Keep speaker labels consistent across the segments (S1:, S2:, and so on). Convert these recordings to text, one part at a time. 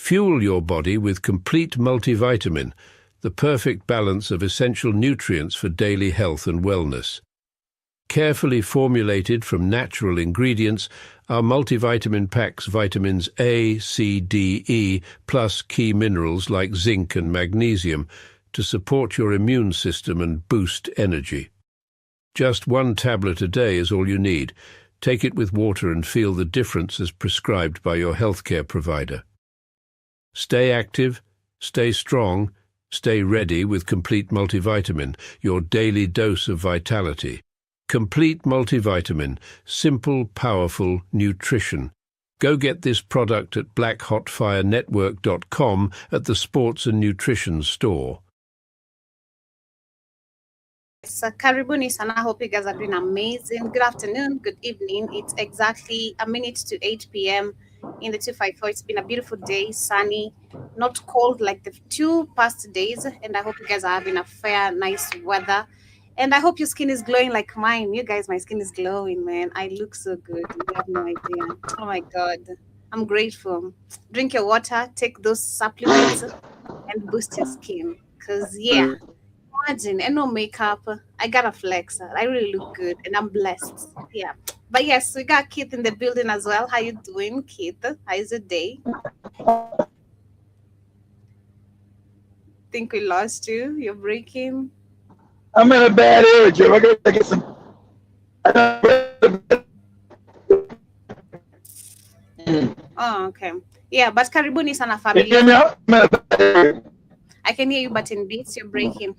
S1: Fuel your body with complete multivitamin, the perfect balance of essential nutrients for daily health and wellness. Carefully formulated from natural ingredients, our multivitamin packs vitamins A, C, D, E, plus key minerals like zinc and magnesium to support your immune system and boost energy. Just 1 tablet a day is all you need. Take it with water and feel the difference as prescribed by your healthcare provider. Stay active, stay strong, stay ready with Complete Multivitamin, your daily dose of vitality. Complete Multivitamin, simple, powerful nutrition. Go get this product at blackhotfirenetwork.com at the Sports and Nutrition store.
S2: So, karibuni sana. I hope you guys are doing amazing. Good afternoon, good evening. It's exactly a minute to 8 p.m. in the 254. It's been a beautiful day, sunny, not cold like the 2 past days. And I hope you guys are having a fair, nice weather. And I hope your skin is glowing like mine. You guys, my skin is glowing, man. I look so good. You have no idea. Oh my God. I'm grateful. Drink your water, take those supplements, and boost your skin. Because, yeah. Imagine, and no makeup. I got a flex. I really look good, and I'm blessed. Yeah. But yes, we got Keith in the building as well. How you doing, Keith? How is the day? Think we lost you. You're breaking.
S3: I'm in a bad area, Joe. I gotta get some.
S2: Oh, okay. Yeah, but karibuni sana family.
S3: Can you hear me out? I'm in a bad area.
S2: I can hear you, but in beats, you're breaking.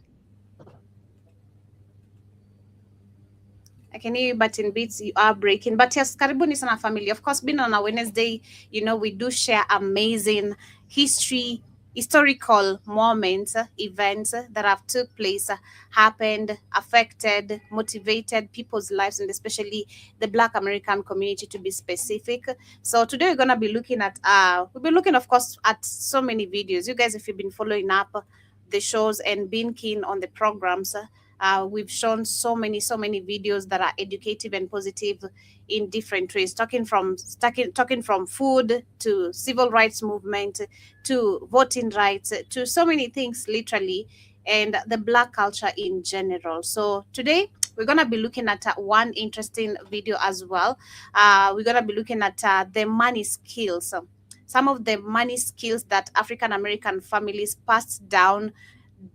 S2: I can hear you, but in beats, you are breaking. But yes, karibuni sana family. Of course, being on a Wednesday, you know, we do share amazing historical moments, events that have took place, happened, affected, motivated people's lives, and especially the Black American community, to be specific. So today we're gonna be looking at we'll be looking, of course, at so many videos. You guys, if you've been following up the shows and being keen on the programs, we've shown so many videos that are educative and positive in different ways, talking from food to civil rights movement to voting rights to so many things, literally, and the Black culture in general. So today we're going to be looking at one interesting video as well. We're going to be looking at the money skills, some of the money skills that African American families passed down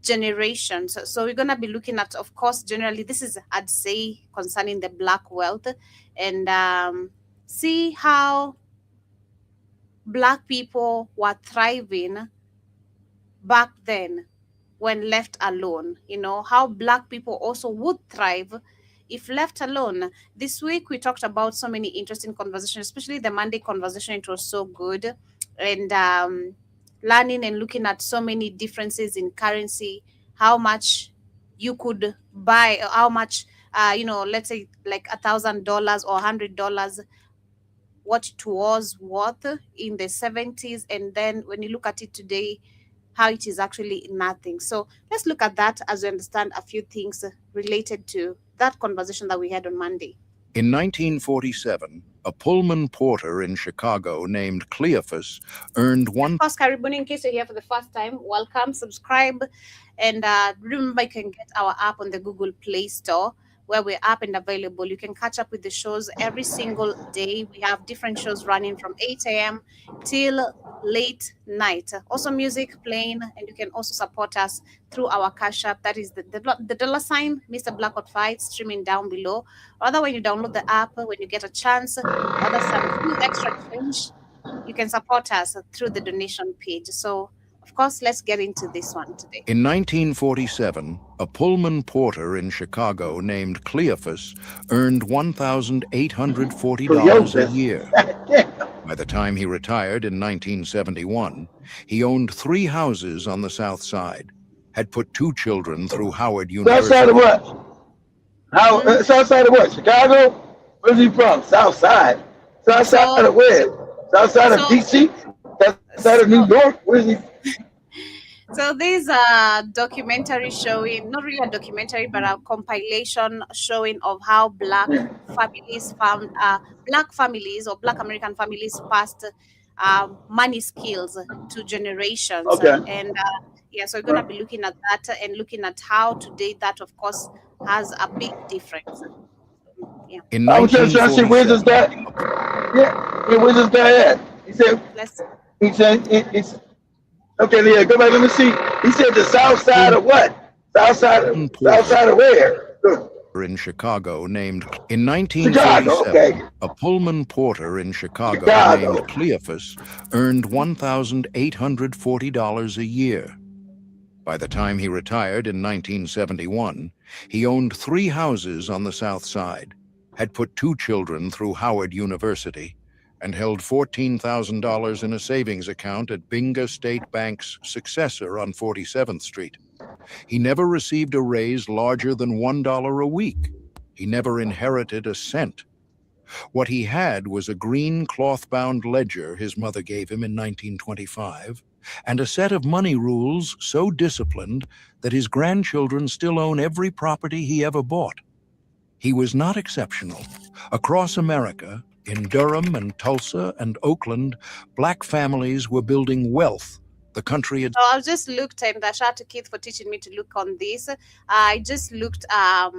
S2: generations. So we're going to be looking at, of course, generally, this is, I'd say, concerning the Black wealth, and see how Black people were thriving back then when left alone. You know, how Black people also would thrive if left alone. This week, we talked about so many interesting conversations, especially the Monday conversation. It was so good. And learning and looking at so many differences in currency, how much you could buy, how much, let's say like $1,000 or $100, what it was worth in the 70s. And then when you look at it today, how it is actually nothing. So let's look at that as we understand a few things related to that conversation that we had on Monday.
S4: In 1947, a Pullman porter in Chicago named Cleophas earned one.
S2: Of course, karibuni, in case you're here for the first time, welcome, subscribe, and remember you can get our app on the Google Play Store, where we're up and available. You can catch up with the shows every single day. We have different shows running from 8 a.m. till late night. Also music playing, and you can also support us through our Cash App. That is the $, Mr. Blackout It's streaming down below. Or other, when you download the app, when you get a chance, or there's some few extra change, you can support us through the donation page. So, of course, let's get into this one today.
S4: In 1947, a Pullman porter in Chicago named Cleophas earned $1,840 a year. By the time he retired in 1971, he owned 3 houses on the South Side, had put 2 children through Howard University.
S3: South side of what? South side of what? Chicago? Where's he from? South side. South side of where? South side of DC? South side of New York? Where's he?
S2: So there's a documentary showing, not really a documentary, but a compilation showing of how Black families found, Black families or Black American families passed money skills to generations.
S3: Okay.
S2: And yeah, so we're going to be looking at that and looking at how today that, of course, has a big difference. Yeah.
S4: In
S3: I was just trying to see where's this
S4: 1947,
S3: guy. Yeah, where's this guy at?
S2: Let's
S3: He said, it's okay. Yeah, go back. Let me see. He said the south side of what? South side of where?
S4: in Chicago named in
S3: Chicago.
S4: 1947,
S3: Okay.
S4: a Pullman porter in Chicago
S3: Chicago.
S4: named Cleophas earned $1,840 a year. By the time he retired in 1971, he owned 3 houses on the South Side, had put 2 children through Howard University, and held $14,000 in a savings account at Binga State Bank's successor on 47th Street. He never received a raise larger than $1 a week. He never inherited a cent. What he had was a green cloth-bound ledger his mother gave him in 1925, and a set of money rules so disciplined that his grandchildren still own every property he ever bought. He was not exceptional. Across America, in Durham and Tulsa and Oakland, Black families were building wealth the country had.
S2: So I just looked, and shout out to Keith for teaching me to look on this. I just looked how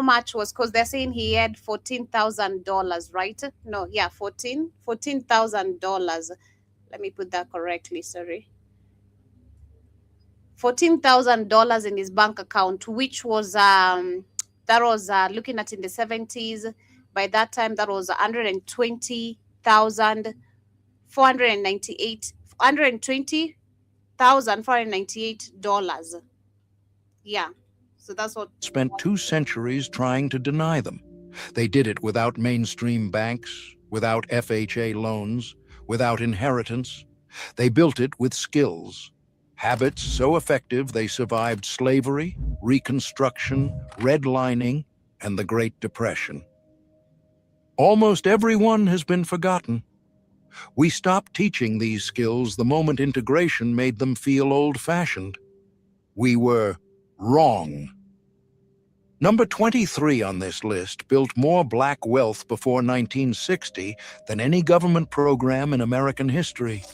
S2: much was, because they're saying he had $14,000, right? No, yeah, $14,000. Let me put that correctly, sorry. $14,000 in his bank account, which was that was looking at in the 70s. By that time, that was $120,498. Yeah, so that's what.
S4: Spent 2 centuries trying to deny them. They did it without mainstream banks, without FHA loans, without inheritance. They built it with skills, habits so effective they survived slavery, Reconstruction, redlining, and the Great Depression. Almost everyone has been forgotten. We stopped teaching these skills the moment integration made them feel old-fashioned. We were wrong. Number 23 on this list built more black wealth before 1960 than any government program in American history.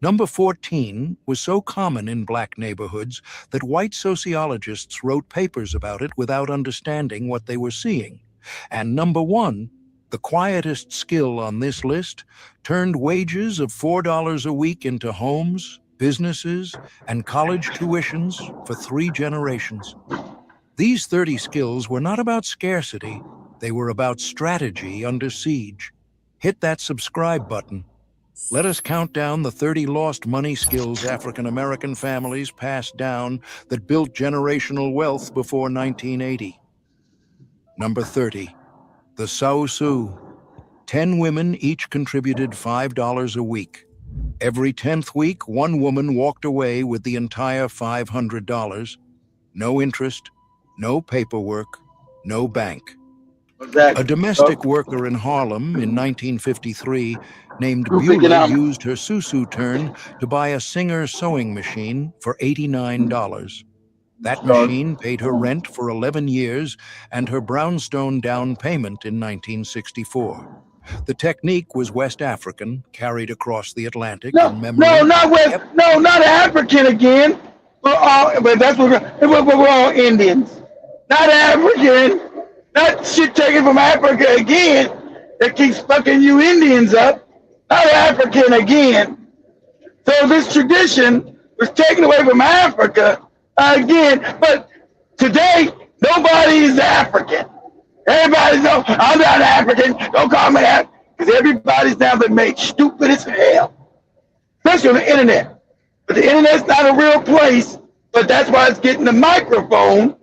S4: Number 14 was so common in black neighborhoods that white sociologists wrote papers about it without understanding what they were seeing. And number 1, the quietest skill on this list, turned wages of $4 a week into homes, businesses, and college tuitions for 3 generations. These 30 skills were not about scarcity, they were about strategy under siege. Hit that subscribe button. Let us count down the 30 lost money skills African American families passed down that built generational wealth before 1980. Number 30, the Sausu. 10 women each contributed $5 a week. Every 10th week, one woman walked away with the entire $500. No interest, no paperwork, no bank.
S3: Exactly.
S4: A domestic worker in Harlem in 1953 named Beulah used her Susu turn to buy a Singer sewing machine for $89. That machine paid her rent for 11 years and her brownstone down payment in 1964. The technique was West African, carried across the Atlantic in memory.
S3: Not African again. But that's what we're all Indians. Not African. Not shit taken from Africa again that keeps fucking you Indians up. Not African again. So this tradition was taken away from Africa again. But today, nobody is African. Everybody's no, I'm not African. Don't call me that. Because everybody's now been made stupid as hell. Especially on the internet. But the internet's not a real place. But that's why it's getting the microphone.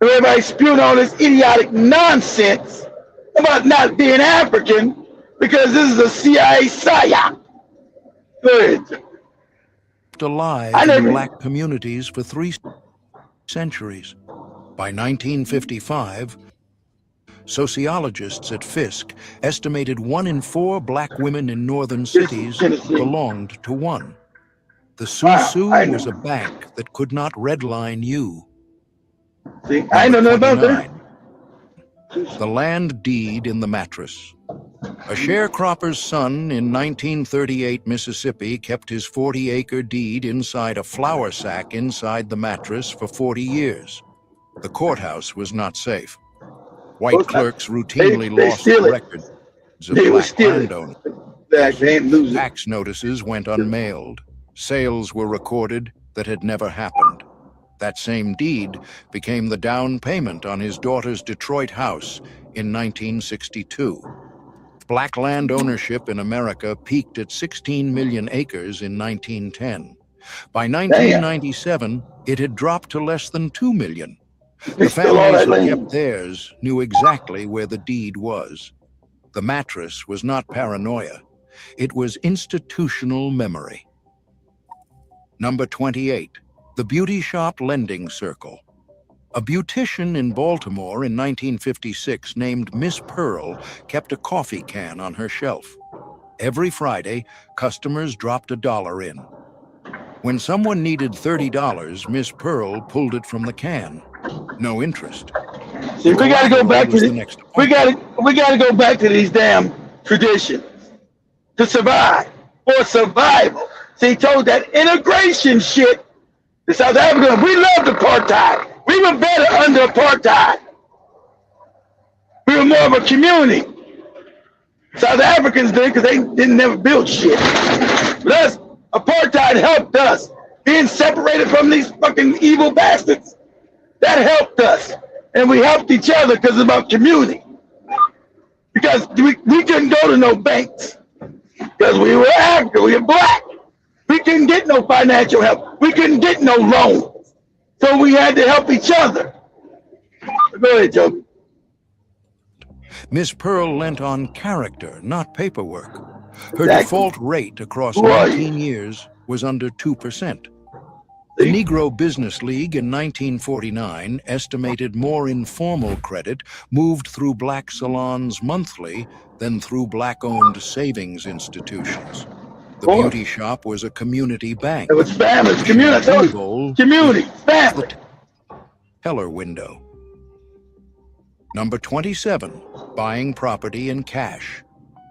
S3: Everybody's spewing all this idiotic nonsense about not being African because this is a CIA psyop. Good.
S4: Alive in black communities for 3 centuries. By 1955, sociologists at Fisk estimated 1 in 4 black women in northern cities belonged to one. The Susu was a bank that could not redline you.
S3: See, I know nothing about that.
S4: The land deed in the mattress. A sharecropper's son in 1938 Mississippi kept his 40-acre deed inside a flour sack inside the mattress for 40 years. The courthouse was not safe. White clerks routinely lost records of black landowners. Tax notices went unmailed. Sales were recorded that had never happened. That same deed became the down payment on his daughter's Detroit house in 1962. Black land ownership in America peaked at 16 million acres in 1910. By 1997, it had dropped to less than 2 million. The families who kept theirs knew exactly where the deed was. The mattress was not paranoia. It was institutional memory. Number 28, the beauty shop lending circle. A beautician in Baltimore in 1956 named Miss Pearl kept a coffee can on her shelf. Every Friday, customers dropped $1 in. When someone needed $30, Miss Pearl pulled it from the can. No interest.
S3: See, we got to go back to we got to go back to these damn traditions to survive, for survival. See, he told that integration shit. The South Africans, we loved apartheid. We were better under apartheid. We were more of a community. South Africans did because they didn't never build shit. But us, apartheid helped us. Being separated from these fucking evil bastards, that helped us. And we helped each other because it's about community. Because we couldn't go to no banks. Because we were African, we were black. We couldn't get no financial help. We couldn't get no loans. So we had to help each other. Go ahead, Joe.
S4: Miss Pearl lent on character, not paperwork. Her default rate across 19 years was under 2%. The Negro Business League in 1949 estimated more informal credit moved through black salons monthly than through black-owned savings institutions. The beauty shop was a community bank.
S3: It was family, community, family.
S4: Teller window. Number 27, buying property in cash.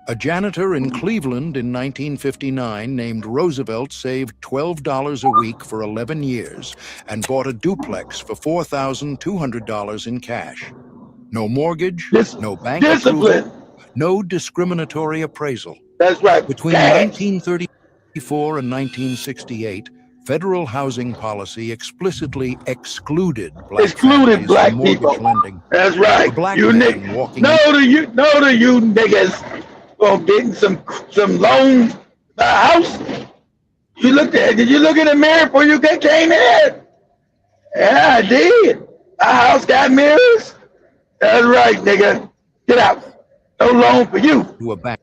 S4: A janitor in Cleveland in 1959 named Roosevelt saved $12 a week for 11 years and bought a duplex for $4,200 in cash. No mortgage, no bank approval, no discriminatory appraisal.
S3: That's right.
S4: Between 1934 and 1968, federal housing policy explicitly excluded black people. Lending.
S3: That's right. You niggas. No to you niggas. Getting some loans for a house. Did you look in the mirror before you came in? Yeah, I did. Our house got mirrors. That's right, nigga. Get out. No loan for you.
S4: To a bank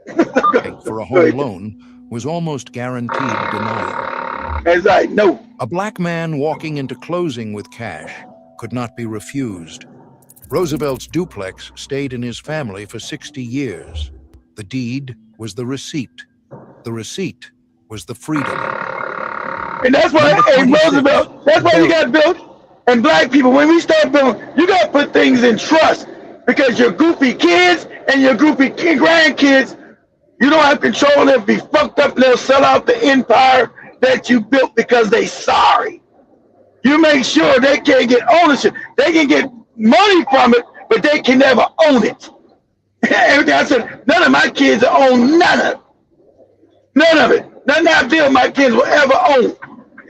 S4: for a home loan was almost guaranteed denial.
S3: That's right, no.
S4: A black man walking into closing with cash could not be refused. Roosevelt's duplex stayed in his family for 60 years. The deed was the receipt. The receipt was the freedom.
S3: And that's why, Roosevelt, that's why you got built. And black people, when we start building, you got to put things in trust. Because your goofy kids and your goofy grandkids, you don't have control. They'll be fucked up and they'll sell out the empire that you built because they sorry. You make sure they can't get ownership. They can get money from it, but they can never own it. Everything I said, none of my kids will own none of it. None of it. Nothing I build my kids will ever own.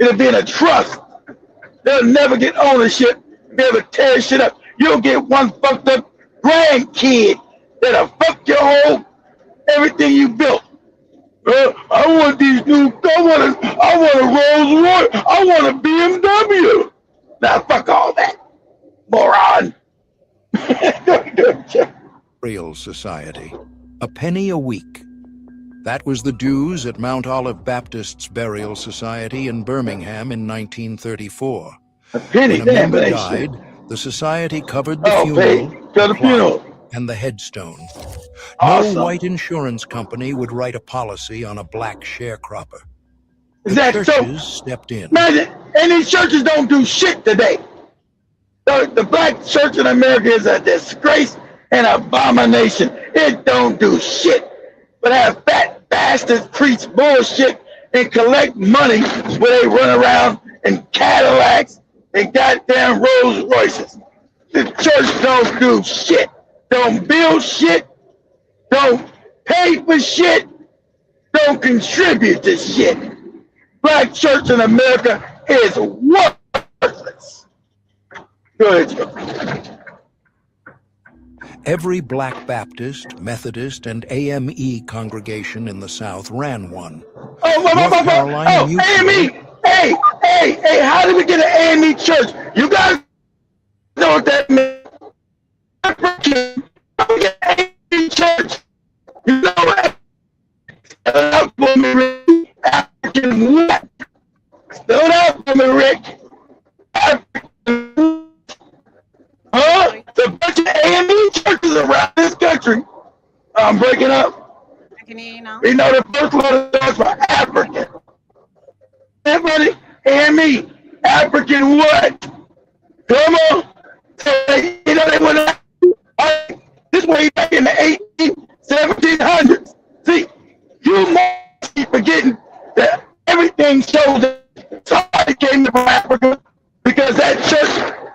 S3: It'll be in a trust. They'll never get ownership, be able to tear shit up. You'll get one fucked up grandkid that'll fuck your whole everything you built. I want these new. I want a Rolls Royce. I want a BMW. Now fuck all that, moron.
S4: Burial Society, a penny a week. That was the dues at Mount Olive Baptist's Burial Society in Birmingham in 1934.
S3: A penny,
S4: when a member died, the society covered the funeral, and the headstone.
S3: Awesome.
S4: No white insurance company would write a policy on a black sharecropper. The churches stepped in.
S3: Imagine, and these churches don't do shit today. The black church in America is a disgrace and abomination. It don't do shit. but have fat bastards preach bullshit and collect money where they run around in Cadillacs and goddamn Rolls Royces. The church don't do shit, don't build shit, don't pay for shit, don't contribute to shit. Black church in America is worthless. Go ahead, Joe.
S4: Every Black Baptist, Methodist, and AME congregation in the South ran one.
S3: AME! Hey, how did we get an AME church? You guys know what that means. How we get an AME church? You know what? African what? Spell it out for me, Rick. African. Huh? There's a bunch of AME churches around this country. I'm breaking up.
S2: I can hear you now.
S3: We know the first letter stands for African. Everybody, AME, African what? Come on. You know they went this way back in the 1700s. See, you must be forgetting that everything shows that somebody came from Africa because that church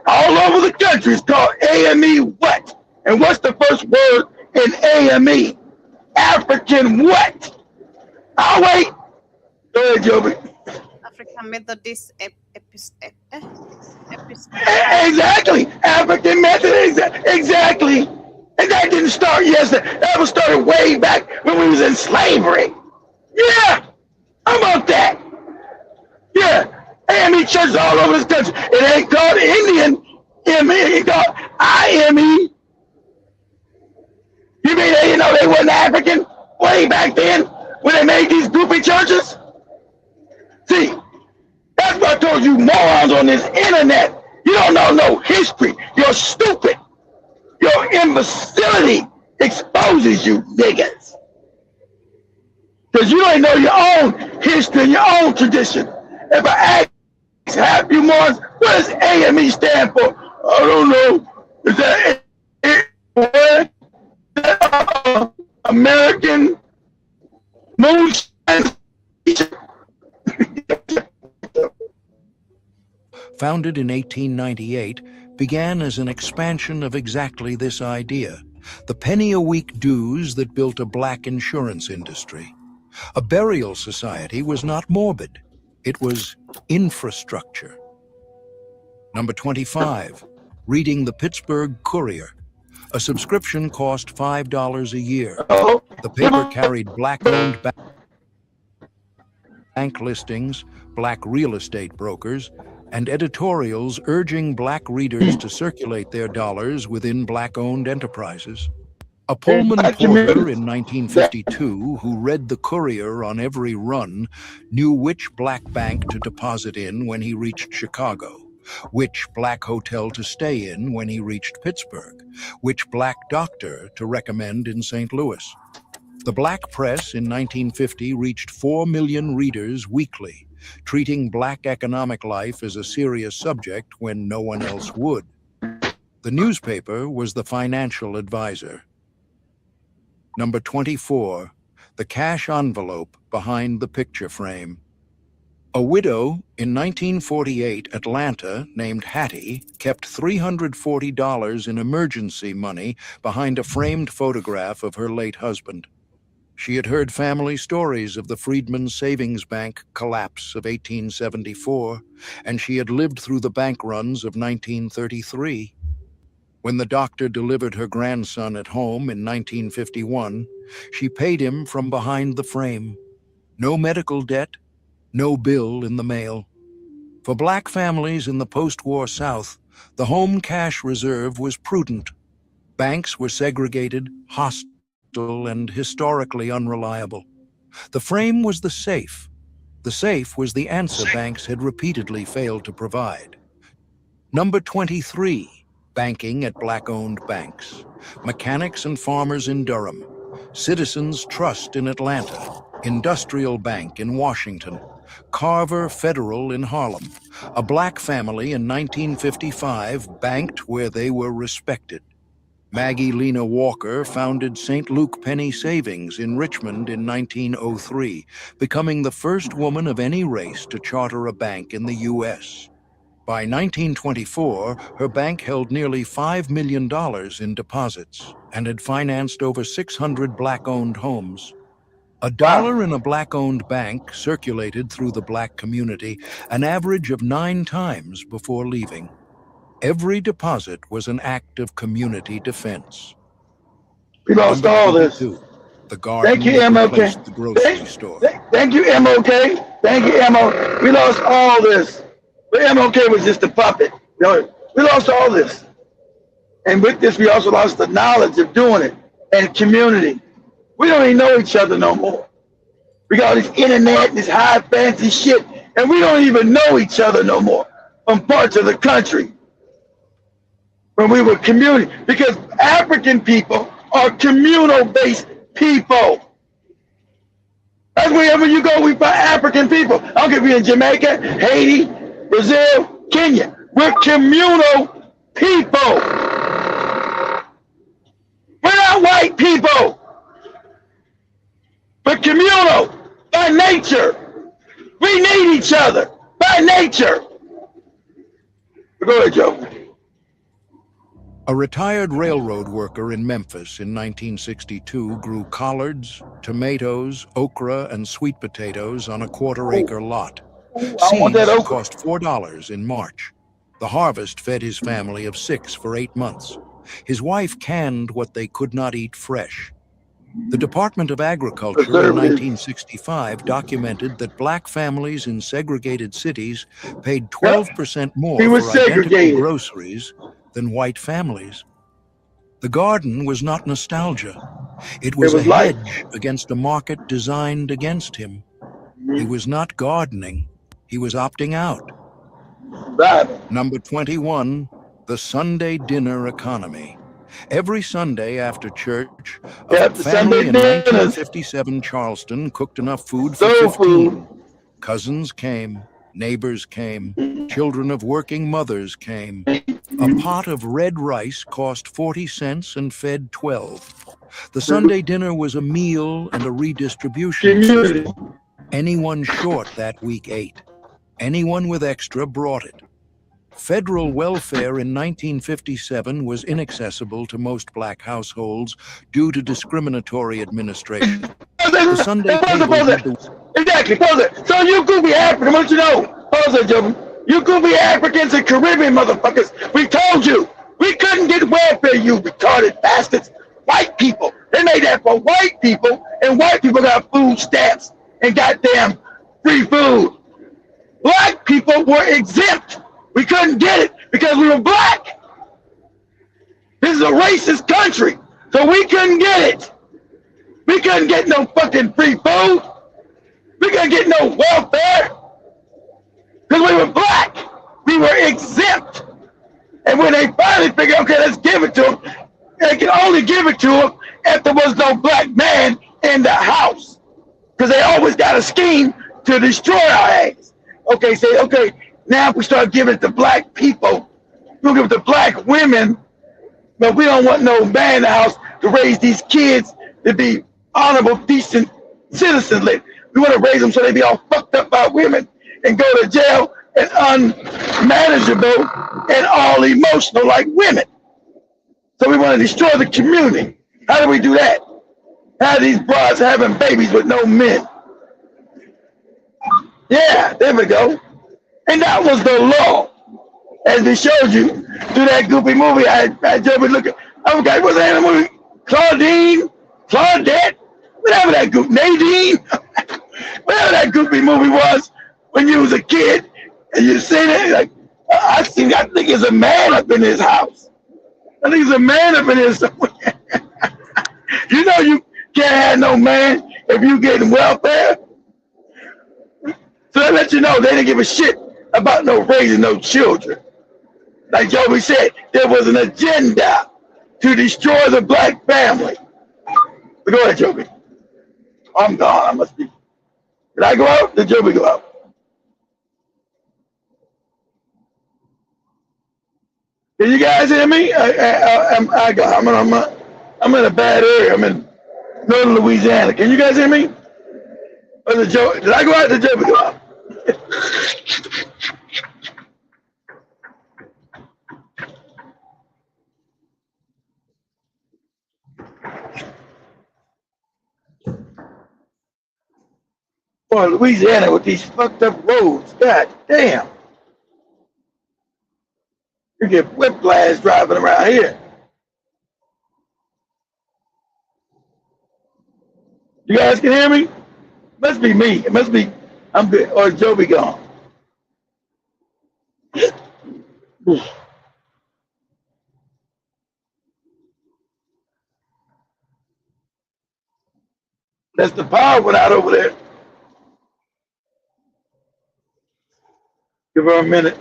S3: all over the country is called AME what? And what's the first word in AME? African what? I'll wait. Go ahead, Joby.
S2: African Methodist
S3: Exactly. African Methodist. Exactly. And that didn't start yesterday. That was started way back when we was in slavery. Yeah. How about that? Yeah. AME churches all over this country. It ain't called Indian. It called IME. You mean they didn't know they wasn't African way back then when they made these groupie churches? See, that's what I told you morons on this internet. You don't know no history. You're stupid. Your imbecility exposes you niggas. Because you don't know your own history and your own tradition. If I ask half you morons, what does AME stand for? I don't know. Is that American Moonshine?
S4: Founded in 1898, began as an expansion of exactly this idea, the penny-a-week dues that built a black insurance industry. A burial society was not morbid. It was infrastructure. Number 25, reading the Pittsburgh Courier. A subscription cost $5 a year. The paper carried black-owned bank listings, black real estate brokers, and editorials urging black readers to circulate their dollars within black-owned enterprises. A Pullman porter in 1952 who read the Courier on every run knew which black bank to deposit in when he reached Chicago, which black hotel to stay in when he reached Pittsburgh, which black doctor to recommend in St. Louis. The black press in 1950 reached 4 million readers weekly, treating black economic life as a serious subject when no one else would. The newspaper was the financial advisor. Number 24, the cash envelope behind the picture frame. A widow in 1948 Atlanta named Hattie kept $340 in emergency money behind a framed photograph of her late husband. She had heard family stories of the Freedmen's Savings Bank collapse of 1874, and she had lived through the bank runs of 1933. When the doctor delivered her grandson at home in 1951, she paid him from behind the frame. No medical debt, no bill in the mail. For black families in the post-war South, the home cash reserve was prudent. Banks were segregated, hostile, and historically unreliable. The frame was the safe. The safe was the answer banks had repeatedly failed to provide. Number 23, banking at black-owned banks. Mechanics and Farmers in Durham. Citizens Trust in Atlanta. Industrial Bank in Washington. Carver Federal in Harlem. A black family in 1955 banked where they were respected. Maggie Lena Walker founded St. Luke Penny Savings in Richmond in 1903, becoming the first woman of any race to charter a bank in the U.S. By 1924, her bank held nearly $5 million in deposits and had financed over 600 black-owned homes. A dollar in a black-owned bank circulated through the black community an average of 9 times before leaving. Every deposit was an act of community defense.
S3: We lost
S4: Number
S3: all this.
S4: 22, the
S3: Thank
S4: garden
S3: you,
S4: that
S3: MLK.
S4: replaced the grocery store.
S3: Thank you, MLK. Thank you, MLK. We lost all this. But MLK was just a puppet. You know, we lost all this. And with this, we also lost the knowledge of doing it and community. We don't even know each other no more. We got all this internet, this high fancy shit, and we don't even know each other no more from parts of the country when we were community. Because African people are communal-based people. That's wherever you go, we find African people. I don't care if you're in Jamaica, Haiti, Brazil, Kenya. We're communal people. We're not white people. We're communal by nature. We need each other by nature. Go ahead, Joe.
S4: A retired railroad worker in Memphis in 1962 grew collards, tomatoes, okra, and sweet potatoes on a quarter-acre lot.
S3: I want that
S4: Seeds
S3: okra.
S4: cost $4 in March. The harvest fed his family of 6 for 8 months. His wife canned what they could not eat fresh. The Department of Agriculture in 1965 documented that black families in segregated cities paid 12% more
S3: He was
S4: for identical
S3: segregated.
S4: groceries than white families. The garden was not nostalgia. It was
S3: was
S4: a
S3: life.
S4: hedge against a market designed against him. He was not gardening. He was opting out.
S3: Right.
S4: Number 21, the Sunday dinner economy. Every Sunday after church, a
S3: Yep, the
S4: family
S3: Sunday
S4: in
S3: dinners.
S4: 1957 Charleston cooked enough food for
S3: Soul
S4: 15.
S3: food.
S4: Cousins came, neighbors came, children of working mothers came. A pot of red rice cost 40 cents and fed 12. The Sunday dinner was a meal and a redistribution
S3: Community.
S4: system. Anyone short that week ate. Anyone with extra brought it. Federal welfare in 1957 was inaccessible to most black households due to discriminatory administration. The Sunday table had the
S3: Exactly. Pause it. So you could be African. What you know? Pause it, Joe. You could be Africans and Caribbean motherfuckers. We told you. We couldn't get welfare, you retarded bastards. White people. They made that for white people, and white people got food stamps and goddamn free food. Black people were exempt. We couldn't get it because we were black. This is a racist country, so we couldn't get it. We couldn't get no fucking free food. We couldn't get no welfare because we were black. We were exempt. And when they finally figured, okay, let's give it to them, they can only give it to them if there was no black man in the house, because they always got a scheme to destroy our ass. Okay, say, okay, now if we start giving it to black people, we'll give it to black women, but we don't want no man in the house to raise these kids to be honorable, decent citizens. We want to raise them so they be all fucked up by women and go to jail and unmanageable and all emotional like women. So we want to destroy the community. How do we do that? How are these broads having babies with no men? Yeah, there we go. And that was the law. As we showed you through that goofy movie, I just been looking. I forgot what's the name of the movie? Claudette, whatever that goofy, Nadine, whatever that goofy movie was when you was a kid and you seen it. Like, I think there's a man up in his house. I think there's a man up in here somewhere. You know you can't have no man if you getting welfare. So that lets you know they didn't give a shit about no raising no children. Like Joby said, there was an agenda to destroy the black family. But go ahead, Joby. I'm gone. I must be. Did I go out? Did Joby go out? Can you guys hear me? I'm in a bad area. I'm in northern Louisiana. Can you guys hear me? Or the Joe? Did I go out? Did Joe go out? Boy, Louisiana with these fucked up roads. God damn. You get whiplash driving around here. You guys can hear me? Must be me. It must be I'm good. Or Joe be gone. That's the power went out over there. Give her a minute.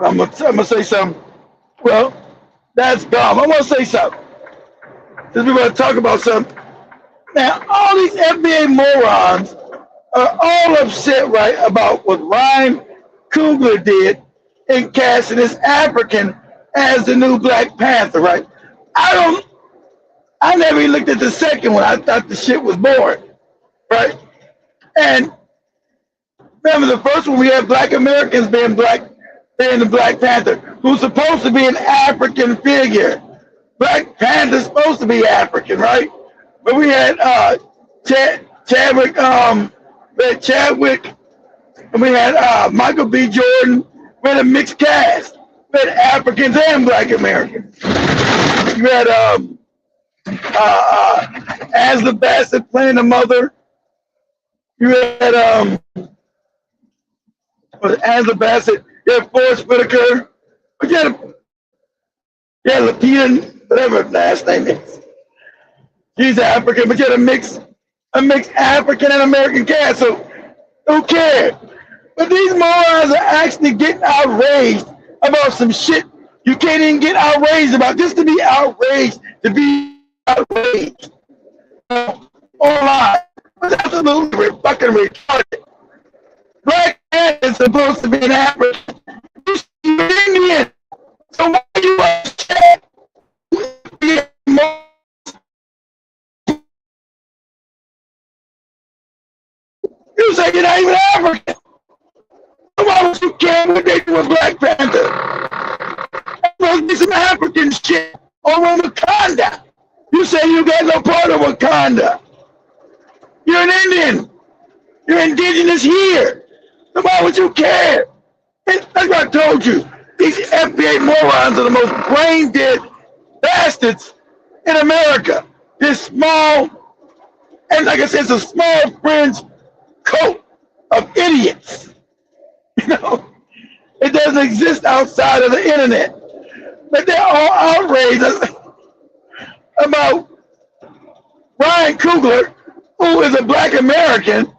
S3: I'm gonna say something. Well, that's dumb. I want to say something. Since we're going to talk about something. Now, all these FBA morons are all upset, right, about what Ryan Coogler did in casting this African as the new Black Panther, right? I never even looked at the second one. I thought the shit was boring, right? And remember the first one, we had Black Americans being the Black Panther, who's supposed to be an African figure. Black Panther's supposed to be African, right? But we had Chadwick, and we had Michael B. Jordan. We had a mixed cast. We had Africans and Black Americans. You had Angela Bassett playing the mother. You had Angela Bassett. You had Forrest Whitaker. But you had Lapita, whatever her last name is. She's African, but you had a mixed African and American cast. So who cares? But these morons are actually getting outraged about some shit you can't even get outraged about. Just to be outraged, to be outraged. Online. It's absolutely fucking retarded. Black man is supposed to be an African. You're Indian. So why do you upset? You say you're not even African. Why would you care what they do with Black Panther? There must be some African shit over in Wakanda. You say you got no part of Wakanda. You're an Indian. You're indigenous here. So why would you care? And that's what I told you. These FBA morons are the most brain-dead bastards in America. This small, and like I said, it's a small fringe coat of idiots. You know, it doesn't exist outside of the internet. But they're all outraged about Ryan Coogler, who is a Black American,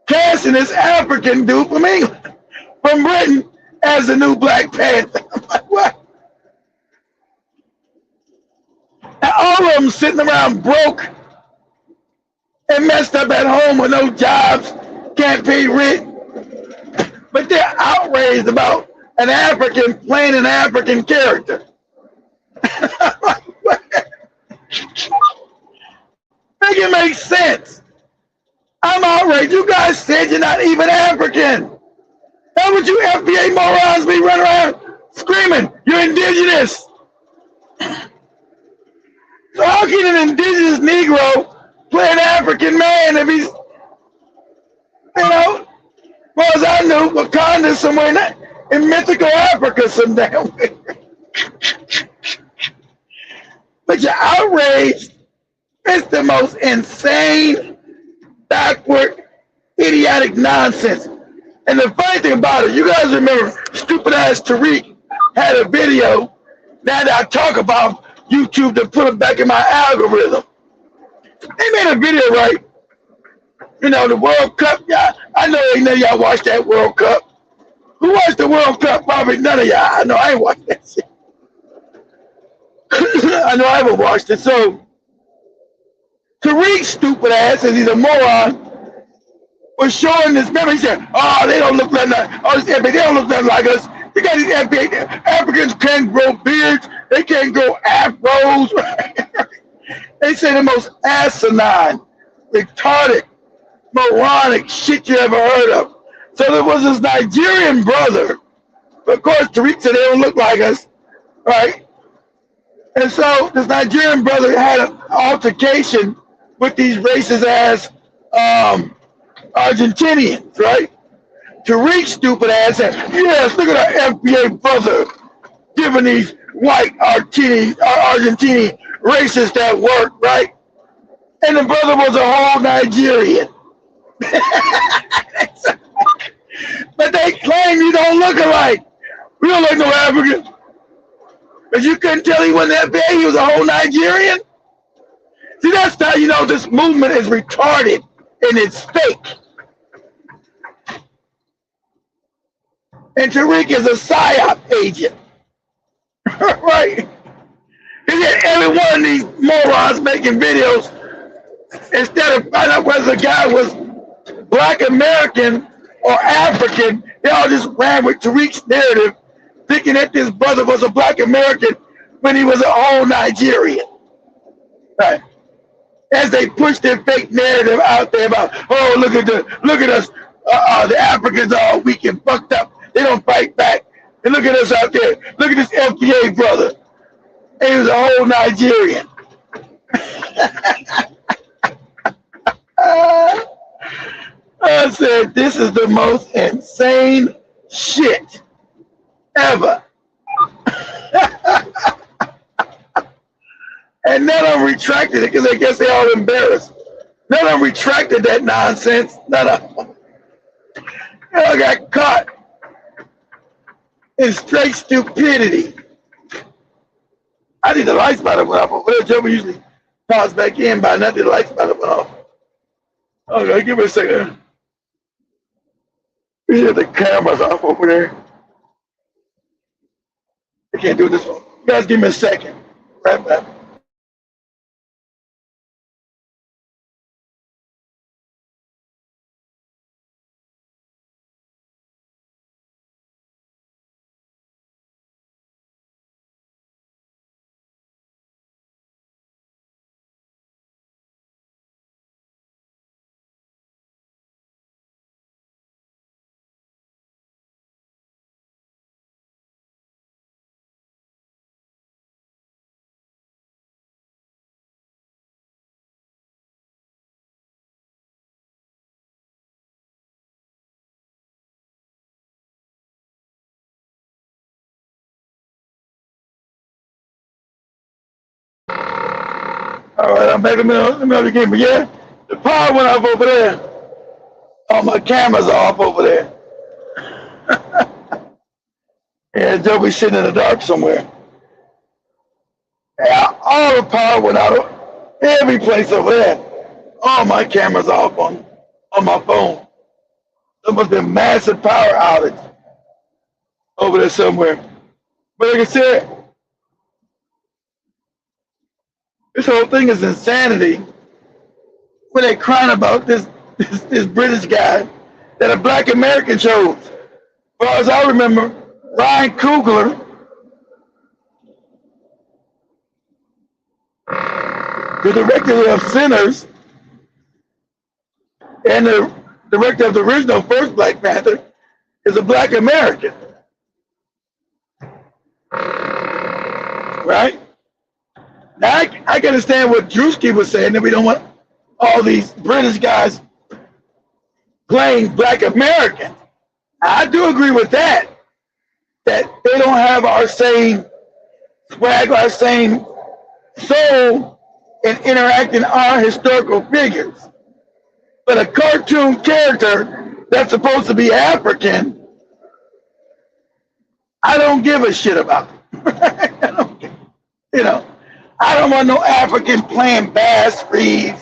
S3: casting this African dude from England, from Britain, as the new Black Panther. I'm like, what? And all of them sitting around broke and messed up at home with no jobs, can't pay rent. But they're outraged about an African playing an African character. Make it make sense. I'm outraged. You guys said you're not even African. How would you FBA morons be running around screaming, you're indigenous? So how can an indigenous Negro play an African man if he's, you know, as far as I know, Wakanda somewhere in mythical Africa some damn way. But you're outraged. It's the most insane, backward, idiotic nonsense. And the funny thing about it, you guys remember stupid ass Tariq had a video that I talk about YouTube to put it back in my algorithm. They made a video, right? You know, the World Cup. Yeah, I know none of y'all watched that World Cup. Who watched the World Cup? Probably none of y'all. I know I ain't watched that shit. I know I haven't watched it. So Tariq's stupid ass, and he's a moron, was showing this. Remember, he said, "Oh, they don't look like that. Oh, they don't look nothing like us. You got these FBA. Africans can't grow beards. They can't grow afros. Right? They say the most asinine, retarded, moronic shit you ever heard of. So there was this Nigerian brother. Of course, Tariq said they don't look like us, right? And so this Nigerian brother had an altercation with these racist ass Argentinians, right? Tariq's stupid ass said, yes, look at our FBA brother giving these white Argentini racists that work, right? And the brother was a whole Nigerian. But they claim you don't look alike. We don't look no African. But you couldn't tell he wasn't FBA, he was a whole Nigerian? See, that's how you know this movement is retarded and it's fake. And Tariq is a PSYOP agent, right? Because every one of these morons making videos, instead of finding out whether the guy was Black American or African, they all just ran with Tariq's narrative, thinking that this brother was a Black American when he was a whole Nigerian, right? As they push their fake narrative out there about, oh, look at us, the Africans are all weak and fucked up. They don't fight back. And look at us out there. Look at this FBA brother. And he was a whole Nigerian. I said, this is the most insane shit ever. And none of them retracted it because I guess they all embarrassed. None of them retracted that nonsense. None of them. They all got caught in straight stupidity. I think the lights might have went off over there. Joe usually pops back in by nothing. The lights might have went off. Okay, give me a second. We have the cameras off over there. I can't do this one. You guys give me a second. Right back. All right, I'm back in the middle of the game. But yeah, the power went off over there. All my cameras are off over there. Yeah, Joey's sitting in the dark somewhere. Yeah, all the power went out every place over there. All my cameras are off on my phone. There must be a massive power outage over there somewhere. But like I said, this whole thing is insanity. When they crying about this British guy that a Black American chose. As far as I remember, Ryan Coogler, the director of Sinners and the director of the original first Black Panther, is a Black American. Right? Now, I can understand what Drewski was saying, that we don't want all these British guys playing Black Americans. I do agree with that they don't have our same swag, our same soul in interacting our historical figures. But a cartoon character that's supposed to be African, I don't give a shit about. I don't want no African playing bass reeds,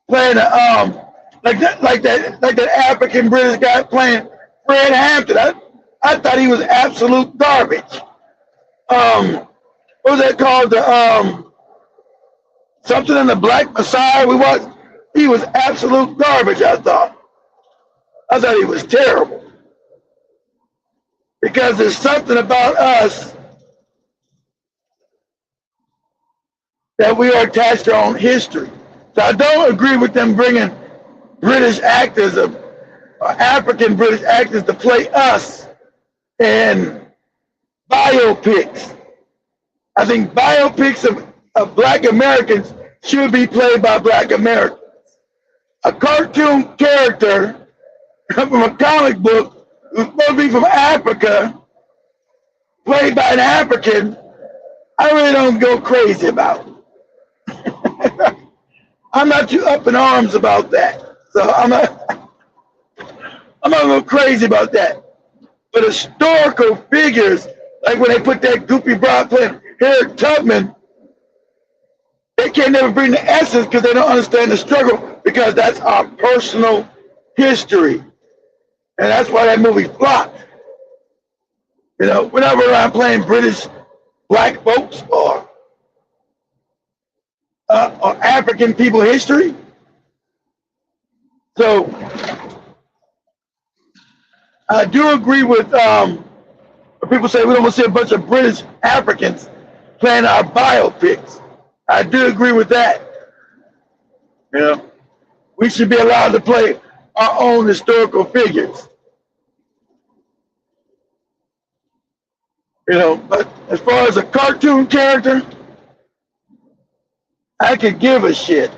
S3: playing like that African British guy playing Fred Hampton. I thought he was absolute garbage. What was that called? Something in the Black Messiah. He was absolute garbage. I thought he was terrible. because there's something about us that we are attached to our own history. So I don't agree with them bringing British actors or African British actors to play us in biopics. I think biopics of Black Americans should be played by Black Americans. A cartoon character from a comic book who's supposed to be from Africa, played by an African, I really don't go crazy about. I'm not too up in arms about that. So I'm not go crazy about that. But historical figures, like when they put that goopy broad playing Harriet Tubman, they can't never bring the essence because they don't understand the struggle, because that's our personal history. And that's why that movie flopped. You know, we're not around playing British Black folks or African people history. So I do agree with people say we don't want to see a bunch of British Africans playing our biopics. I do agree with that. You know, we should be allowed to play our own historical figures. You know, but as far as a cartoon character, I could give a shit.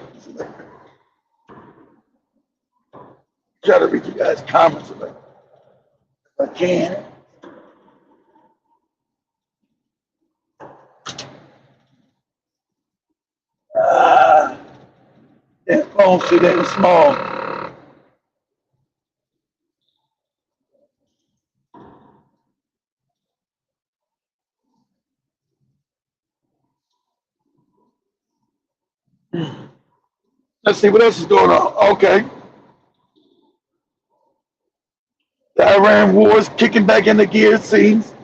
S3: Try to read you guys' comments if I can. That phone's too damn small. Let's see what else is going on. Okay. The Iran war is kicking back into gear, it seems.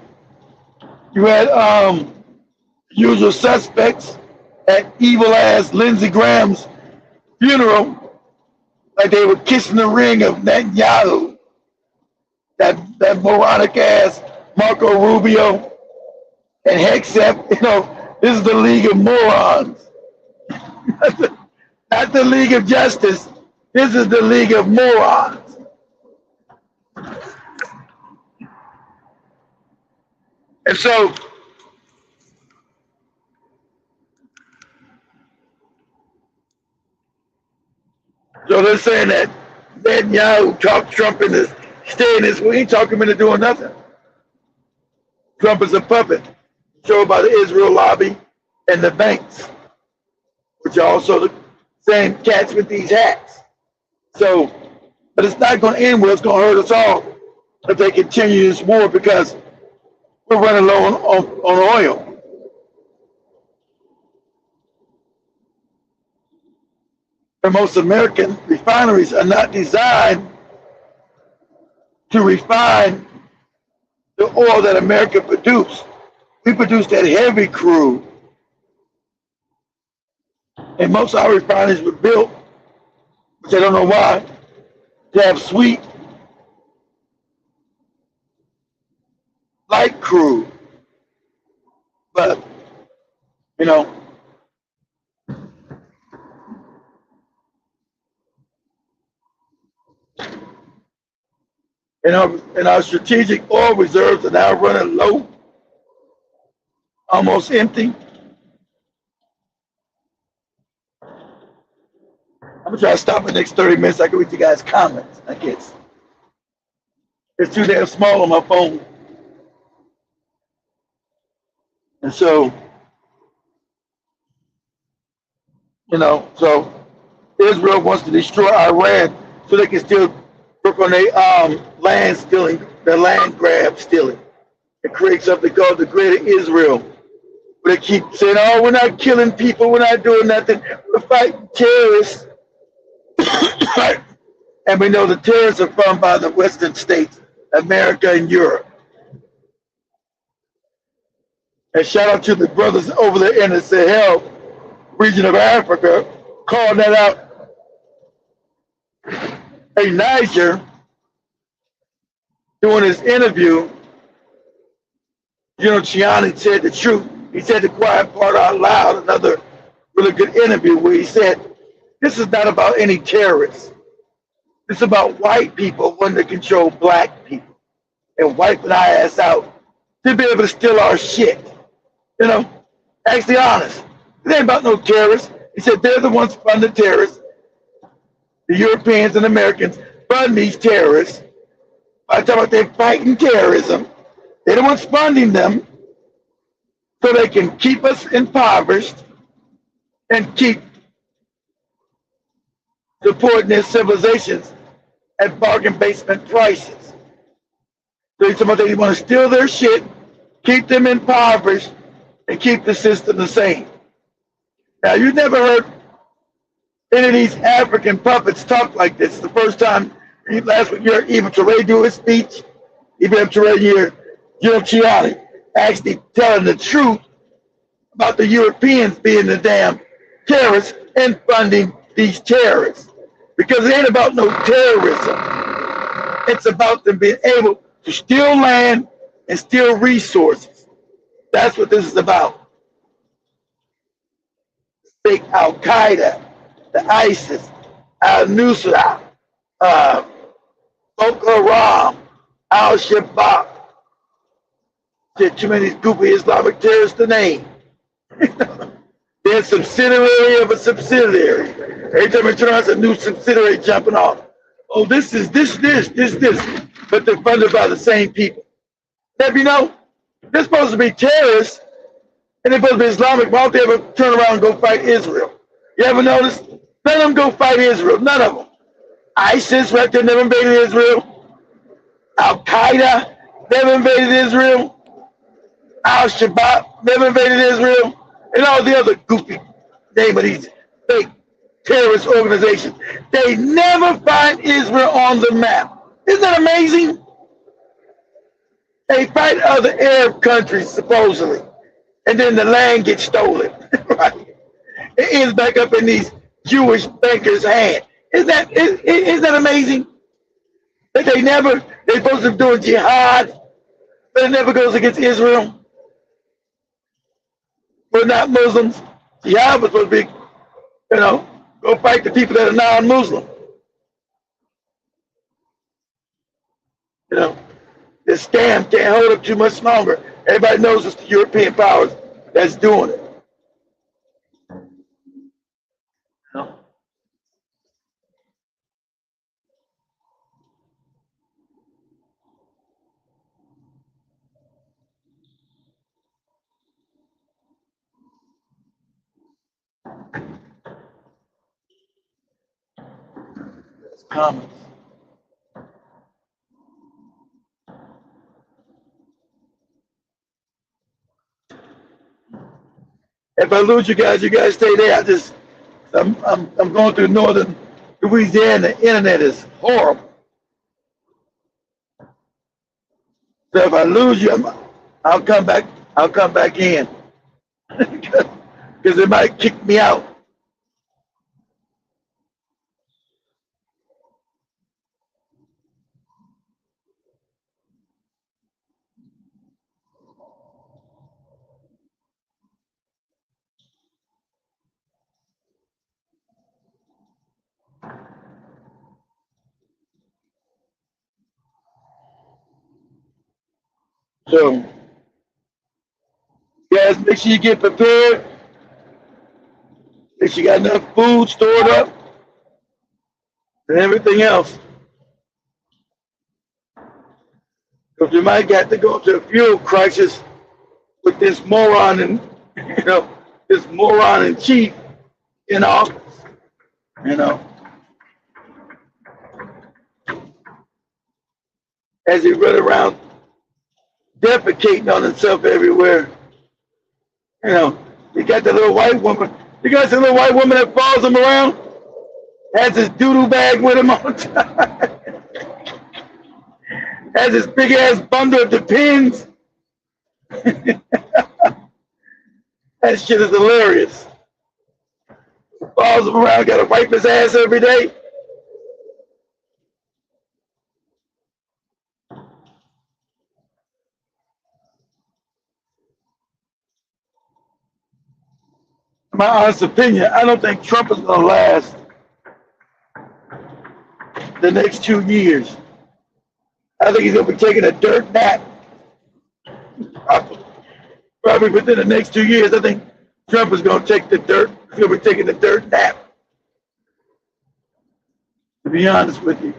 S3: You had usual suspects at evil ass Lindsey Graham's funeral, like they were kissing the ring of Netanyahu. That moronic ass Marco Rubio and Hexep, you know, this is the League of Morons. Not the League of Justice. This is the League of Morons. And so they're saying that Netanyahu talked Trump into staying his way. He ain't talking him into doing nothing. Trump is a puppet, controlled by the Israel lobby and the banks, which are also the same cats with these hats. So, but it's not going to end well. It's going to hurt us all if they continue this war, because we're running low on oil. And most American refineries are not designed to refine the oil that America produces. We produce that heavy crude. And most of our refineries were built, which I don't know why, to have sweet, light crude. But, you know, and our strategic oil reserves are now running low, almost empty. I'm gonna try to stop in the next 30 minutes. I can read you guys' comments. I guess it's too damn small on my phone. And so, you know, so Israel wants to destroy Iran so they can still work on their land stealing, their land grab stealing, and create something called the Greater Israel. But they keep saying, oh, we're not killing people, we're not doing nothing, we're fighting terrorists. And we know the terrorists are funded by the Western states, America and Europe. And shout out to the brothers over there in the Sahel region of Africa, calling that out. Hey, Niger, doing his interview, Gianni said the truth. He said the quiet part out loud. Another really good interview where he said, "This is not about any terrorists. It's about white people wanting to control black people and wiping our ass out to be able to steal our shit." You know, actually honest. It ain't about no terrorists. He said they're the ones funding terrorists. The Europeans and Americans fund these terrorists. I talk about they're fighting terrorism. They're the ones funding them so they can keep us impoverished and keep supporting their civilizations at bargain basement prices. So he's talking about they want to steal their shit, keep them impoverished, and keep the system the same. Now, you've never heard any of these African puppets talk like this. The first time last week you heard Eva Touré do his speech, Eva Touré here, Gianni actually telling the truth about the Europeans being the damn terrorists and funding these terrorists. Because it ain't about no terrorism. It's about them being able to steal land and steal resources. That's what this is about. Fake Al Qaeda, the ISIS, Al Nusra, Boko Haram, Al Shabaab. Said too many goofy Islamic terrorists to name. They're a subsidiary of a subsidiary. Every time I turn around, it's a new subsidiary jumping off. Oh, this. But they're funded by the same people. Have you know, they're supposed to be terrorists and they're supposed to be Islamic. Why don't they ever turn around and go fight Israel? You ever notice? None of them go fight Israel. None of them. ISIS right there never invaded Israel. Al Qaeda never invaded Israel. Al Shabaab never invaded Israel. And all the other goofy name of these fake terrorist organizations. They never find Israel on the map. Isn't that amazing? They fight other Arab countries, supposedly. And then the land gets stolen. Right? It ends back up in these Jewish bankers' hands. Isn't that amazing? That they're supposed to be doing jihad, but it never goes against Israel. We're not Muslims. Jihad was supposed to be, go fight the people that are non-Muslim. This scam can't hold up too much longer. Everybody knows it's the European powers that's doing it. Comments. If I lose you guys stay there. I'm going through northern Louisiana. The internet is horrible. So if I lose you, I'll come back. I'll come back in because they might kick me out. So, guys, make sure you get prepared. Make sure you got enough food stored up and everything else. Because we might get to go to a fuel crisis with this moron and this moron in chief in office. As he run around defecating on himself everywhere. You got the little white woman. You got the little white woman that follows him around, has his doodle bag with him all the time, has his big ass bundle of Depends. That shit is hilarious. Follows him around, got to wipe his ass every day. my honest opinion, I don't think Trump is going to last the next 2 years. I think he's going to be taking a dirt nap. Probably within the next 2 years, I think Trump is going to take the dirt. He's going to be taking the dirt nap. To be honest with you.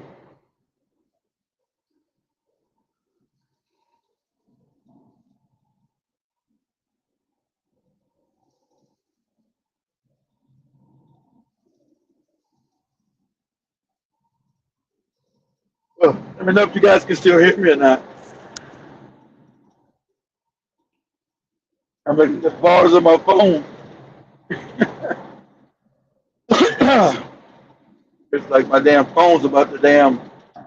S3: Well, let me know if you guys can still hear me or not. I'm looking at the bars on my phone. It's like my damn phone's about to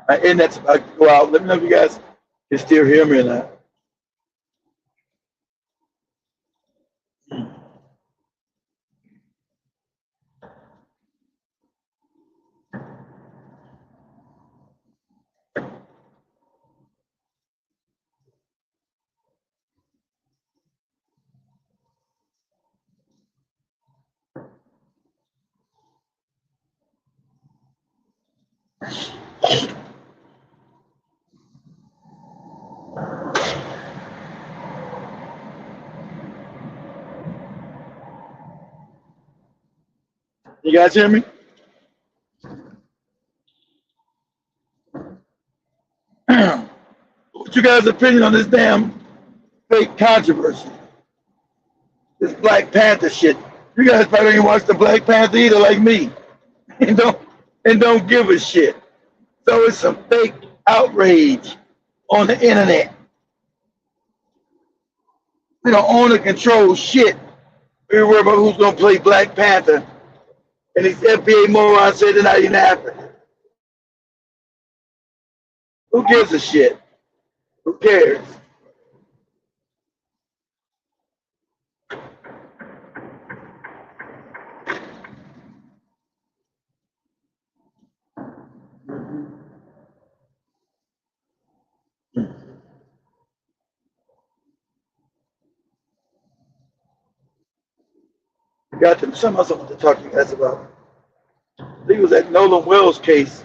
S3: my internet's about to go out. Let me know if you guys can still hear me or not. You guys hear me? What's you guys' opinion on this damn fake controversy? This Black Panther shit. You guys probably ain't watched the Black Panther either, like me, and don't give a shit. So it's some fake outrage on the internet. We don't own or control shit. We worry about who's gonna play Black Panther, and these FBA morons say they're not even African. Who gives a shit? Who cares? Got them. Something else I want to talk to you guys about. I think it was that Nolan Wells case.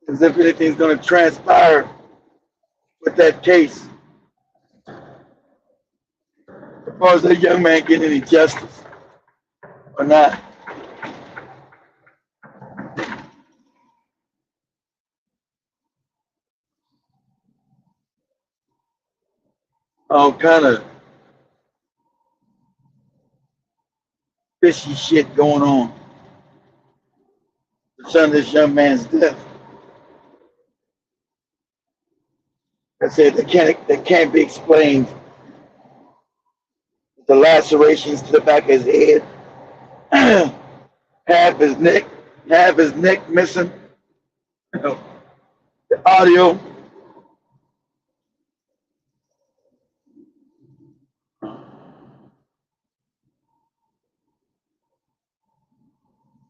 S3: As if anything's going to transpire with that case. As far as that young man getting any justice or not. All kind of fishy shit going on concerning this young man's death. I said that can't be explained. The lacerations to the back of his head, half his neck missing. You know, the audio.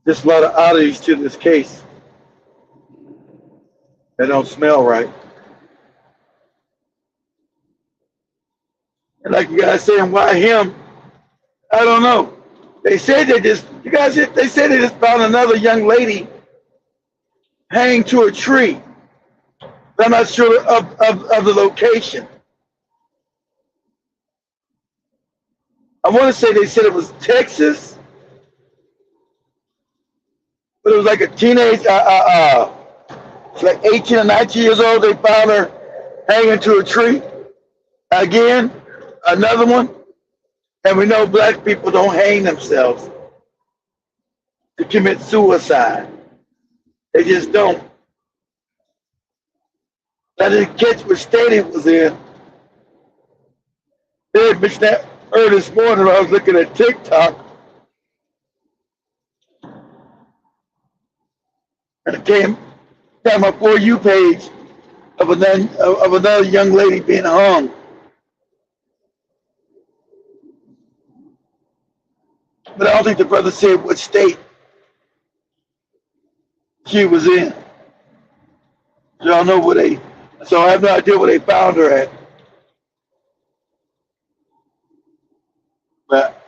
S3: There's a lot of oddities to this case that don't smell right. And like you guys saying, why him? I don't know. They said they just found another young lady hanging to a tree. I'm not sure of the location. I want to say they said it was Texas, but it was like a teenage, it's like 18 or 19 years old. They found her hanging to a tree. Again, another one. And we know black people don't hang themselves to commit suicide. They just don't. I didn't catch what state it was in. They had mentioned that early this morning when I was looking at TikTok. And it came down my For You page of another young lady being hung. But I don't think the brother said what state she was in. So I don't know where they. So I have no idea where they found her at. But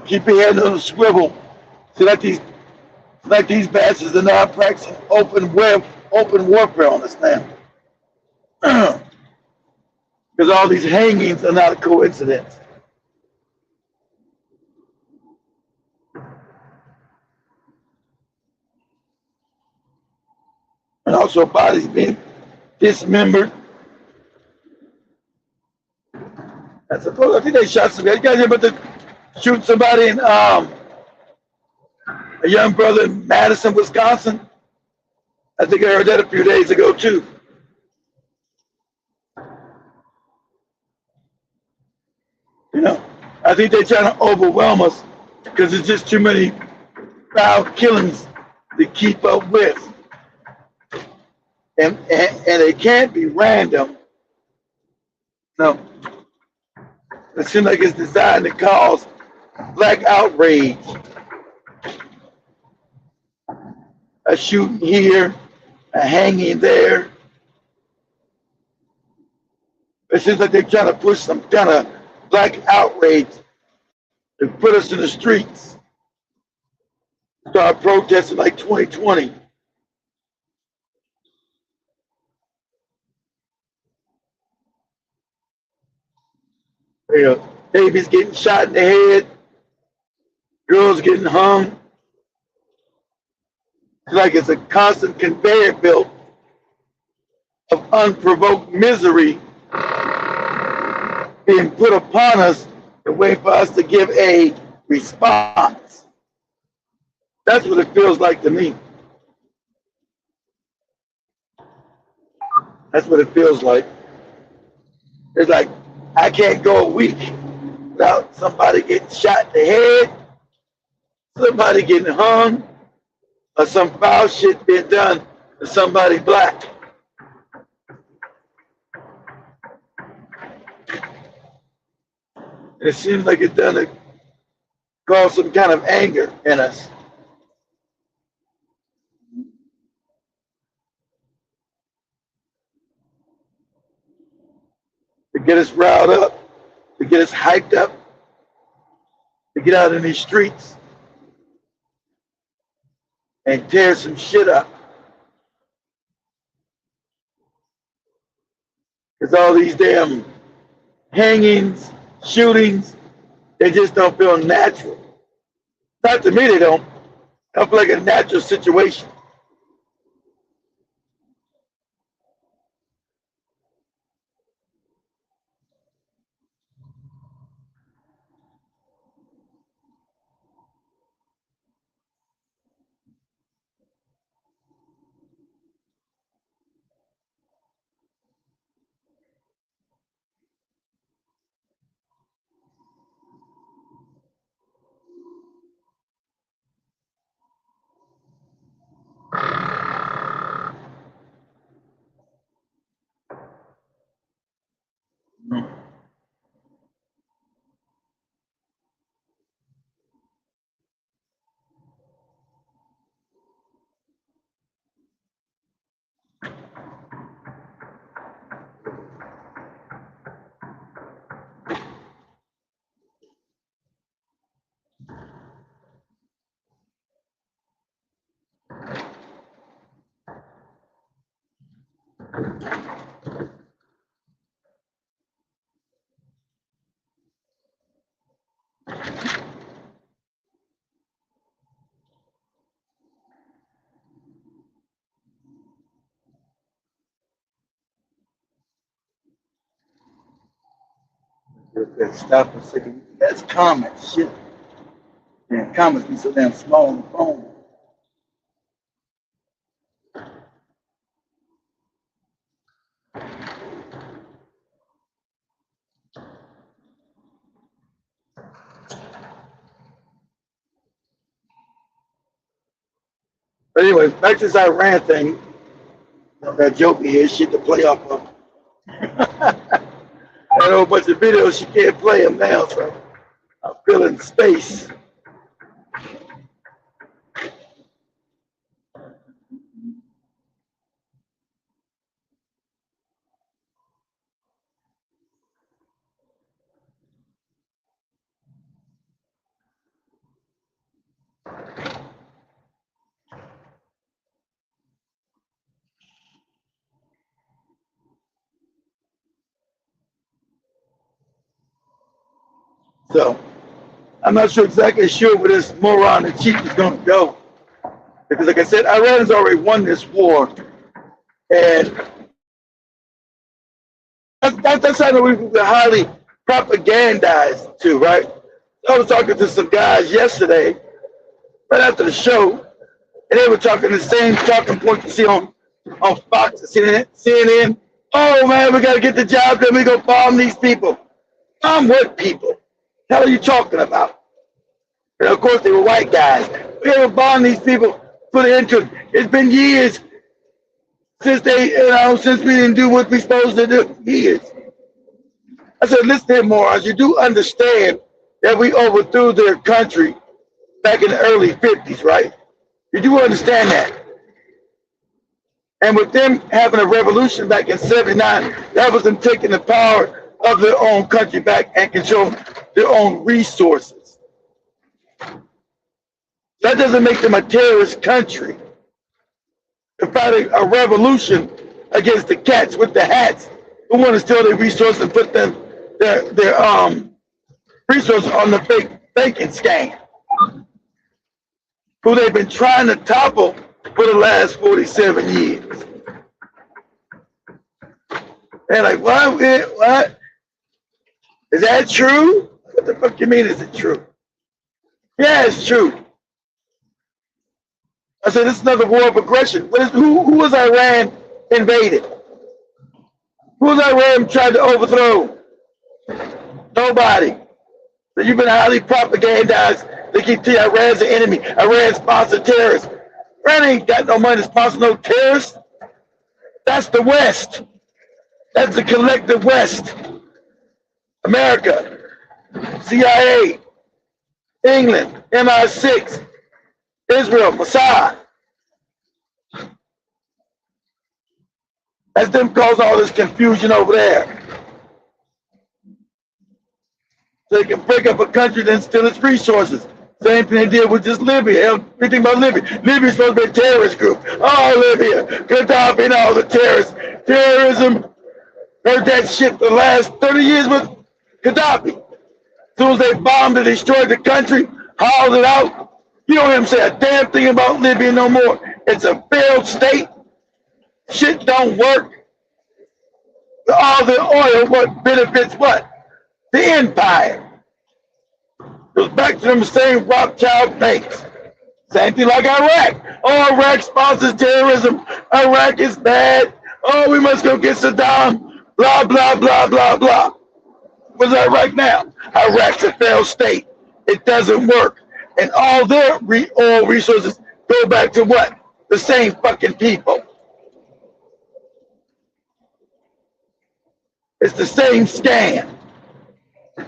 S3: keep your head on the swivel. See, like these bastards are now practicing open warfare on us now. Because all these hangings are not a coincidence. And also bodies being dismembered. I think they shot somebody. You guys hear about the shooting somebody in a young brother in Madison, Wisconsin? I think I heard that a few days ago too. I think they're trying to overwhelm us because there's just too many foul killings to keep up with. And they can't be random. No. It seems like it's designed to cause black outrage. A shooting here, a hanging there. It seems like they're trying to push some kind of black outrage to put us in the streets. Start protesting like 2020. Babies getting shot in the head, girls getting hung. It's like it's a constant conveyor belt of unprovoked misery being put upon us to wait for us to give a response. That's what it feels like to me. That's what it feels like. It's like I can't go a week without somebody getting shot in the head, somebody getting hung, or some foul shit being done to somebody black. It seems like it's done to cause some kind of anger in us. To get us riled up, to get us hyped up, to get out in these streets and tear some shit up. Because all these damn hangings, shootings, they just don't feel natural. Not to me, they don't. I feel like a natural situation. That stop and say, that's comments, shit. Damn, comments be so damn small on the phone. But anyway, back to this Iran thing, that joke here, shit to play off of. And a whole bunch of videos, she can't play them now, so I'm feeling space. So I'm not exactly sure where this moron in chief is going to go. Because like I said, Iran has already won this war. And that's how we've been highly propagandized too, right? I was talking to some guys yesterday, right after the show, and they were talking the same talking point you see on Fox and CNN. Oh man, we got to get the job done. We go bomb these people. Bomb what people? The hell are you talking about? And of course, they were white guys. We ever bomb these people, put it into it. It's been years since since we didn't do what we're supposed to do. Years. I said, listen here, morons, you do understand that we overthrew their country back in the early 50s, right? You do understand that. And with them having a revolution back in 79, that was them taking the power of their own country back and controlling their own resources. That doesn't make them a terrorist country. They're fighting a revolution against the cats with the hats who want to steal their resources and put their resources on the fake banking scam, who they've been trying to topple for the last 47 years. They're like, what? Is that true? What the fuck you mean, is it true? Yeah, it's true. I said, this is another war of aggression. Who was Iran invaded? Who was Iran trying to overthrow? Nobody. So you've been highly propagandized. They keep telling you Iran's the enemy. Iran sponsored terrorists. Iran ain't got no money to sponsor no terrorists. That's the West. That's the collective West. America, CIA, England, MI6, Israel, Mossad. That's them causing all this confusion over there. So they can break up a country and steal its resources. Same thing they did with just Libya. We think about Libya. Libya's supposed to be a terrorist group. Oh, Libya, Gaddafi and all the terrorists. Terrorism. Heard that shit for the last 30 years with Gaddafi. As soon as they bombed and destroyed the country, hauled it out, you don't hear them say a damn thing about Libya no more. It's a failed state. Shit don't work. All the oil, what benefits what? The empire. Goes back to them same Rothschild banks. Same thing like Iraq. Oh, Iraq sponsors terrorism. Iraq is bad. Oh, we must go get Saddam. Blah, blah, blah, blah, blah. What's Iraq now? Iraq's a failed state. It doesn't work. And all their oil resources go back to what? The same fucking people. It's the same scam.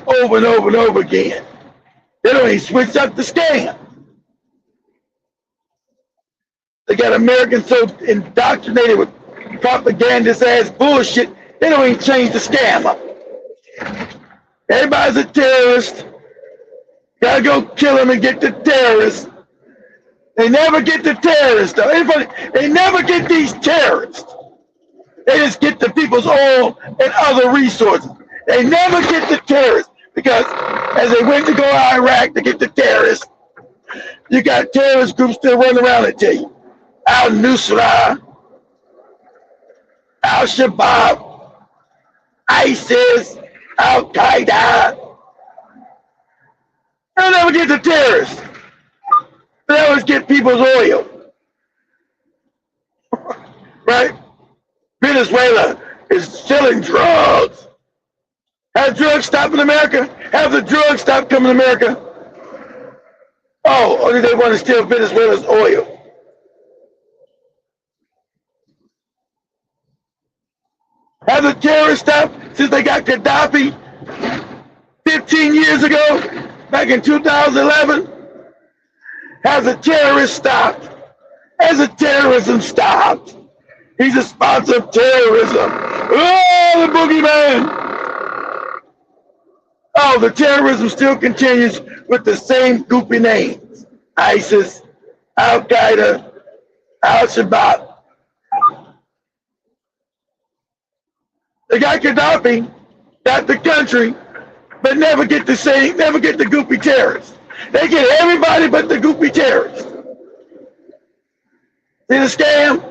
S3: Over and over and over again. They don't even switch up the scam. They got Americans so indoctrinated with propagandist ass bullshit, they don't even change the scam up. Everybody's a terrorist. Gotta go kill them and get the terrorists. They never get the terrorists though. They never get these terrorists. They just get the people's oil and other resources. They never get the terrorists because as they went to go to Iraq to get the terrorists, you got terrorist groups still running around and tell you. Al-Nusra, Al-Shabaab, ISIS, Al-Qaeda. They'll never get the terrorists. They always get people's oil. Right? Venezuela is selling drugs. Have drugs stopped in America? Have the drugs stopped coming to America? Oh, only they want to steal Venezuela's oil. Have the terrorists stopped since they got Gaddafi 15 years ago, back in 2011? Has the terrorist stopped? Has the terrorism stopped? He's a sponsor of terrorism. Oh, the boogeyman. Oh, the terrorism still continues with the same goopy names. ISIS, Al-Qaeda, Al-Shabaab. They got Gaddafi, got the country, but never get the goopy terrorists. They get everybody but the goopy terrorists. See the scam?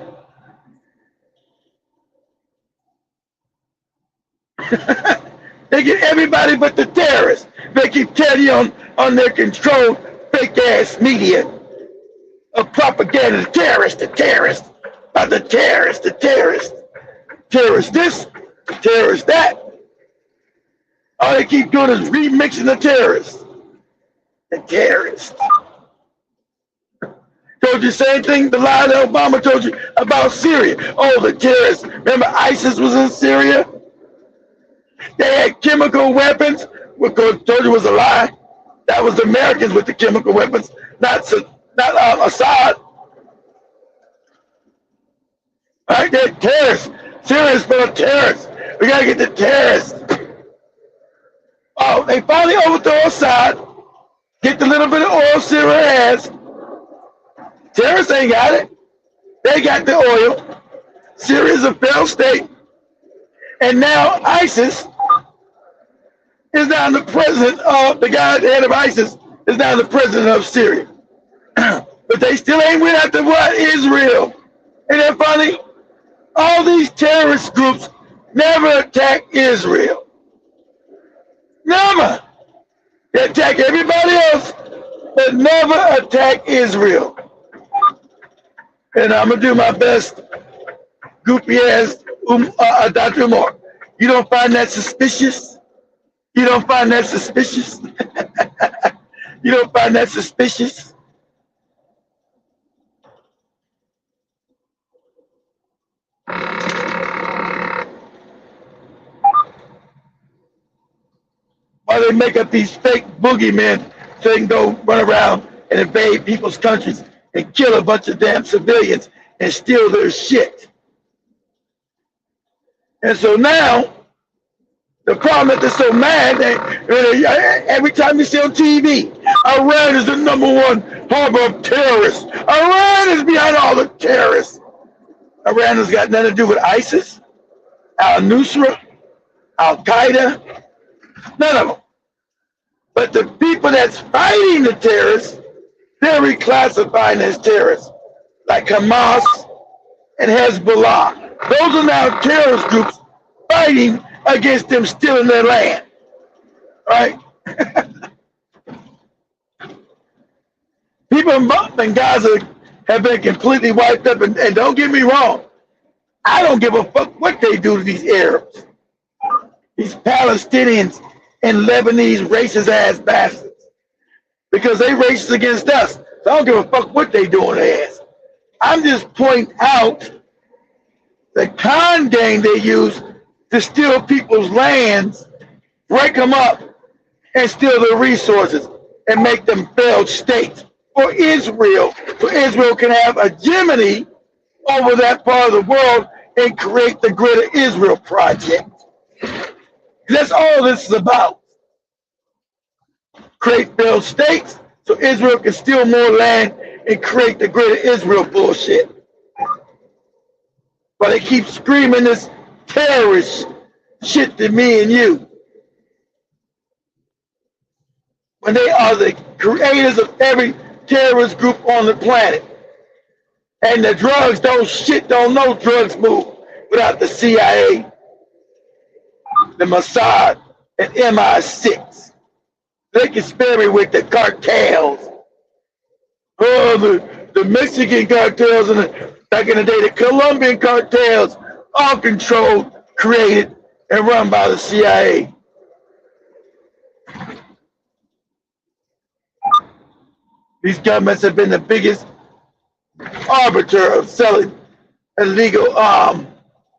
S3: They get everybody but the terrorists. They keep telling you on their controlled fake ass media of propaganda, the terrorist, about the terrorist, terrorist this, terrorist that. All they keep doing is remixing the terrorists. The terrorists. Told you the same thing the lie that Obama told you about Syria. Oh, the terrorists. Remember ISIS was in Syria? They had chemical weapons, which told you was a lie. That was the Americans with the chemical weapons, not Assad. All right, they're terrorists. Syria is full of terrorists. We gotta get the terrorists. Oh, they finally overthrow Assad, get the little bit of oil Syria has. Terrorists ain't got it. They got the oil. Syria's a failed state. And now ISIS is now the president of, the guy at the head of ISIS is now the president of Syria. But they still ain't went after what? Israel. And then finally, all these terrorist groups never attack Israel. Never. They attack everybody else, but never attack Israel. And I'm going to do my best, goopy ass Dr. Umar. You don't find that suspicious? You don't find that suspicious? You don't find that suspicious? Why they make up these fake boogeymen so they can go run around and invade people's countries and kill a bunch of damn civilians and steal their shit. And so now, the problem is they're so mad that every time you see on TV, Iran is the #1 harbor of terrorists. Iran is behind all the terrorists. Iran has got nothing to do with ISIS, Al-Nusra, Al-Qaeda, none of them. But the people that's fighting the terrorists, they're reclassifying as terrorists, like Hamas and Hezbollah. Those are now terrorist groups fighting against them stealing their land, right? People in Gaza have been completely wiped up, and don't get me wrong, I don't give a fuck what they do to these Arabs, these Palestinians and Lebanese racist ass bastards, because they racist against us. So I don't give a fuck what they do on their ass. I'm just pointing out the con game they use to steal people's lands, break them up, and steal their resources, and make them failed states for Israel, so Israel can have a hegemony over that part of the world and create the Greater Israel Project. That's all this is about. Create failed states so Israel can steal more land and create the Greater Israel bullshit. But they keep screaming this terrorist shit to me and you, when they are the creators of every terrorist group on the planet. And the drugs don't know drugs move without the CIA, the Mossad, and MI6. They can spare me with the cartels. Oh, the Mexican cartels and back in the day, the Colombian cartels, all controlled, created, and run by the CIA. These governments have been the biggest arbiter of selling illegal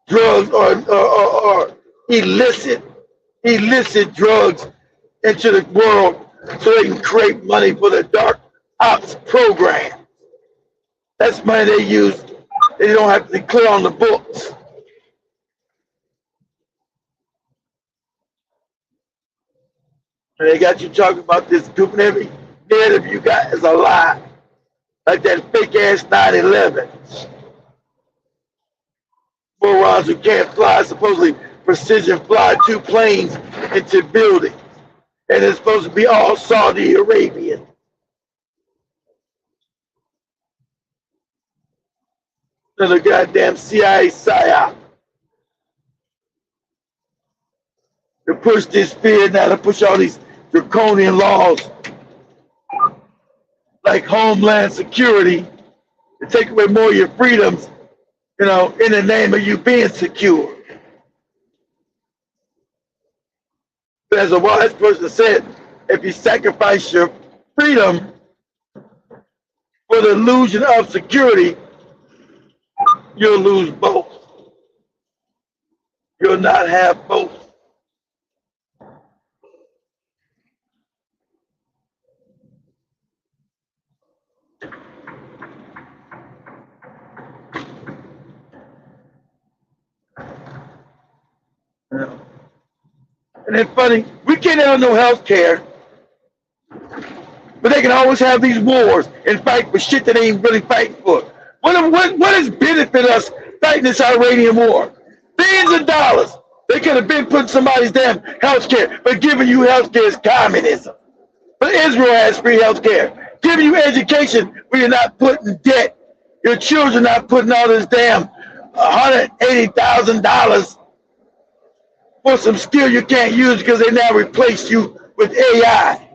S3: drugs or illicit drugs into the world so they can create money for the dark ops program. That's money they use. They don't have to clear on the books. And they got you talking about this group, and every narrative you got is a lie. Like that fake ass 9/11. Morons who can't fly, supposedly precision fly 2 planes into buildings. and it's supposed to be all Saudi Arabian. Another goddamn CIA psyop to push this fear now, to push all these draconian laws like Homeland Security to take away more of your freedoms, in the name of you being secure. But as a wise person said, if you sacrifice your freedom for the illusion of security, you'll lose both. You'll not have both. And it's funny, we can't have no health care, but they can always have these wars and fight for shit that they ain't really fighting for. What has benefited us fighting this Iranian war? Billions of dollars. They could have been putting somebody's damn health care, but giving you health care is communism. But Israel has free health care. Giving you education where you're not putting debt. Your children not putting all this damn $180,000 for some skill you can't use because they now replace you with AI.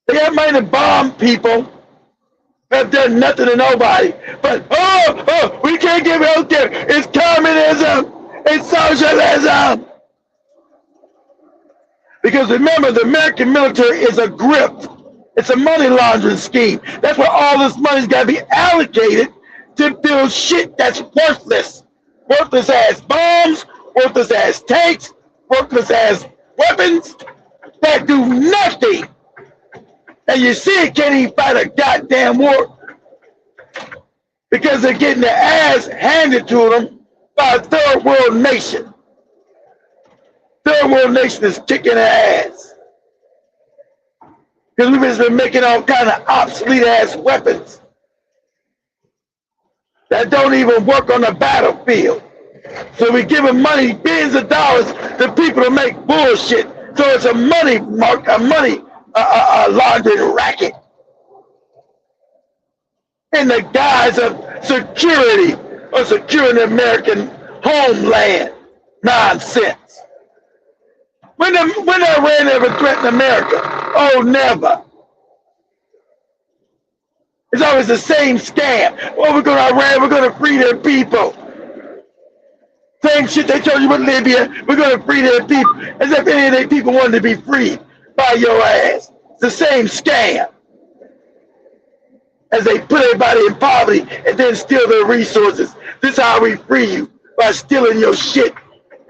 S3: They have money to bomb people, have done nothing to nobody. But, we can't give health care. It's communism. It's socialism. Because remember, the American military is a grift. It's a money laundering scheme. That's where all this money's got to be allocated to build shit that's worthless. Worthless as bombs, worthless as tanks, worthless as weapons that do nothing. And you see it can't even fight a goddamn war because they're getting their ass handed to them by a third world nation. Third world nation is kicking their ass. Because we've been making all kind of obsolete ass weapons that don't even work on the battlefield. So we're giving money, billions of dollars to people to make bullshit. So it's a money laundering racket in the guise of security or securing the American homeland. Nonsense. When Iran ever threatened America? Oh, never. It's always the same scam. Oh, we're going to Iran, we're going to free their people. Same shit they told you with Libya, we're going to free their people. As if any of their people wanted to be freed by your ass. It's the same scam. As they put everybody in poverty and then steal their resources. This is how we free you, by stealing your shit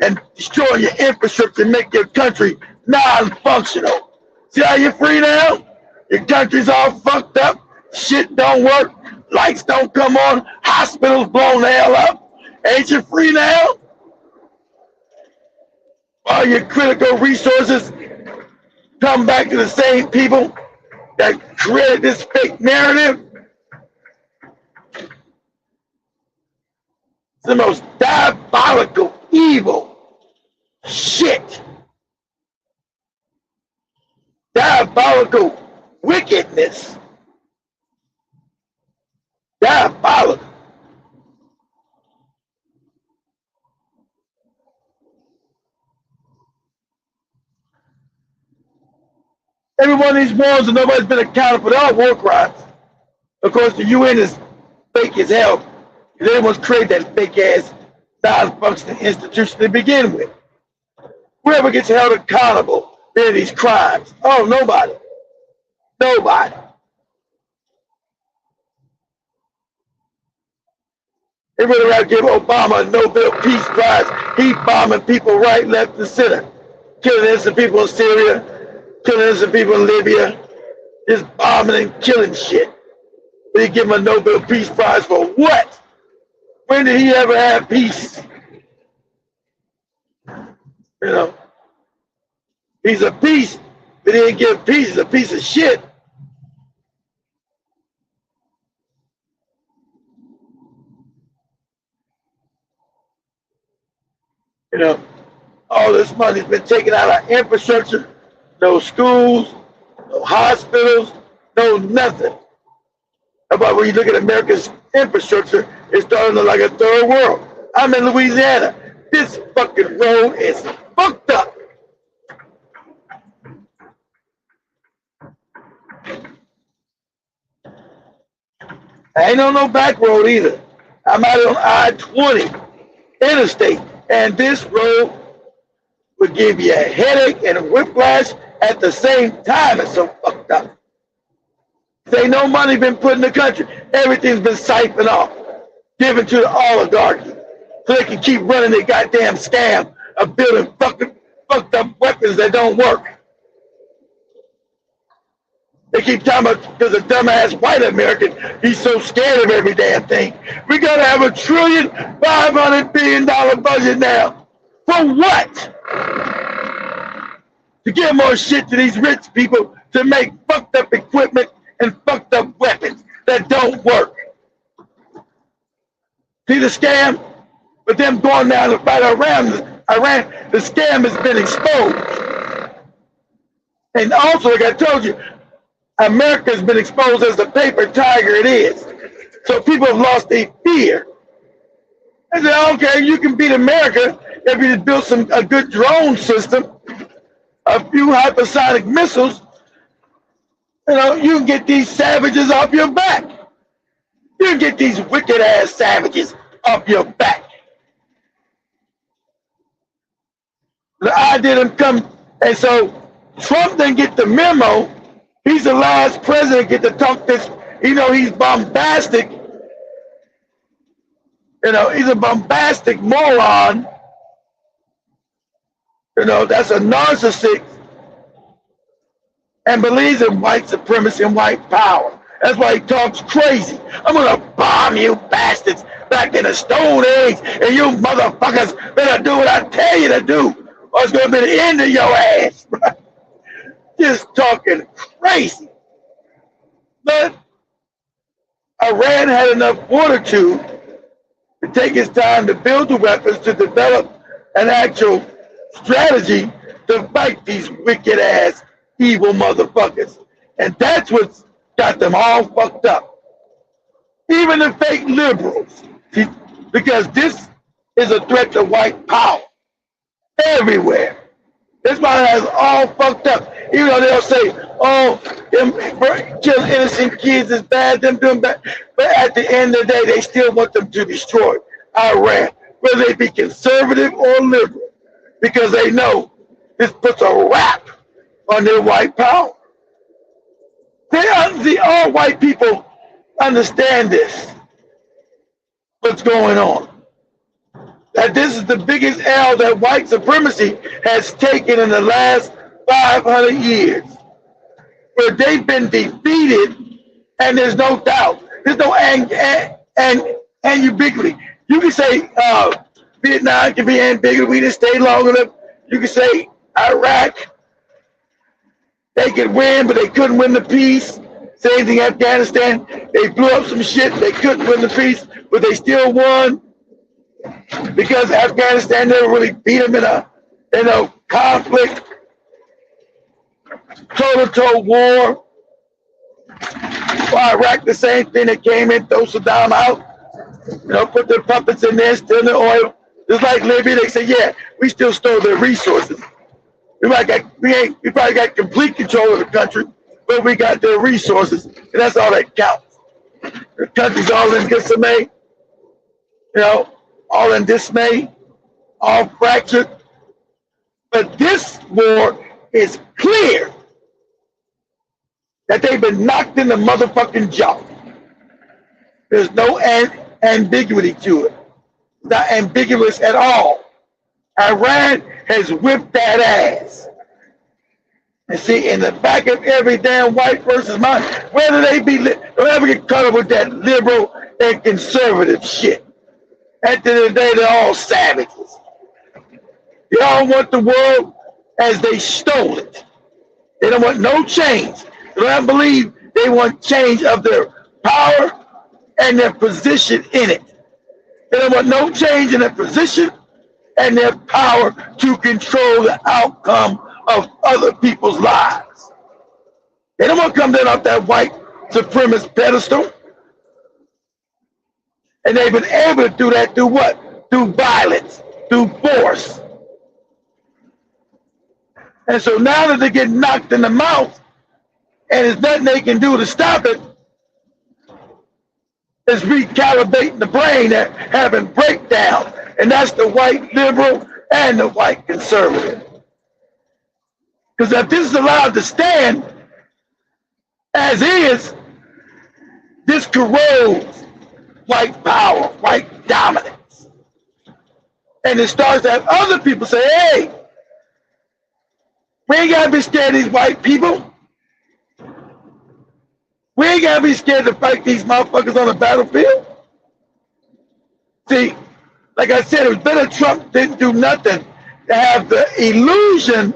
S3: and destroying your infrastructure and make your country non-functional. See how you're free now? Your country's all fucked up. Shit don't work. Lights don't come on. Hospitals blown the hell up. Ain't you free now? All your critical resources come back to the same people that created this fake narrative. It's the most diabolical, evil shit. Diabolical wickedness. Diabolical. Every one of these wars and nobody's been accountable for, they're all war crimes. Of course, the UN is fake as hell. They was created that fake ass non-functioning institution to begin with. Whoever gets held accountable for these crimes? Oh, nobody. Nobody. They would rather give Obama a Nobel Peace Prize. He bombing people right, left, and center. Killing innocent people in Syria, killing innocent people in Libya, just bombing and killing shit. They give him a Nobel Peace Prize for what? When did he ever have peace? You know, he's a piece, but he didn't give peace. He's a piece of shit. You know, all this money's been taken out of infrastructure, no schools, no hospitals, no nothing. About when you look at America's infrastructure, it's starting to look like a third world. I'm in Louisiana. This fucking road is fucked up. I ain't on no back road either. I'm out on I-20 interstate, and this road would give you a headache and a whiplash at the same time. It's so fucked up. There ain't no money been put in the country. Everything's been siphoned off, given to the oligarchy, so they can keep running their goddamn scam of building fucking fucked up weapons that don't work. They keep talking about because a dumbass white American, he's so scared of every damn thing. We gotta have $1.5 trillion budget now. For what? To give more shit to these rich people to make fucked up equipment and fucked up weapons that don't work. See the scam? With them going down to fight Iran, the scam has been exposed. And also, like I told you, America has been exposed as the paper tiger it is. So people have lost their fear. I said, okay, you can beat America if you just build a good drone system, a few hypersonic missiles. You know, you can get these savages off your back. You can get these wicked ass savages off your back. The idea them come, and so Trump didn't get the memo. He's the last president get to talk this, you know, he's bombastic. You know, he's a bombastic moron. You know, that's a narcissist and believes in white supremacy and white power. That's why he talks crazy. I'm gonna bomb you bastards back in the Stone Age, and you motherfuckers better do what I tell you to do, or it's gonna be the end of your ass. Just talking crazy. But Iran had enough fortitude to take its time to build the weapons, to develop an actual strategy to fight these wicked ass evil motherfuckers. And that's what's got them all fucked up. Even the fake liberals. See, because this is a threat to white power everywhere. That's why it has all fucked up. Even though they'll say, oh, them killing innocent kids is bad, them doing bad. But at the end of the day, they still want them to destroy Iran, whether they be conservative or liberal, because they know this puts a wrap on their white power. All white people understand this, what's going on. That this is the biggest L that white supremacy has taken in the last 500 years, where they've been defeated, and there's no doubt. There's no ambiguity. You can say Vietnam can be ambiguous. We didn't stay long enough. You can say Iraq, they could win, but they couldn't win the peace. Same thing Afghanistan. They blew up some shit. They couldn't win the peace, but they still won. Because Afghanistan never really beat them in a conflict, toe-to-toe war. Well, Iraq, the same thing. They came in, throw Saddam out, you know, put their puppets in there, steal their oil. Just like Libya, they say, yeah, we still stole their resources. We probably got complete control of the country, but we got their resources, and that's all that counts. The country's all in disarray, you know, all in dismay, all fractured. But this war is clear that they've been knocked in the motherfucking jaw. There's no ambiguity to it. It's not ambiguous at all. Iran has whipped that ass. And see, in the back of every damn white person's mind, whether they be, don't ever get caught up with that liberal and conservative shit. At the end of the day, they're all savages. They all want the world as they stole it. They don't want no change. They don't believe they want change of their power and their position in it. They don't want no change in their position. and their power to control the outcome of other people's lives. They don't want to come down off that white supremacist pedestal. And they've been able to do that through what? Through violence, through force. And so now that they get knocked in the mouth, and there's nothing they can do to stop it, is recalibrating the brain and having breakdown. And that's the white liberal and the white conservative. Because if this is allowed to stand as is, this corrodes white power, white dominance. And it starts to have other people say, hey, we ain't got to be scared of these white people. We ain't got to be scared to fight these motherfuckers on the battlefield. See, like I said, it was better Trump didn't do nothing to have the illusion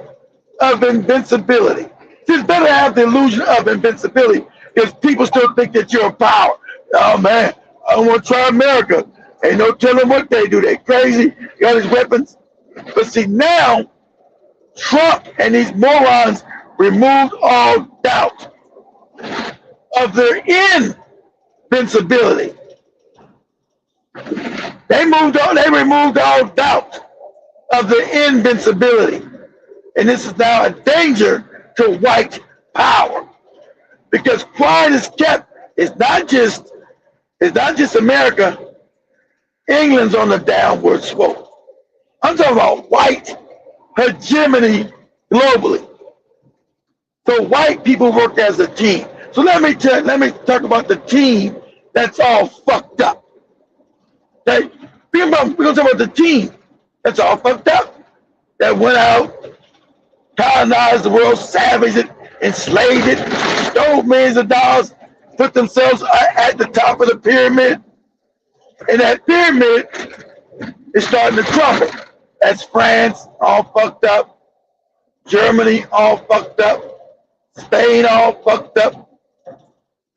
S3: of invincibility. It's better to have the illusion of invincibility because people still think that you're a power. Oh, man, I don't want to try America. Ain't no telling what they do. They crazy. Got his weapons. But see, now, Trump and these morons removed all doubt of their invincibility. They removed all doubt of their invincibility. And this is now a danger to white power. Because quiet is kept. It's not just America. England's on the downward slope. I'm talking about white hegemony globally. So white people work as a team. So let me talk about the team that's all fucked up. Okay? We're going to talk about the team that's all fucked up. That went out, colonized the world, savaged it, enslaved it, stole millions of dollars, put themselves at the top of the pyramid. And that pyramid is starting to crumble. That's France, all fucked up. Germany, all fucked up. Spain, all fucked up.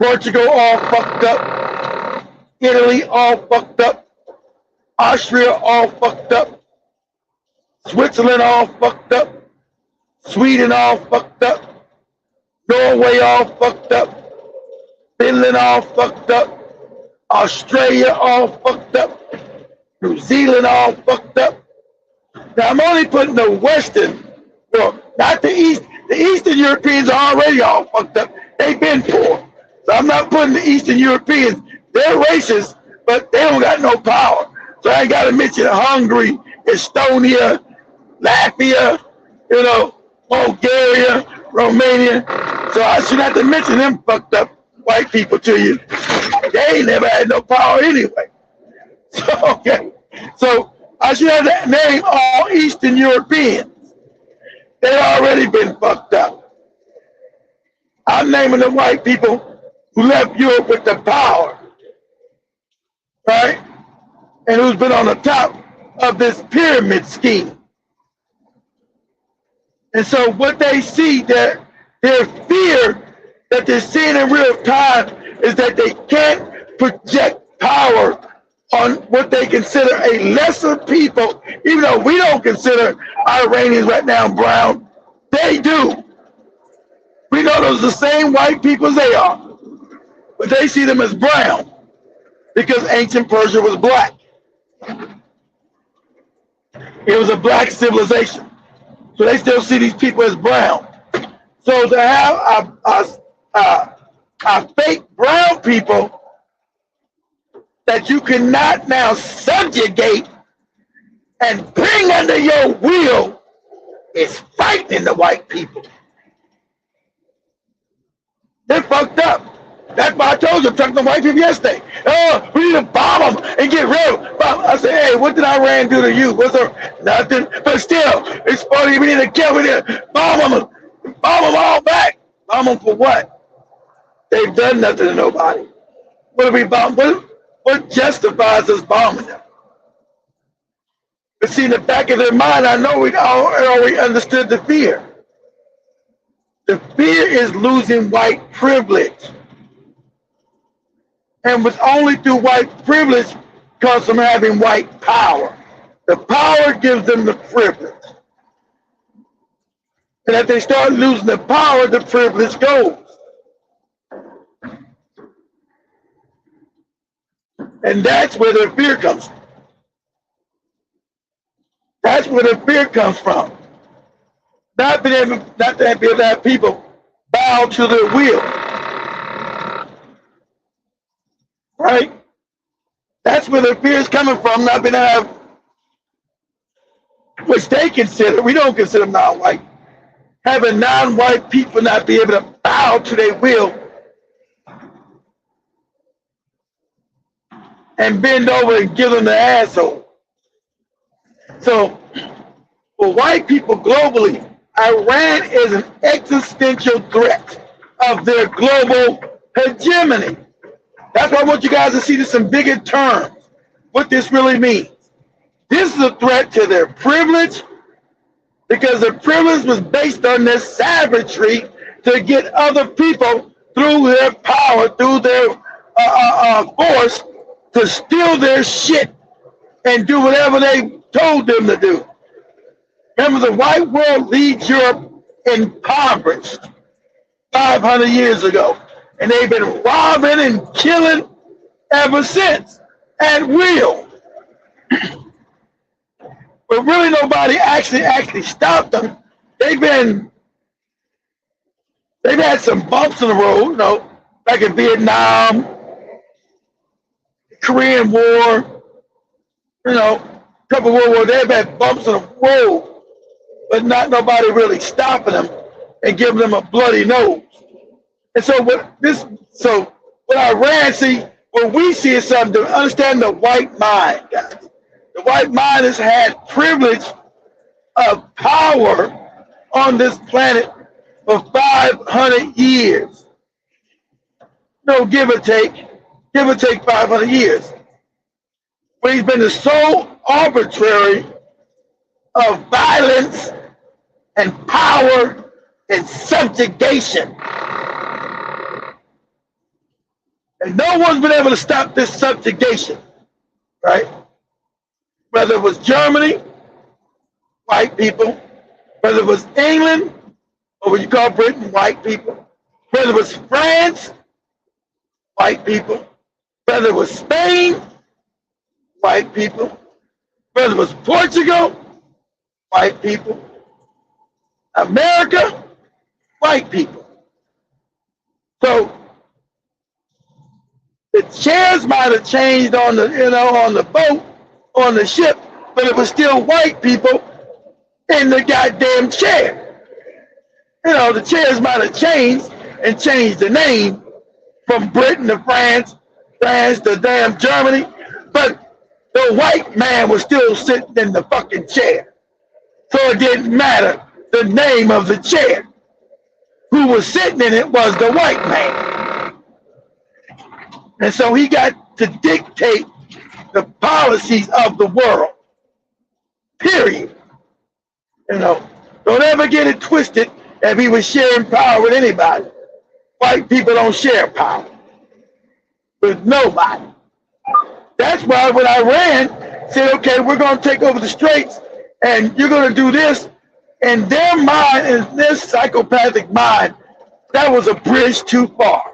S3: Portugal, all fucked up. Italy, all fucked up. Austria, all fucked up. Switzerland, all fucked up. Sweden, all fucked up. Norway, all fucked up. Finland, all fucked up. Australia, all fucked up. New Zealand, all fucked up. Now, I'm only putting the Western, well, not the East. The Eastern Europeans are already all fucked up. They've been poor. So I'm not putting the Eastern Europeans. They're racist, but they don't got no power. So I ain't got to mention Hungary, Estonia, Latvia, Bulgaria, Romania. So I should have to mention them fucked up white people to you. They ain't never had no power anyway. So, okay. So I should have to name all Eastern Europeans. They already been fucked up. I'm naming the white people who left Europe with the power, right? And who's been on the top of this pyramid scheme. And so what they see, their fear that they're seeing in real time is that they can't project power on what they consider a lesser people, even though we don't consider Iranians right now brown. They do. We know those are the same white people as they are, but they see them as brown because ancient Persia was black. It was a black civilization. So they still see these people as brown. So to have a fake brown people that you cannot now subjugate and bring under your will is frightening the white people. They're fucked up. That's why I told you, I'm talking to white people yesterday. Oh, we need to bomb them and get rid of them. I said, hey, what did Iran do to you? What's there? Nothing. But still, it's funny. We need to kill them. Bomb them. Bomb them all back. Bomb them for what? They've done nothing to nobody. What do we bomb? What justifies us bombing them? But see, in the back of their mind, I know we already understood the fear. The fear is losing white privilege. And with only through white privilege comes from having white power. The power gives them the privilege. And if they start losing the power, the privilege goes. And that's where their fear comes from. That's where their fear comes from. Not to be able to have people bow to their will. Right? That's where their fear is coming from, not being able to have, which they consider, we don't consider them non-white, having non-white people not be able to bow to their will and bend over and give them the asshole. So, for white people globally, Iran is an existential threat of their global hegemony. That's why I want you guys to see this in bigger terms, what this really means. This is a threat to their privilege, because their privilege was based on their savagery to get other people through their power, through their force, to steal their shit and do whatever they told them to do. Remember, the white world leads Europe impoverished 500 years ago. And they've been robbing and killing ever since, at will. But really nobody actually stopped them. They've had some bumps in the road, you know, like in Vietnam, Korean War, you know, a couple of World Wars. They've had bumps in the road, but not nobody really stopping them and giving them a bloody nose. And so what Iran see, what we see is something to understand the white mind, guys. The white mind has had privilege of power on this planet for 500 years. No, give or take 500 years. But he's been the sole arbitrary of violence and power and subjugation. And no one's been able to stop this subjugation, right? Whether it was Germany, white people, whether it was England, or what you call Britain, white people, whether it was France, white people, whether it was Spain, white people, whether it was Portugal, white people, America, white people. So the chairs might have changed on the boat, on the ship, but it was still white people in the goddamn chair. You know, the chairs might have changed and changed the name from Britain to France to damn Germany, but the white man was still sitting in the fucking chair. So it didn't matter the name of the chair. Who was sitting in it was the white man. And so he got to dictate the policies of the world. Period. You know, don't ever get it twisted if he was sharing power with anybody. White people don't share power with nobody. That's why when Iran said, okay, we're going to take over the Straits and you're going to do this, in their mind, in their psychopathic mind, that was a bridge too far.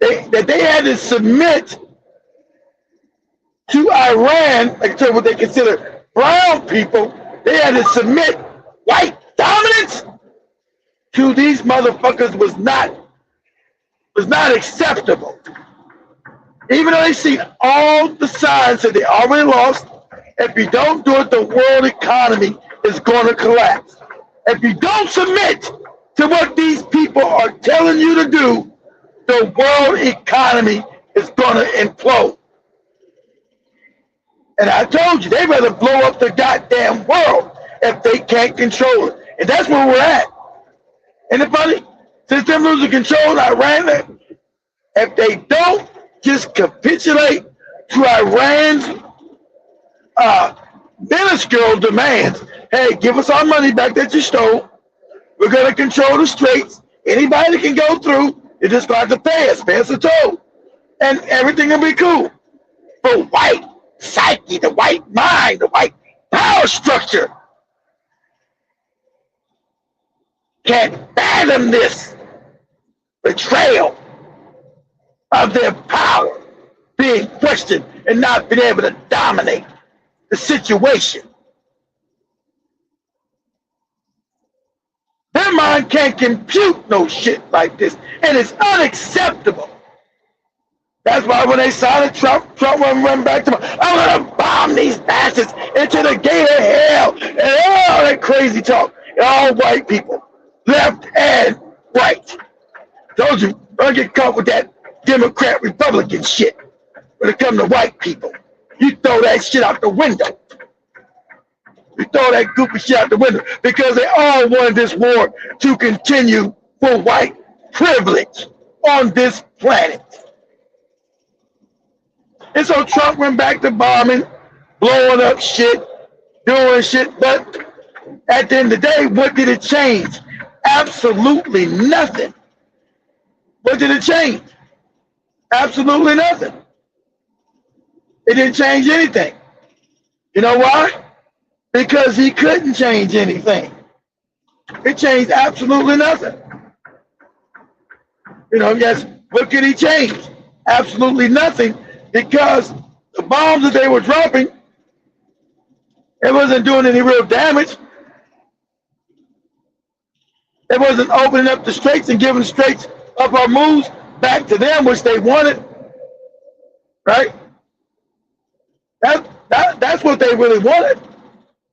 S3: They had to submit to Iran, like what they consider brown people. They had to submit white dominance to these motherfuckers was not acceptable. Even though they see all the signs that they already lost, if you don't do it, the world economy is going to collapse. If you don't submit to what these people are telling you to do, the world economy is going to implode. And I told you, they'd rather blow up the goddamn world if they can't control it. And that's where we're at. And it's funny, since they're losing control of Iran, if they don't just capitulate to Iran's minuscule demands, hey, give us our money back that you stole. We're going to control the Straits. Anybody that can go through, you're just going to have to pay us a toll. And everything will be cool. But white psyche, the white mind, the white power structure can't fathom this betrayal of their power being questioned and not being able to dominate the situation. Their mind can't compute no shit like this, and it's unacceptable. That's why when they signed Trump wouldn't run back to I'm gonna bomb these bastards into the gate of hell, and all that crazy talk. All white people, left and right. Told you, don't get caught with that Democrat Republican shit when it comes to white people. You throw that shit out the window. You throw that goofy shit out the window because they all wanted this war to continue for white privilege on this planet. And so Trump went back to bombing, blowing up shit, doing shit. But at the end of the day, what did it change? Absolutely nothing. What did it change? Absolutely nothing. It didn't change anything. You know why? Because he couldn't change anything. It changed absolutely nothing. You know, yes, what could he change? Absolutely nothing, because the bombs that they were dropping, it wasn't doing any real damage. It wasn't opening up the straits and giving straits up our moves back to them, which they wanted. Right? That's what they really wanted.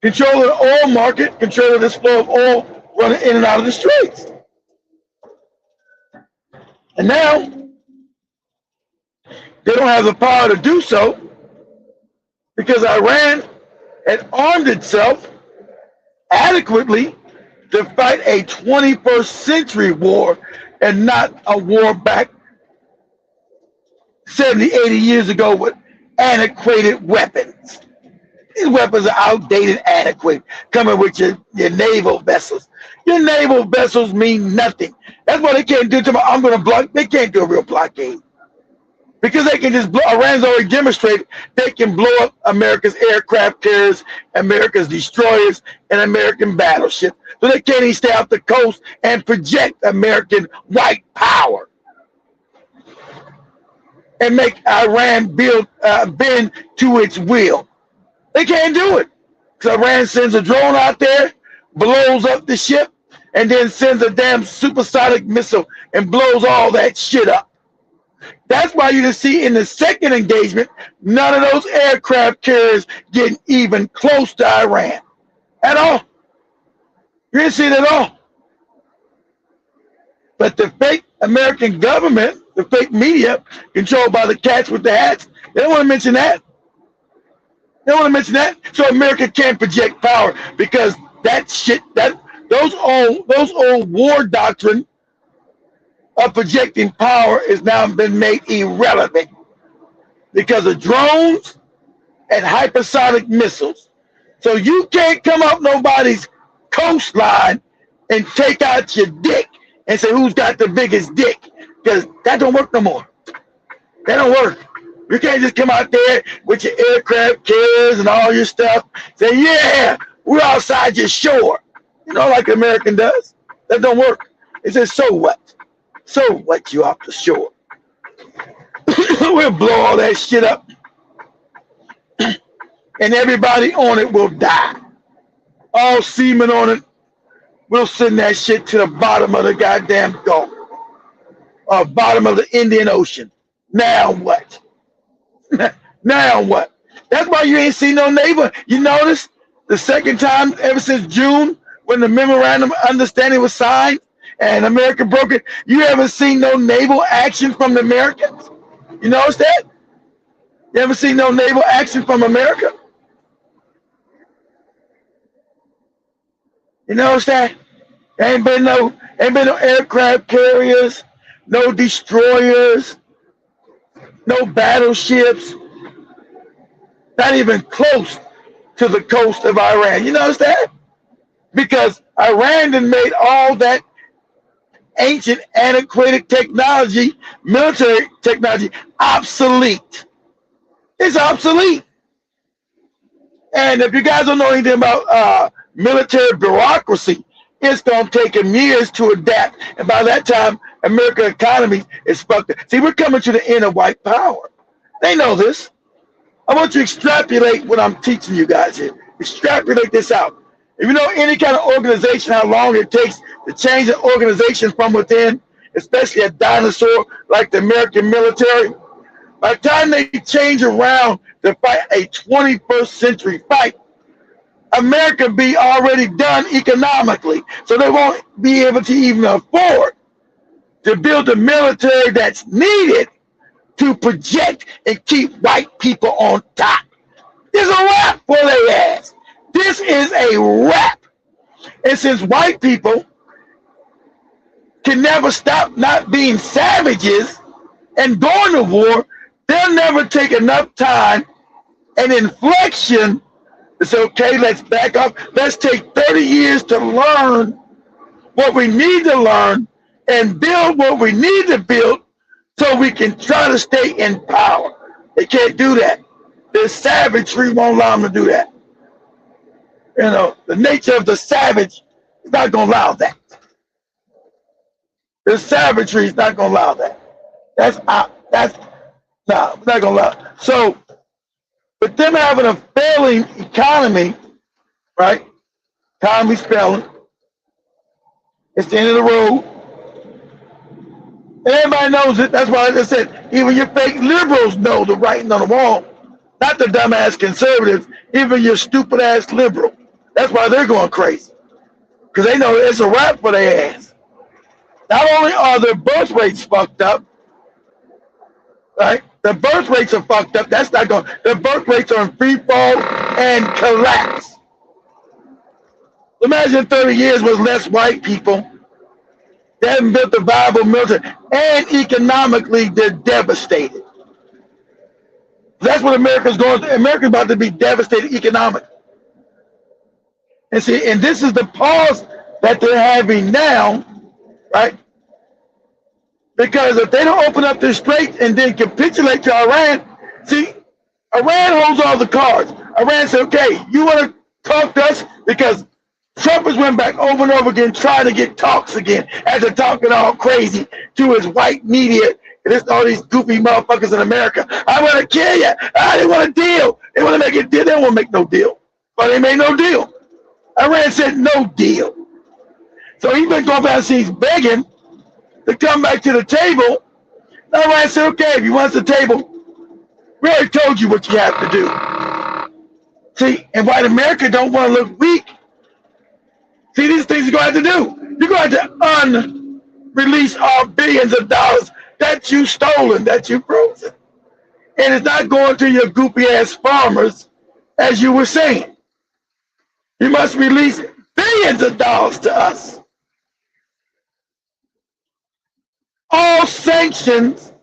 S3: Control of the oil market, control of this flow of oil running in and out of the straits. And now, they don't have the power to do so because Iran had armed itself adequately to fight a 21st century war and not a war back 70, 80 years ago with antiquated weapons. These weapons are outdated, antiquated, coming with your naval vessels. Your naval vessels mean nothing. That's why they can't do tomorrow. I'm going to block. They can't do a real blockade. Because they can just blow. Iran's already demonstrated they can blow up America's aircraft carriers, America's destroyers, and American battleships. So they can't even stay off the coast and project American white power and make Iran bend to its will. They can't do it. Because Iran sends a drone out there, blows up the ship, and then sends a damn supersonic missile and blows all that shit up. That's why you can see in the second engagement, none of those aircraft carriers getting even close to Iran at all. You didn't see it at all. But the fake American government, the fake media, controlled by the cats with the hats, they don't want to mention that. They don't want to mention that. So America can't project power because that shit, those old war doctrine of projecting power has now been made irrelevant because of drones and hypersonic missiles. So you can't come up nobody's coastline and take out your dick and say who's got the biggest dick, because that don't work no more. That don't work. You can't just come out there with your aircraft carriers and all your stuff, say, yeah, we're outside your shore. You know, like American does. That don't work. It says, so what? So what, you off the shore? We'll blow all that shit up. And everybody on it will die. All seamen on it. We'll send that shit to the bottom of the goddamn Gulf. Or bottom of the Indian Ocean. Now what? Now what? That's why you ain't seen no naval. You notice the second time ever since June when the memorandum of understanding was signed and America broke it, you haven't seen no naval action from the Americans? You notice that? You haven't seen no naval action from America? You notice that? Ain't been no aircraft carriers, no destroyers, no battleships, not even close to the coast of Iran. You notice that? Because Iran done made all that ancient, antiquated technology, military technology, obsolete. It's obsolete. And if you guys don't know anything about military bureaucracy, it's going to take them years to adapt. And by that time, American economy is fucked up. See, we're coming to the end of white power. They know this. I want you to extrapolate what I'm teaching you guys here. Extrapolate this out. If you know any kind of organization, how long it takes to change an organization from within, especially a dinosaur like the American military, by the time they change around to fight a 21st century fight, America be already done economically. So they won't be able to even afford to build the military that's needed to project and keep white people on top. This is a wrap for their ass. This is a wrap. And since white people can never stop not being savages and going to war, they'll never take enough time and inflection to say, okay, let's back up. Let's take 30 years to learn what we need to learn and build what we need to build so we can try to stay in power. They can't do that. The savagery won't allow them to do that. You know, the nature of the savage is not going to allow that. The savagery is not going to allow that. We're not going to allow it. So, with them having a failing economy, right? Economy's failing. It's the end of the road. Everybody knows it. That's why I just said, even your fake liberals know the writing on the wall. Not the dumbass conservatives, even your stupid ass liberal. That's why they're going crazy. Because they know it's a wrap for their ass. Not only are their birth rates fucked up, right? The birth rates are fucked up. That's not going. The birth rates are in free fall and collapse. Imagine 30 years with less white people. They haven't built a viable military, and economically they're devastated. That's what America's going through. America's about to be devastated economically. And see, and this is the pause that they're having now, right? Because if they don't open up their straits and then capitulate to Iran, see, Iran holds all the cards. Iran said, okay, you want to talk to us? Because Trump has went back over and over again trying to get talks again after talking all crazy to his white media. And all these goofy motherfuckers in America. I want to kill you. I didn't want a deal. They want to make a deal. They don't want to make no deal. But they made no deal. Iran said no deal. So he's been going back and he's begging to come back to the table. Now Iran said, okay, if you want the table, we already told you what you have to do. See, and white America don't want to look weak. See, these things you're going to have to do. You're going to have to unrelease all billions of dollars that you stolen, that you frozen. And it's not going to your goopy ass farmers, as you were saying. You must release billions of dollars to us. All sanctions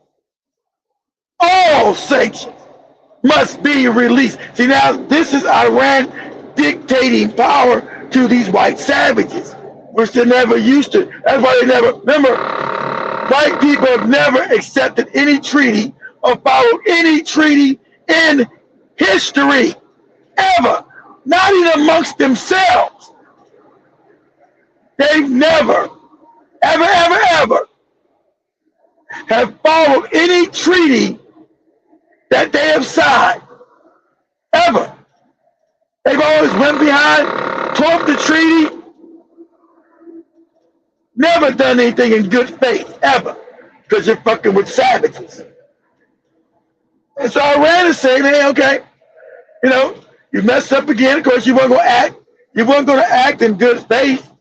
S3: must be released. See, now this is Iran dictating power to these white savages, which they never used to. That's why they never, remember, white people have never accepted any treaty or followed any treaty in history, ever. Not even amongst themselves. They've never, ever have followed any treaty that they have signed, ever. They've always went behind, tore the treaty, never done anything in good faith, ever, because you're fucking with savages. And so Iran is saying, hey, okay, you know, you messed up again. Of course, you weren't going to act. You weren't going to act in good faith.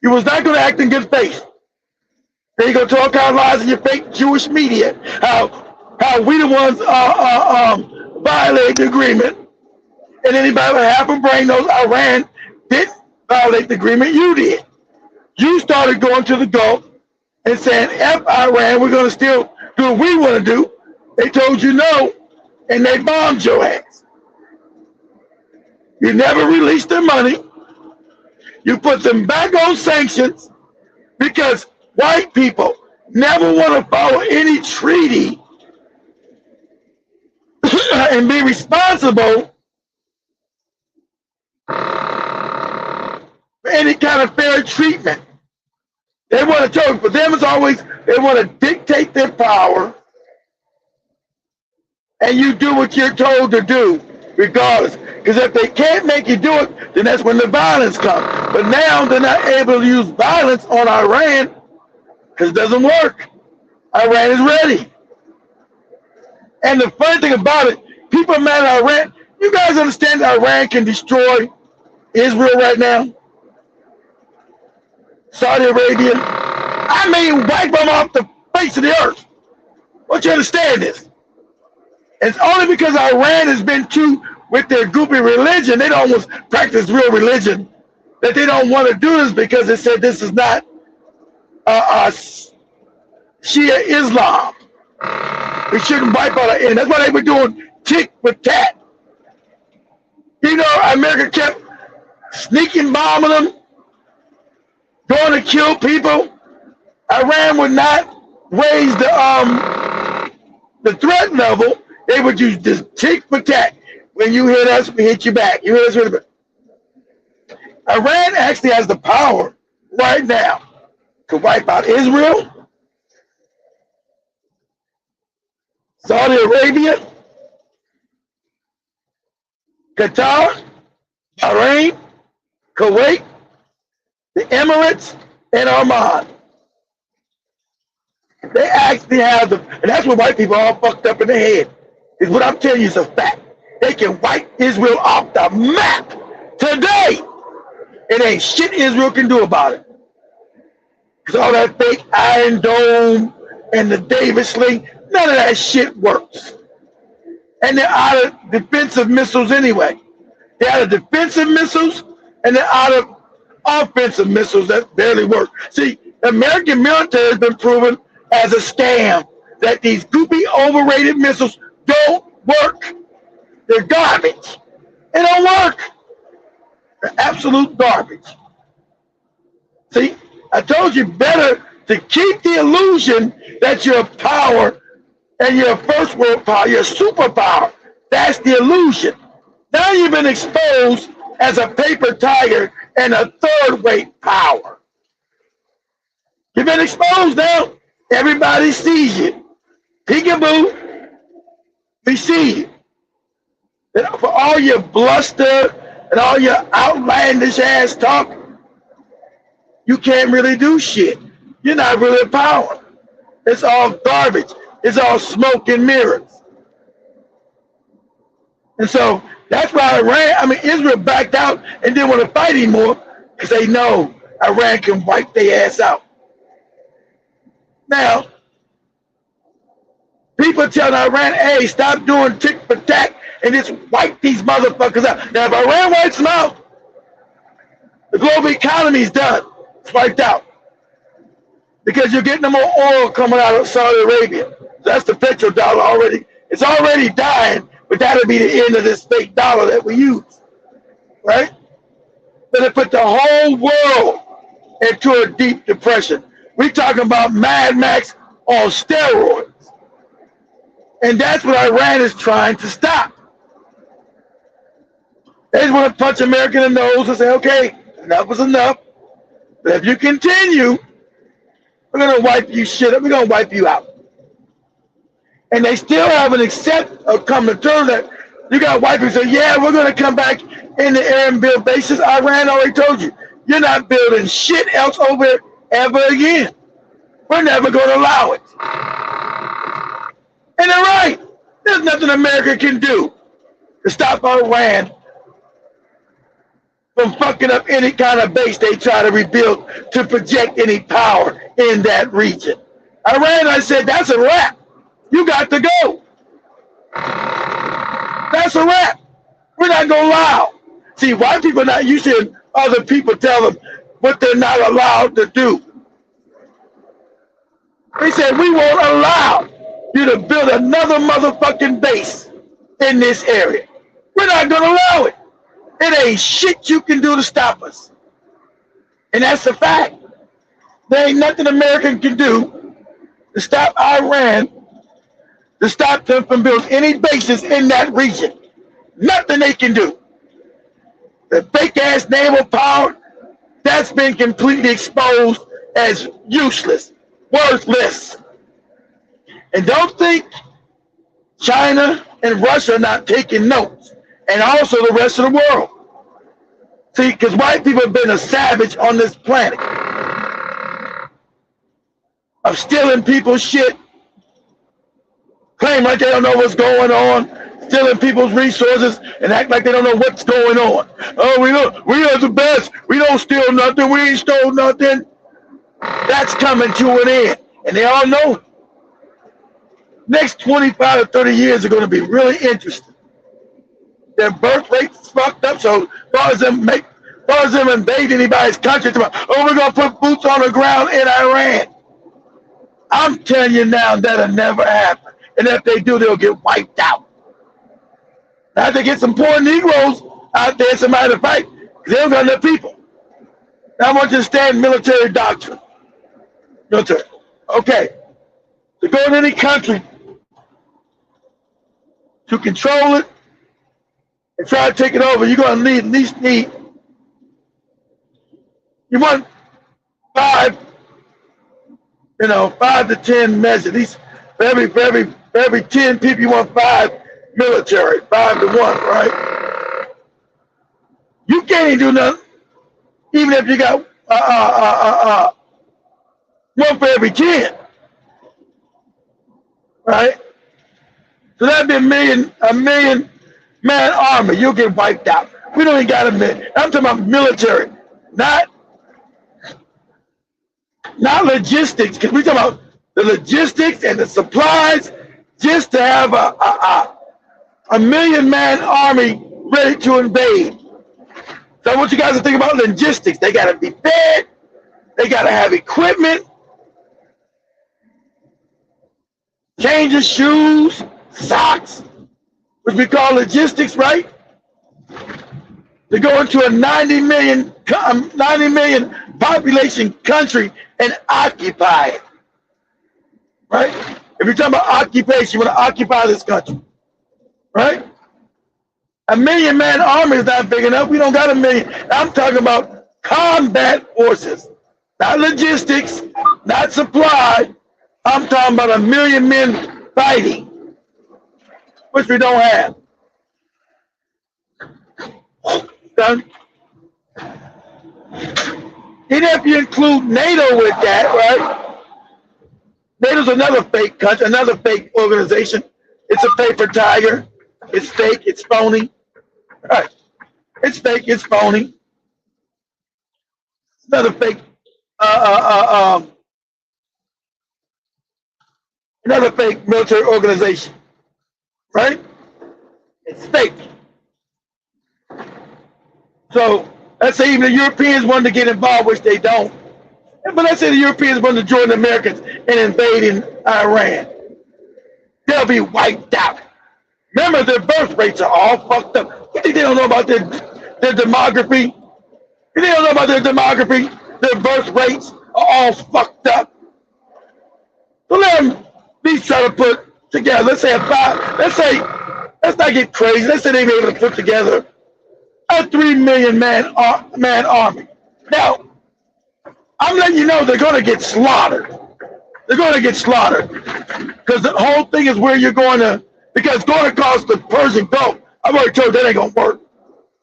S3: You was not going to act in good faith. Then you're going to talk out lies in your fake Jewish media. How we the ones violate the agreement. And anybody with half a brain knows Iran didn't violate the agreement. You did. You started going to the Gulf and saying, F Iran, we're going to still do what we want to do. They told you no, and they bombed your ass. You never released their money. You put them back on sanctions because white people never want to follow any treaty and be responsible for any kind of fair treatment. They want to for them it's always they want to dictate their power, and you do what you're told to do, regardless. Because if they can't make you do it, then that's when the violence comes. But now they're not able to use violence on Iran because it doesn't work. Iran is ready. And the funny thing about it, people are mad at Iran. You guys understand that Iran can destroy Israel right now? Saudi Arabia? I mean, wipe them off the face of the earth. Don't you understand this? It's only because Iran has been too, with their goopy religion, they don't want to practice real religion, that they don't want to do this because they said this is not Shia Islam. We shouldn't wipe out our enemy. That's why they were doing tick for tat. You know, America kept sneaking bombing them, going to kill people. Iran would not raise the threat level. They would use this tick for tat. When you hit us, we hit you back. You hit us, we hit you back. Iran actually has the power right now to wipe out Israel, Saudi Arabia, Qatar, Bahrain, Kuwait, the Emirates, and Oman. They actually have the, and that's what white people are all fucked up in the head. Is what I'm telling you is a fact. They can wipe Israel off the map today. It ain't shit Israel can do about it. Because all that fake Iron Dome and the Davis Sling, none of that shit works. And they're out of defensive missiles anyway. They're out of defensive missiles and they're out of offensive missiles that barely work. See, the American military has been proven as a scam that these goopy, overrated missiles don't work. They're garbage. They don't work. They're absolute garbage. See, I told you better to keep the illusion that you're power and you're a first world power, you're a superpower. That's the illusion. Now you've been exposed as a paper tiger and a third-rate power. You've been exposed now. Everybody sees you. Peekaboo, we see you. And for all your bluster and all your outlandish ass talk, you can't really do shit. You're not really power. It's all garbage. It's all smoke and mirrors. And so that's why Israel backed out and didn't want to fight anymore because they know Iran can wipe their ass out. Now, people telling Iran, hey, stop doing tick for tack and just wipe these motherfuckers out. Now, if Iran wipes them out, the global economy is done. It's wiped out. Because you're getting no more oil coming out of Saudi Arabia. That's the petrodollar already. It's already dying, but that'll be the end of this fake dollar that we use. Right? But it put the whole world into a deep depression. We're talking about Mad Max on steroids. And that's what Iran is trying to stop. They just want to punch America in the nose and say, okay, enough is enough. But if you continue, we're going to wipe you shit up. We're going to wipe you out. And they still haven't come to terms that you got white people say, yeah, we're going to come back in the air and build bases. Iran already told you, you're not building shit else over it ever again. We're never going to allow it. And they're right. There's nothing America can do to stop Iran from fucking up any kind of base they try to rebuild to project any power in that region. Iran, I said, that's a wrap. You got to go. That's a wrap. We're not going to allow. See, white people are not used to other people tell them what they're not allowed to do. They said, we won't allow you to build another motherfucking base in this area. We're not going to allow it. It ain't shit you can do to stop us. And that's the fact. There ain't nothing America can do to stop Iran, to stop them from building any bases in that region. Nothing they can do. The fake-ass naval power, That's been completely exposed as useless, worthless. And don't think China and Russia are not taking notes, and also the rest of the world. See, because white people have been a savage on this planet of stealing people's shit, claim like they don't know what's going on, stealing people's resources, and act like they don't know what's going on. Oh, we are the best. We don't steal nothing. We ain't stole nothing. That's coming to an end, and they all know it. Next 25 to 30 years are going to be really interesting. Their birth rate's fucked up, so as far as them invade anybody's country, oh, we're going to put boots on the ground in Iran. I'm telling you now, that'll never happen. And if they do, they'll get wiped out. Now, if they get some poor Negroes out there, somebody to fight, they don't got enough people. Now, I want you to stand military doctrine. Military. Okay. To go in any country, to control it and try to take it over, you're going to need at least you want 5 to 10 measures. At least for every 10 people, you want 5 military, 5 to 1, right? You can't even do nothing, even if you got 1 for every 10, right? So that'd be a million man army. You'll get wiped out. We don't even got a million. I'm talking about military, not logistics, because we're talking about the logistics and the supplies just to have a million man army ready to invade. So I want you guys to think about logistics. They got to be fed. They got to have equipment, changes, shoes, socks, which we call logistics, right? To go into a 90 million population country and occupy it, right? If you're talking about occupation, you want to occupy this country, right? A million man army is not big enough. We don't got a million. I'm talking about combat forces, not logistics, not supply. I'm talking about a million men fighting, which we don't have. Done. And if you include NATO with that, right? NATO's another fake country, another fake organization. It's a paper tiger. It's fake. It's phony. Right? It's fake. It's phony. It's another fake. Another fake military organization. Right? It's fake. So let's say even the Europeans wanted to get involved, which they don't. But let's say the Europeans wanted to join the Americans in invading Iran. They'll be wiped out. Remember, their birth rates are all fucked up. You think they don't know about their demography? You think they don't know about their demography? Their birth rates are all fucked up. So let them at least try to put together, let's not get crazy. Let's say they be able to put together a 3 million man army. Now, I'm letting you know they're going to get slaughtered. They're going to get slaughtered because the whole thing is where you're going to, because going across the Persian Gulf, I've already told you that ain't going to work.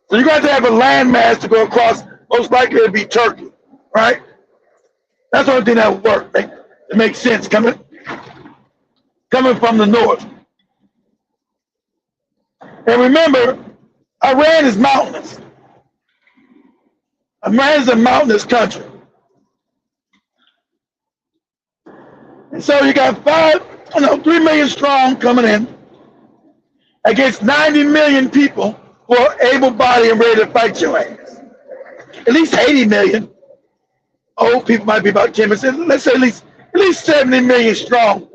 S3: So you're going to have a landmass to go across. Most likely it'll be Turkey, right? That's the only thing that would work. It makes sense coming from the north. And remember, Iran is mountainous. Iran is a mountainous country. And so you got 3 million strong coming in against 90 million people who are able-bodied and ready to fight your ass. At least 80 million. Old people might be about 10%. Let's say at least 70 million strong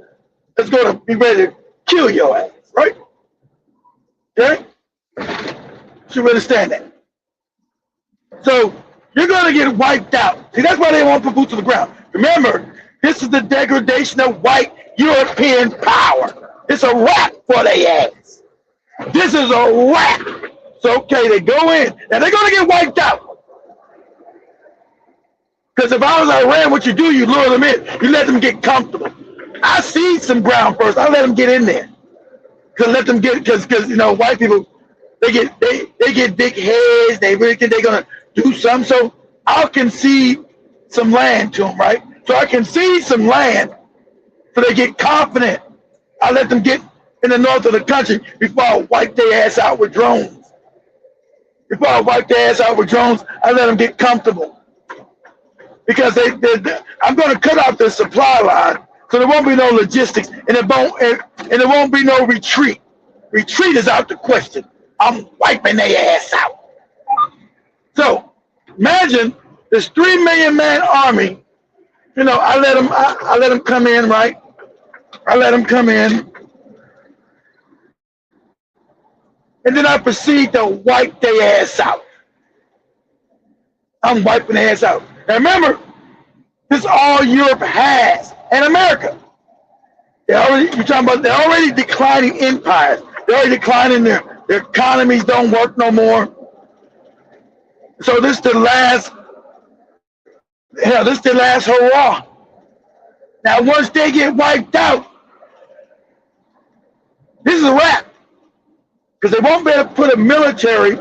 S3: that's going to be ready to kill your ass, right? Okay? You understand that? So you're going to get wiped out. See, that's why they want to put boots on the ground. Remember, this is the degradation of white European power. It's a wrap for their ass. This is a wrap. So, okay, they go in. Now, they're going to get wiped out. Because if I was Iran, what you do, you lure them in. You let them get comfortable. I see some ground first. I let them get in there. Let them get, because white people, they get big heads. They really think they're gonna do something. So I'll concede some land to them, right? So I concede some land, so they get confident. I let them get in the north of the country before I wipe their ass out with drones. Before I wipe their ass out with drones, I let them get comfortable. Because I'm going to cut off the supply line, so there won't be no logistics, and it won't be no retreat. Retreat is out the question. I'm wiping their ass out. So imagine this 3 million man army. I let them come in, right? I let them come in, and then I proceed to wipe their ass out. I'm wiping their ass out. Now remember, this is all Europe has, and America. They're already declining empires. They're already declining, their economies don't work no more. So this is the last hurrah. Now once they get wiped out, this is a wrap. Because they won't be able to put a military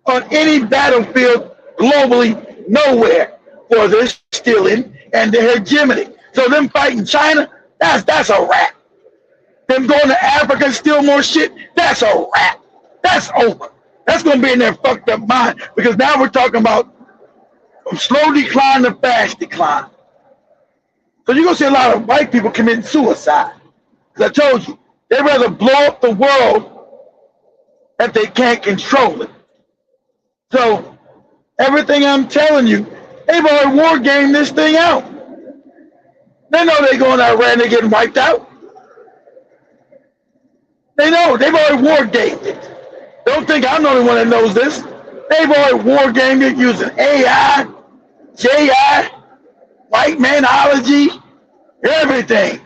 S3: on any battlefield globally, nowhere, for their stealing and their hegemony. So them fighting China, that's a wrap. Them going to Africa and steal more shit, that's a wrap. That's over. That's going to be in their fucked up mind, because now we're talking about from slow decline to fast decline. So you're going to see a lot of white people committing suicide. Because I told you, they'd rather blow up the world if they can't control it. So everything I'm telling you, they've already war gamed this thing out. They know they're going to Iran, they're getting wiped out. They know, they've already war gamed it. Don't think I'm the only one that knows this. They've already war gamed it using AI, JI, white manology, everything.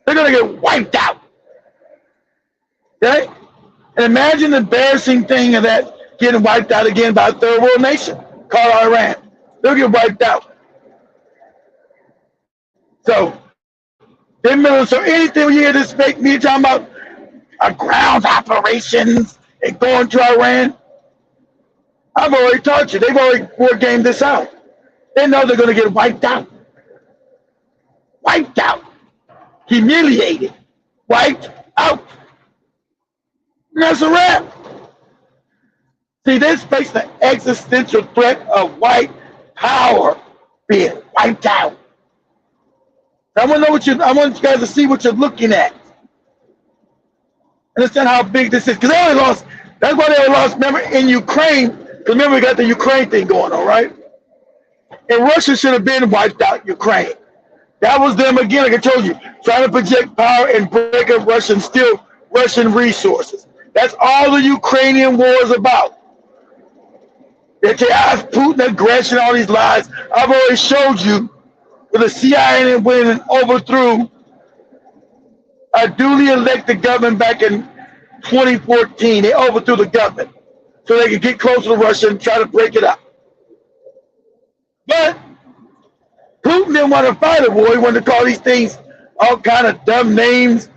S3: They're going to get wiped out. Okay? And imagine the embarrassing thing of that getting wiped out again by a third world nation called Iran. They'll get wiped out. So anything we hear this fake media talking about ground operations and going to Iran, I've already taught you. They've already war gamed this out. They know they're going to get wiped out. Wiped out. Humiliated. Wiped out. And that's a wrap. See, they face the existential threat of white power being wiped out. I want you guys to see what you're looking at. Understand how big this is. Because they only lost, that's why they only lost, remember, in Ukraine. Because remember, we got the Ukraine thing going on, right? And Russia should have been wiped out, Ukraine. That was them again, like I told you, trying to project power and break up Russian resources. That's all the Ukrainian war is about. They say, Putin aggression, all these lies. I've already showed you where the CIA went and overthrew a duly elected government back in 2014. They overthrew the government so they could get closer to Russia and try to break it up. But Putin didn't want to fight a war. He wanted to call these things all kind of dumb names,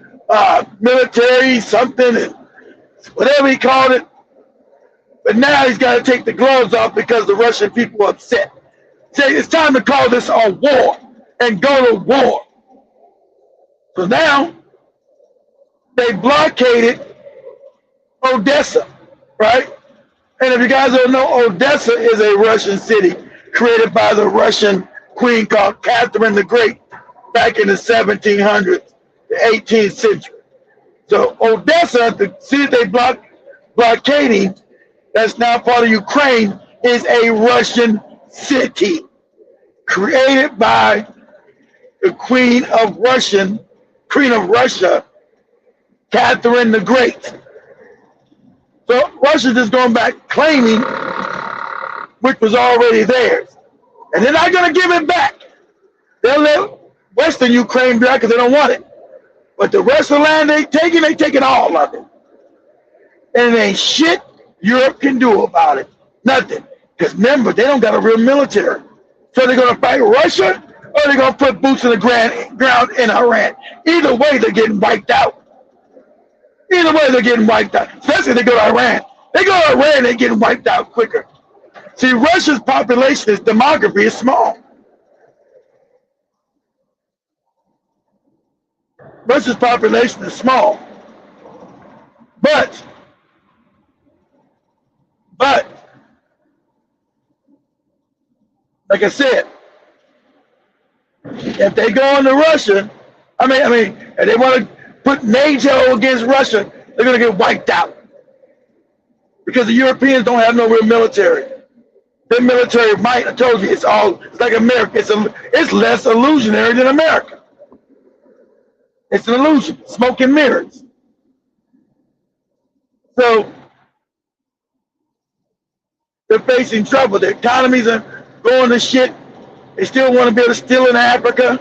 S3: military, something, and whatever he called it. But now he's got to take the gloves off because the Russian people are upset. Say it's time to call this a war and go to war. So now they blockaded Odessa, right? And if you guys don't know, Odessa is a Russian city created by the Russian queen called Catherine the Great back in the 1700s, the 18th century. So Odessa, the city they blockading, that's now part of Ukraine, is a Russian city created by the Queen of Russia, Catherine the Great. So Russia's just going back claiming which was already theirs. And they're not going to give it back. They'll let Western Ukraine back because they don't want it. But the rest of the land they taking all of it. And it ain't shit Europe can do about it. Nothing. Because remember, they don't got a real military. So they're going to fight Russia, or they're going to put boots in the ground in Iran. Either way, they're getting wiped out. Either way, they're getting wiped out. Especially if they go to Iran. They go to Iran, they're getting wiped out quicker. See, Russia's population, its demography is small. Russia's population is small. But, like I said, if they go into Russia, if they want to put NATO against Russia, they're going to get wiped out. Because the Europeans don't have no real military. Their military might, I told you, it's like America. It's less illusionary than America. It's an illusion, smoke and mirrors. So they're facing trouble. Their economies are going to shit. They still want to be able to steal in Africa.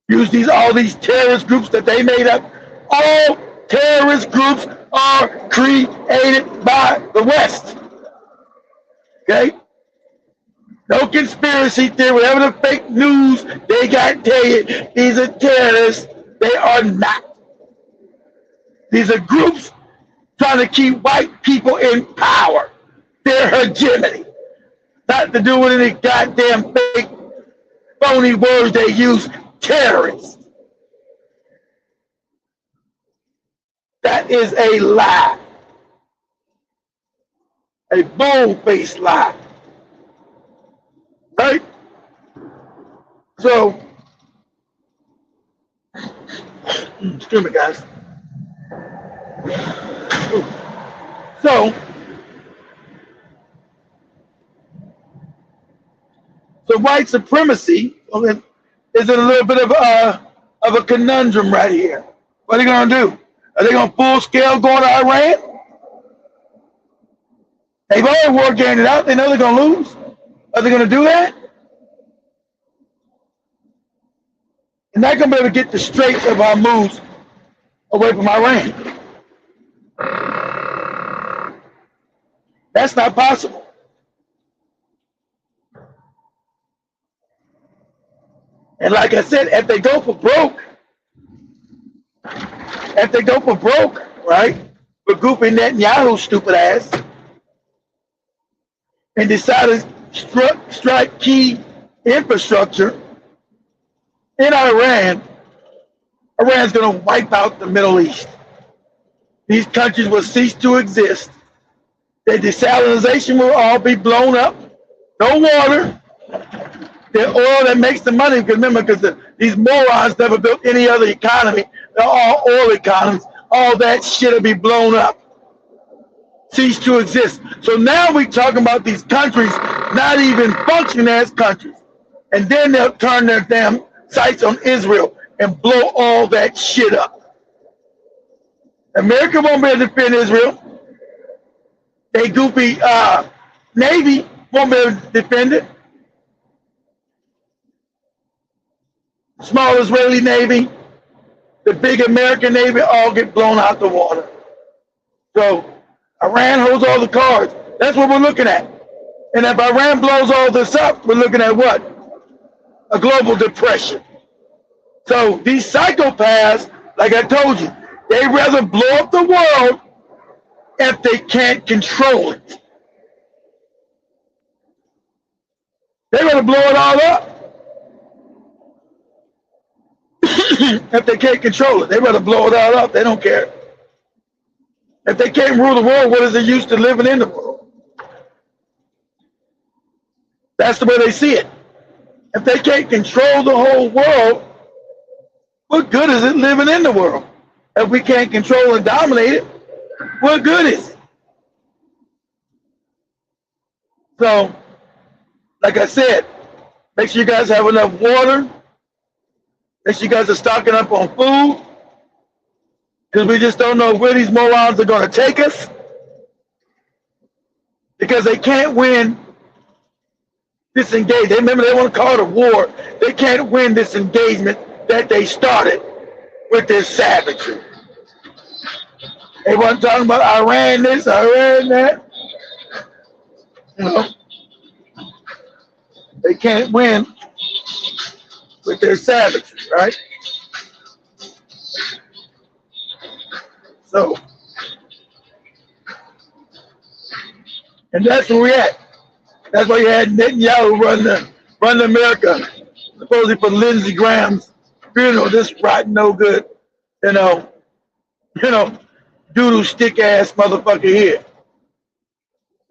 S3: Use all these terrorist groups that they made up. All terrorist groups are created by the West. Okay? No conspiracy theory, whatever the fake news they got to tell you, these are terrorists. They are not. These are groups trying to keep white people in power. Their hegemony. Not to do with any goddamn fake, phony words they use. Terrorists. That is a lie. A bold-faced lie. Right? So, excuse me, guys. So white supremacy is in a little bit of a conundrum right here. What are they going to do? Are they going to full scale go to Iran? They've already war gained it out. They know they're going to lose. Are they going to do that? And they're going to be able to get the Straits of Hormuz away from Iran. That's not possible. And like I said, if they go for broke, right, for goofy Netanyahu's stupid ass, and decide to strike key infrastructure in Iran, Iran's going to wipe out the Middle East. These countries will cease to exist. Their desalination will all be blown up. No water. The oil that makes the money, remember, because these morons never built any other economy. They're all oil economies. All that shit will be blown up. Cease to exist. So now we're talking about these countries not even functioning as countries. And then they'll turn their damn sights on Israel and blow all that shit up. America won't be able to defend Israel. They goofy Navy won't be able to defend it. Small Israeli Navy, the big American Navy all get blown out the water. So Iran holds all the cards. That's what we're looking at. And if Iran blows all this up, we're looking at what? A global depression. So these psychopaths, like I told you, they'd rather blow up the world if they can't control it. They're going to blow it all up. If they can't control it, they'd rather blow it all up. They don't care. If they can't rule the world, what is the use to living in the world? That's the way they see it. If they can't control the whole world, what good is it living in the world? If we can't control and dominate it, what good is it? So, like I said, make sure you guys have enough water. Make sure you guys are stocking up on food. Because we just don't know where these morons are going to take us. Because they can't win this engagement. Remember, they want to call it a war. They can't win this engagement that they started with this savagery. They weren't talking about Iran this, Iran that. You know, They can't win with their savagery, right? So, and that's where we at. That's why you had Netanyahu run the America, supposedly for Lindsey Graham's funeral. This rotten, no good, you know, you know, doodle stick ass motherfucker here,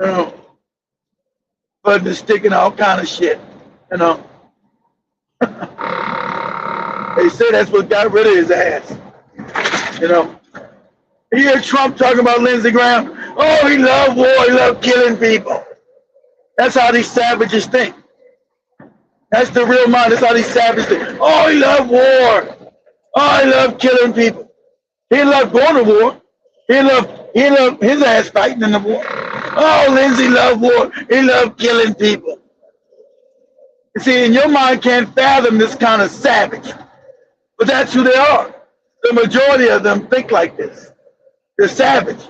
S3: you know, putting the stick in all kind of shit, you know. They say that's what got rid of his ass, you know. You hear Trump talking about Lindsey Graham? Oh, he loved war, he loved killing people. That's how these savages think. That's the real mind. That's how these savages think. Oh, he loved war. Oh, he loved killing people. He loved going to war. He loved his ass fighting in the war. Oh, Lindsey loved war. He loved killing people. You see, in your mind can't fathom this kind of savage. But that's who they are. The majority of them think like this. They're savage.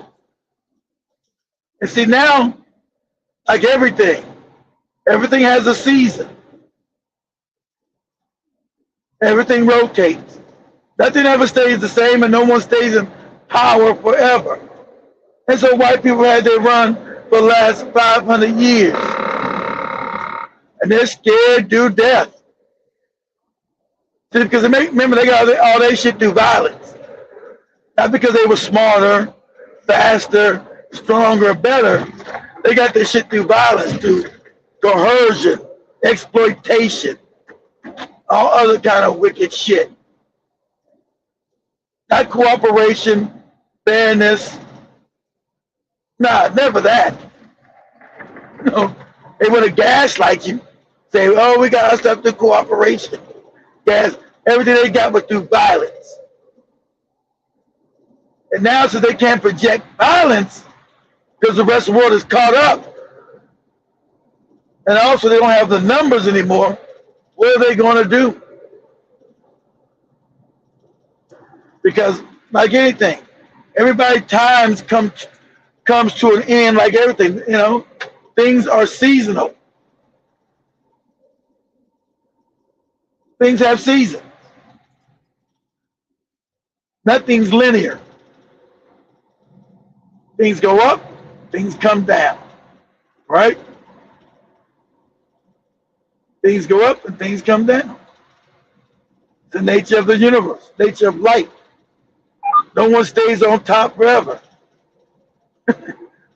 S3: And see, now, like everything has a season. Everything rotates. Nothing ever stays the same, and no one stays in power forever. And so white people had their run for the last 500 years. And they're scared to death. See, because remember, they got all their shit through violence. Not because they were smarter, faster, stronger, better. They got this shit through violence, through coercion, exploitation, all other kind of wicked shit. Not cooperation, fairness. Nah, never that. No, they want to gaslight you. Say, oh, we got our stuff through cooperation. Gas, everything they got was through violence. And now, since they can't project violence, because the rest of the world is caught up, and also they don't have the numbers anymore, what are they going to do? Because, like anything, everybody's times comes to an end like everything, you know. Things are seasonal. Things have seasons. Nothing's linear. Things go up, things come down, right? Things go up and things come down. It's the nature of the universe, nature of life. No one stays on top forever.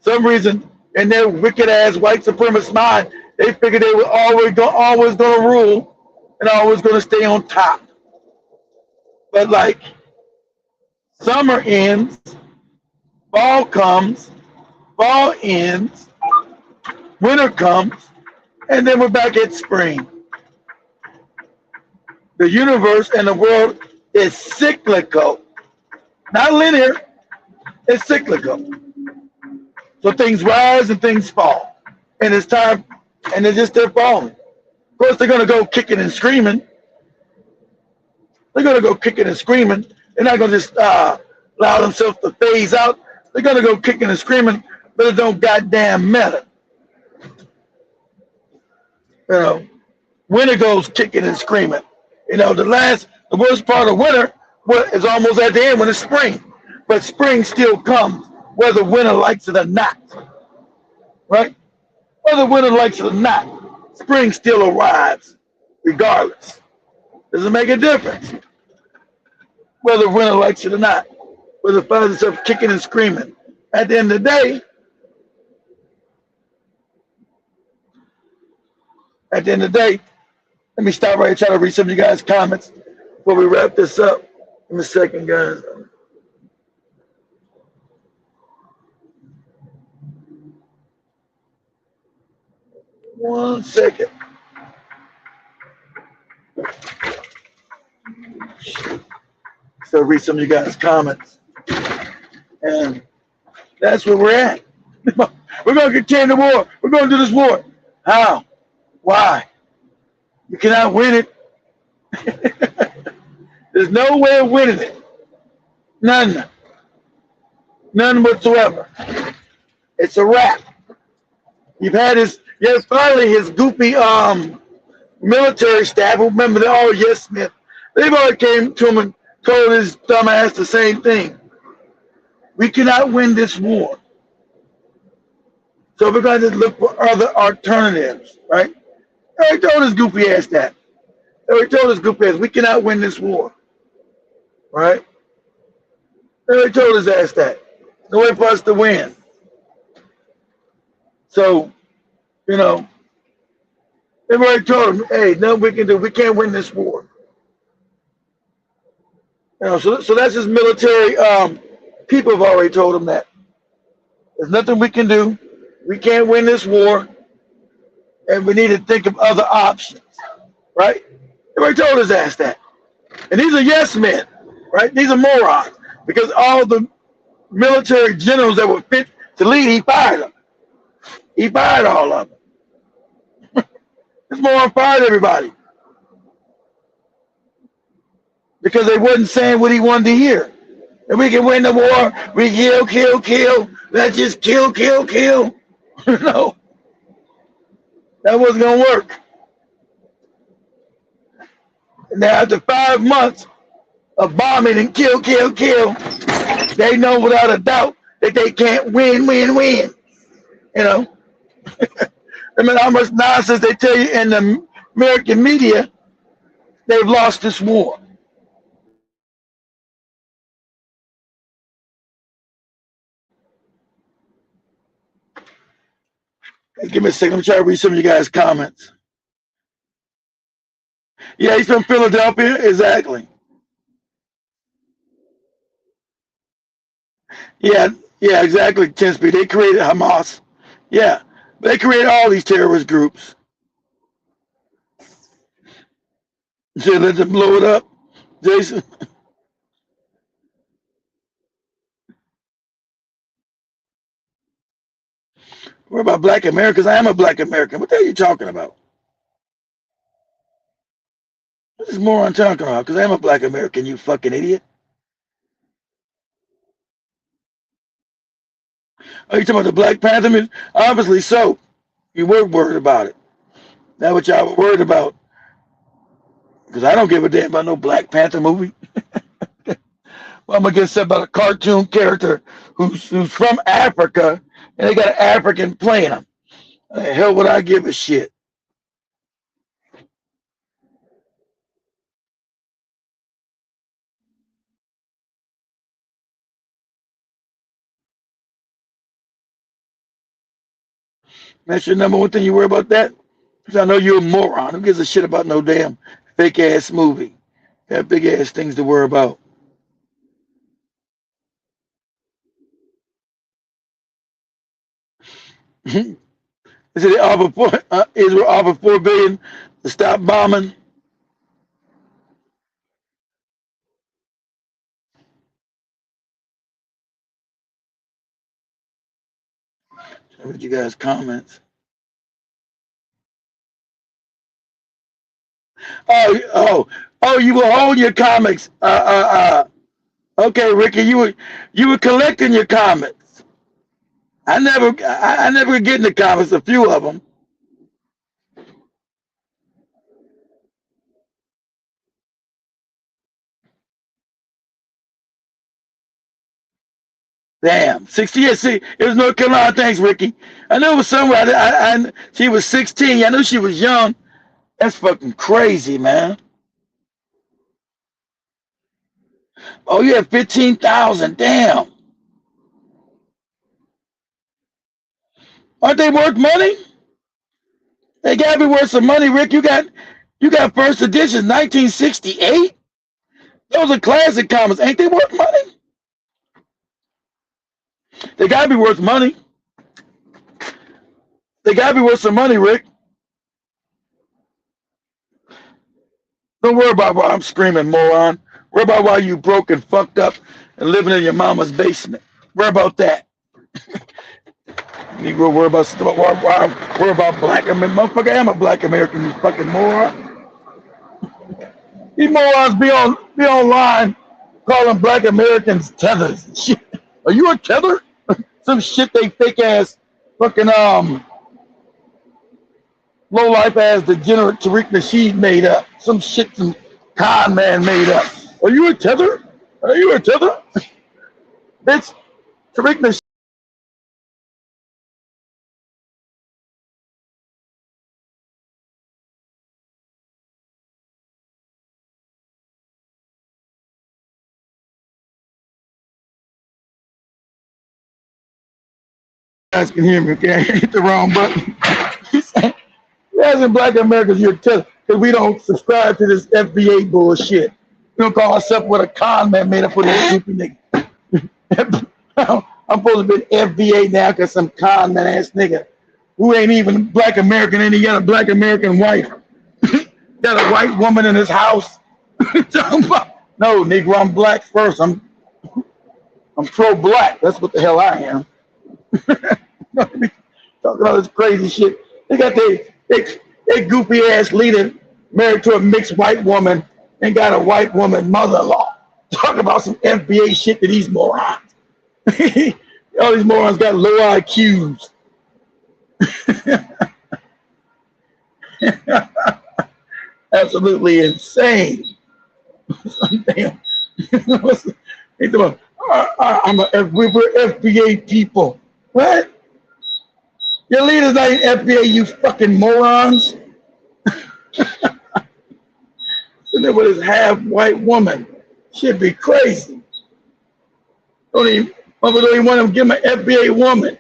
S3: Some reason in their wicked ass white supremacist mind, they figured they were always going to rule and always going to stay on top. But like summer ends, fall comes, fall ends, winter comes, and then we're back at spring. The universe and the world is cyclical, not linear. It's cyclical. So things rise and things fall. And it's time, and they're falling. Of course, they're going to go kicking and screaming. They're going to go kicking and screaming. They're not going to just allow themselves to phase out. They're going to go kicking and screaming, but it don't goddamn matter. You know, winter goes kicking and screaming. You know, the worst part of winter is almost at the end when it's spring. But spring still comes, whether winter likes it or not. Right? Whether winter likes it or not, spring still arrives, regardless. Doesn't make a difference. Whether winter likes it or not. Whether it finds itself kicking and screaming. At the end of the day, let me stop right here, try to read some of you guys' comments before we wrap this up in a second, guys. One second. So read some of you guys' comments. And that's where we're at. We're going to continue the war. We're going to do this war. How? Why? You cannot win it. There's no way of winning it. None. None whatsoever. It's a wrap. You've had finally his goofy military staff who remember they're all yes men. They've already came to him and told his dumbass the same thing. We cannot win this war. So we're going to look for other alternatives, right? They already told his goofy ass that. They already told his goofy ass, we cannot win this war, right? They already told his ass that. No way for us to win. So, you know, they've already told him, hey, nothing we can do. We can't win this war. You know, so that's his military. People have already told him that. There's nothing we can do. We can't win this war, and we need to think of other options, right? They already told his ass that. And these are yes men, right? These are morons, because all the military generals that were fit to lead, he fired them. He fired all of them. This moron fired everybody because they wasn't saying what he wanted to hear. And we can win the war. We kill. Let's just kill. No, that wasn't gonna work. Now after 5 months of bombing and kill, they know without a doubt that they can't win. You know, I mean, how much nonsense they tell you in the American media. They've lost this war. Hey, give me a second. I'm trying to read some of you guys' comments. Yeah, he's from Philadelphia. Exactly. Yeah, exactly, Tinsby. They created Hamas. Yeah, they created all these terrorist groups. So let them blow it up, Jason. What about Black Americans? I am a Black American. What the hell are you talking about? What is moron talking about? Because I am a Black American, you fucking idiot. Are you talking about the Black Panther? Obviously so. You were worried about it. That's what y'all were worried about. Because I don't give a damn about no Black Panther movie. Well, I'm going to get upset about a cartoon character who's from Africa, and they got an African playing him. The hell would I give a shit? That's your number one thing you worry about that? Because I know you're a moron. Who gives a shit about no damn fake ass movie? Got big ass things to worry about. They said Israel offered $4 billion to stop bombing. I read you guys' comments. Oh, you were holding your comics. Okay, Ricky, you were collecting your comics. I never get in the comics, a few of them. Damn, 60 years. See, it was North Carolina. Thanks, Ricky. I knew it was somewhere. She was 16. I knew she was young. That's fucking crazy, man. Oh, you have 15,000. Damn. Aren't they worth money? They gotta be worth some money, Rick. You got first edition, 1968. Those are classic comics. Ain't they worth money? They gotta be worth money. They gotta be worth some money, Rick. Don't worry about why I'm screaming, moron. Worry about why you broke and fucked up and living in your mama's basement. Worry about that. Negro, worry about Black American. Motherfucker, I'm a Black American, you fucking moron. These morons be online calling Black Americans tethers and shit. Are you a tether? Some shit they fake ass fucking low life ass degenerate Tariq Nasheed made up. Some shit some con man made up. Are you a tether? Are you a tether? Bitch, Tariq Nasheed guys can hear me, okay? I hit the wrong button. As in black Americans, you're telling because we don't subscribe to this FBA bullshit. We don't call ourselves what a con man made up for this stupid nigga. I'm supposed to be FBA now because some con man ass nigga who ain't even black American and he got a black American wife. Got a white woman in his house. No, nigga, I'm black first. I'm pro-black. That's what the hell I am. Talking about this crazy shit. They got their goofy ass leader married to a mixed white woman and got a white woman mother-in-law. Talking about some FBA shit to these morons. All these morons got low IQs. Absolutely insane. Damn. We're FBA people. What? Your leader's not in FBA, you fucking morons. And then with his half-white woman. Should be crazy. Don't even want to give him an FBA woman.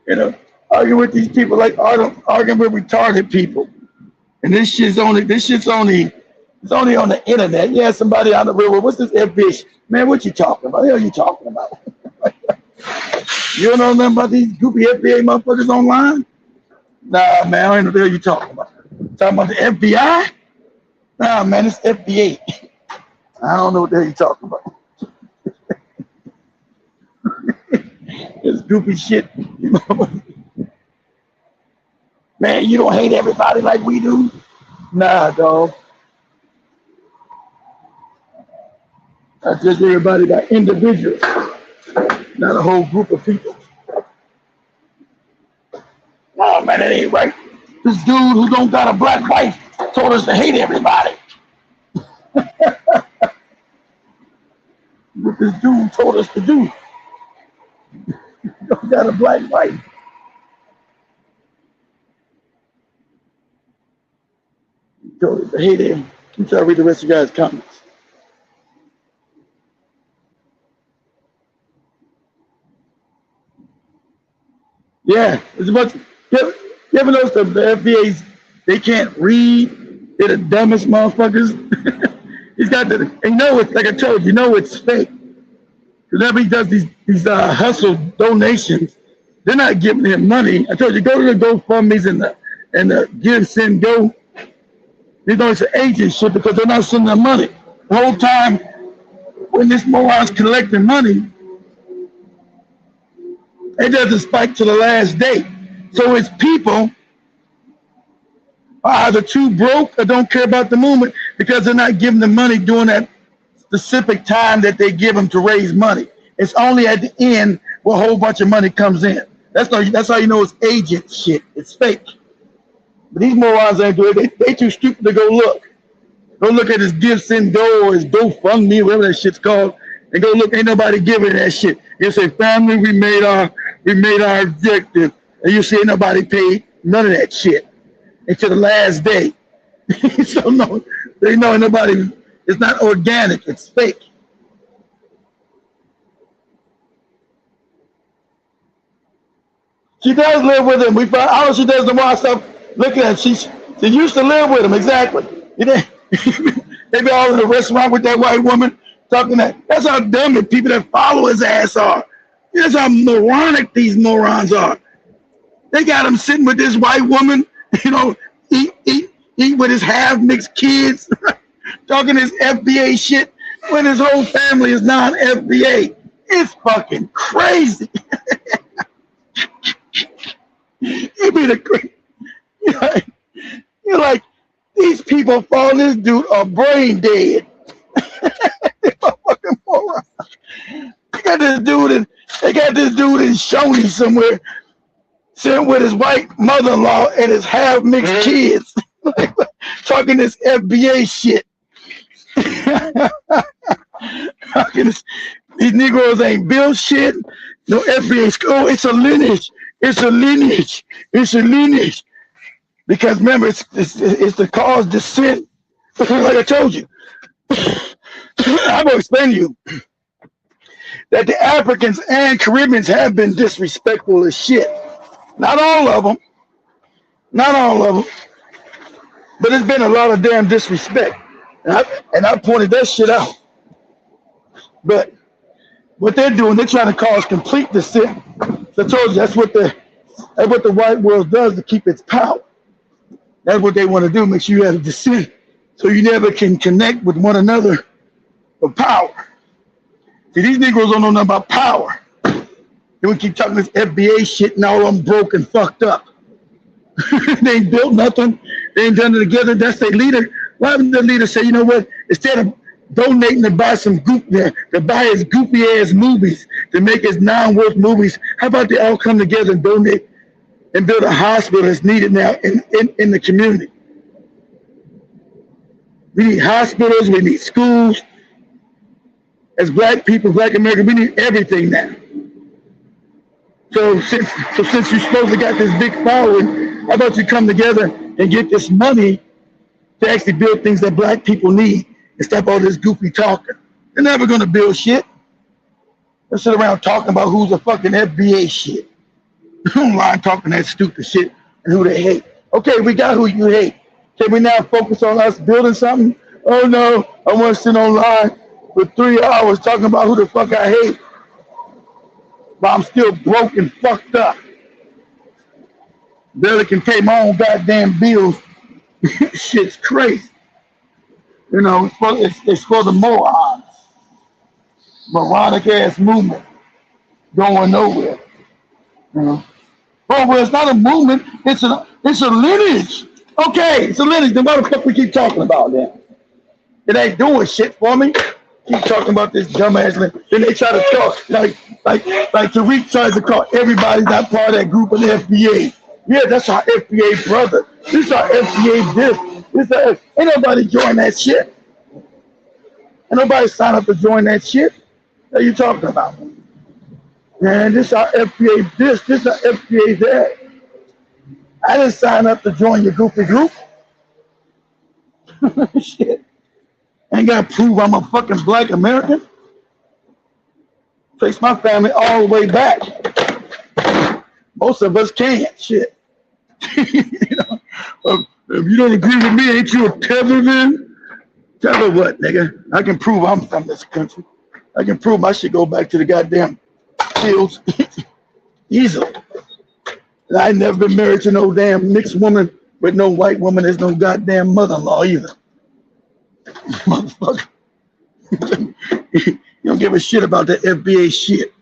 S3: You know, arguing with these people like arguing with retarded people. And this shit's only on the internet. Yeah, somebody on the river. What's this FBA? Man, what you talking about? What the hell are you talking about? You don't know nothing about these goofy FBA motherfuckers online? Nah, man, I don't know what the hell you talking about. Talking about the FBI? Nah, man, it's FBA. I don't know what the hell you talking about. It's goofy shit. Man, you don't hate everybody like we do? Nah, dog. I judge everybody by individuals, not a whole group of people. No, man, that ain't right. This dude who don't got a black wife told us to hate everybody. What this dude told us to do. Don't got a black wife. He told us to hate him. I'm trying to read the rest of you guys' comments. Yeah, it's a bunch. You ever notice the FBA's, they can't read? They're the dumbest motherfuckers. He's got the, and you know, it's like I told you, you know it's fake. Whenever he does these hustle donations, they're not giving him money. I told you, go to the GoFundMe's and the Give, Send, Go. You know it's an agent because they're not sending them money. The whole time when this moron's collecting money, it doesn't spike to the last day. So it's people are either too broke or don't care about the movement because they're not giving the money during that specific time that they give them to raise money. It's only at the end where a whole bunch of money comes in. That's how you know it's agent shit. It's fake. But these morons ain't doing it. They too stupid to go look. Go look at his Give, Send, Go or his GoFundMe, whatever that shit's called, and go look. Ain't nobody giving that shit. You say, family, we made our objective, and you see ain't nobody paid none of that shit until the last day. So no, they know nobody. It's not organic. It's fake. She does live with him. We found out she does the more I stop looking at. She used to live with him exactly. You know, they be all in the restaurant with that white woman talking that. That's how dumb the people that follow his ass are. That's how moronic these morons are. They got him sitting with this white woman, you know, eat with his half-mixed kids, talking his FBA shit when his whole family is non-FBA. It's fucking crazy. It'd be the crazy. You're like, these people following this dude are brain dead. They're fucking morons. got this dude in Shawnee somewhere, sitting with his white mother-in-law and his half-mixed kids, talking this FBA shit. These Negroes ain't built shit. No FBA. Oh, it's a lineage. It's a lineage. It's a lineage. Because remember, it's the cause descent. Like I told you. I'm going to explain to you that the Africans and Caribbeans have been disrespectful as shit. Not all of them. Not all of them. But it's been a lot of damn disrespect. And I pointed that shit out. But what they're doing, they're trying to cause complete descent. So I told you that's what the white world does to keep its power. That's what they want to do, make sure you have a descent. So you never can connect with one another for power. See, these Negroes don't know nothing about power. They would keep talking this FBA shit and all of them broke and fucked up. They ain't built nothing. They ain't done it together. That's their leader. Why would the leader say, you know what, instead of donating to buy some to buy his goofy ass movies, to make his non-worth movies, how about they all come together and donate and build a hospital that's needed now in the community? We need hospitals, we need schools. As black people, black Americans, we need everything now. So since you supposedly got this big following, how about you come together and get this money to actually build things that black people need and stop all this goofy talking? They're never gonna build shit. They'll sit around talking about who's a fucking FBA shit. Online talking that stupid shit and who they hate. Okay, we got who you hate. Can we now focus on us building something? Oh no, I want to sit online for 3 hours talking about who the fuck I hate, but I'm still broke and fucked up. Barely can pay my own goddamn bills. Shit's crazy. You know, it's for the morons. Moronic ass movement going nowhere. You know. Oh well, it's not a movement. It's a lineage. Okay, it's a lineage. Then why the fuck we keep talking about that? It ain't doing shit for me. Keep talking about this dumbass lineage. Then they try to talk like Tariq tries to call everybody not part of that group of the FBA. Yeah, that's our FBA brother. This is our FBA this. Ain't nobody join that shit. Ain't nobody sign up to join that shit. What are you talking about? Man, this is our FBA this is our FBA that. I didn't sign up to join your goofy group. Shit. I ain't gotta prove I'm a fucking black American. Trace my family all the way back. Most of us can't. Shit. You know, if you don't agree with me, ain't you a tether then? Tether what, nigga? I can prove I'm from this country. I can prove I should go back to the goddamn fields easily. And I ain't never been married to no damn mixed woman with no white woman. There's no goddamn mother-in-law either. Motherfucker. You don't give a shit about that FBA shit.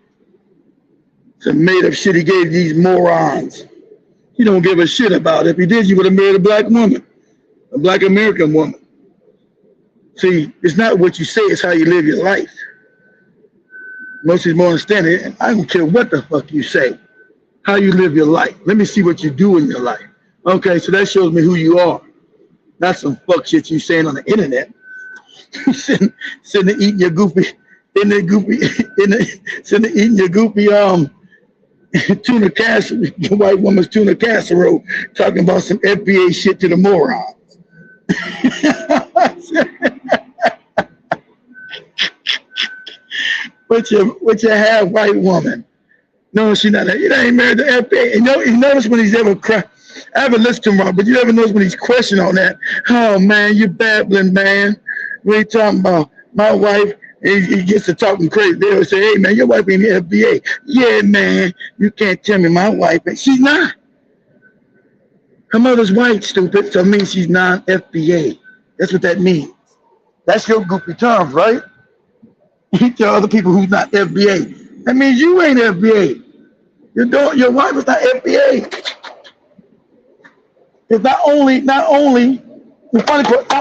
S3: It's a made-up shit he gave these morons. You don't give a shit about it. If he did, you would have married a black woman, a black American woman. See, it's not what you say, it's how you live your life. Most people understand it. I don't care what the fuck you say. How you live your life. Let me see what you do in your life. Okay, so that shows me who you are. Not some fuck shit you saying on the internet. sitting there eating your goofy, eating your goofy tuna casserole, your white woman's tuna casserole, talking about some FBA shit to the morons. With your half white woman. No, she's not. You ain't married to FBA. And you notice when he's ever cry. I haven't listened to him, but you ever notice when he's questioning on that? Oh man, you babbling, man. We ain't talking about my wife. He gets to talking crazy. They would say, hey man, your wife ain't the FBA. Yeah, man, you can't tell me my wife ain't. She's not. Her mother's white, stupid, so it means she's non-FBA. That's what that means. That's your goofy terms, right? You tell other people who's not FBA. That means you ain't FBA. Your wife is not FBA. Because not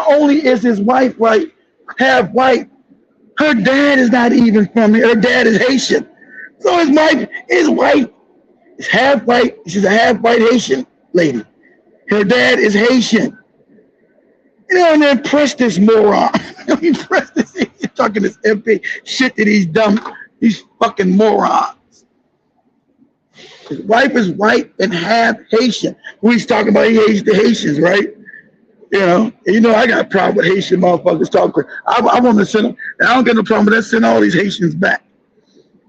S3: only is his wife white, half white, Her dad is not even from here. Her dad is Haitian. So his wife is half white. She's a half white Haitian lady. Her dad is Haitian. You know, and then press this moron. He press this. He's talking this MP shit to these fucking morons. His wife is white and half Haitian. Who he's talking about? He hates the Haitians, right? You know, I got a problem with Haitian motherfuckers talking. I want to send them. I don't get no problem with that. Send all these Haitians back.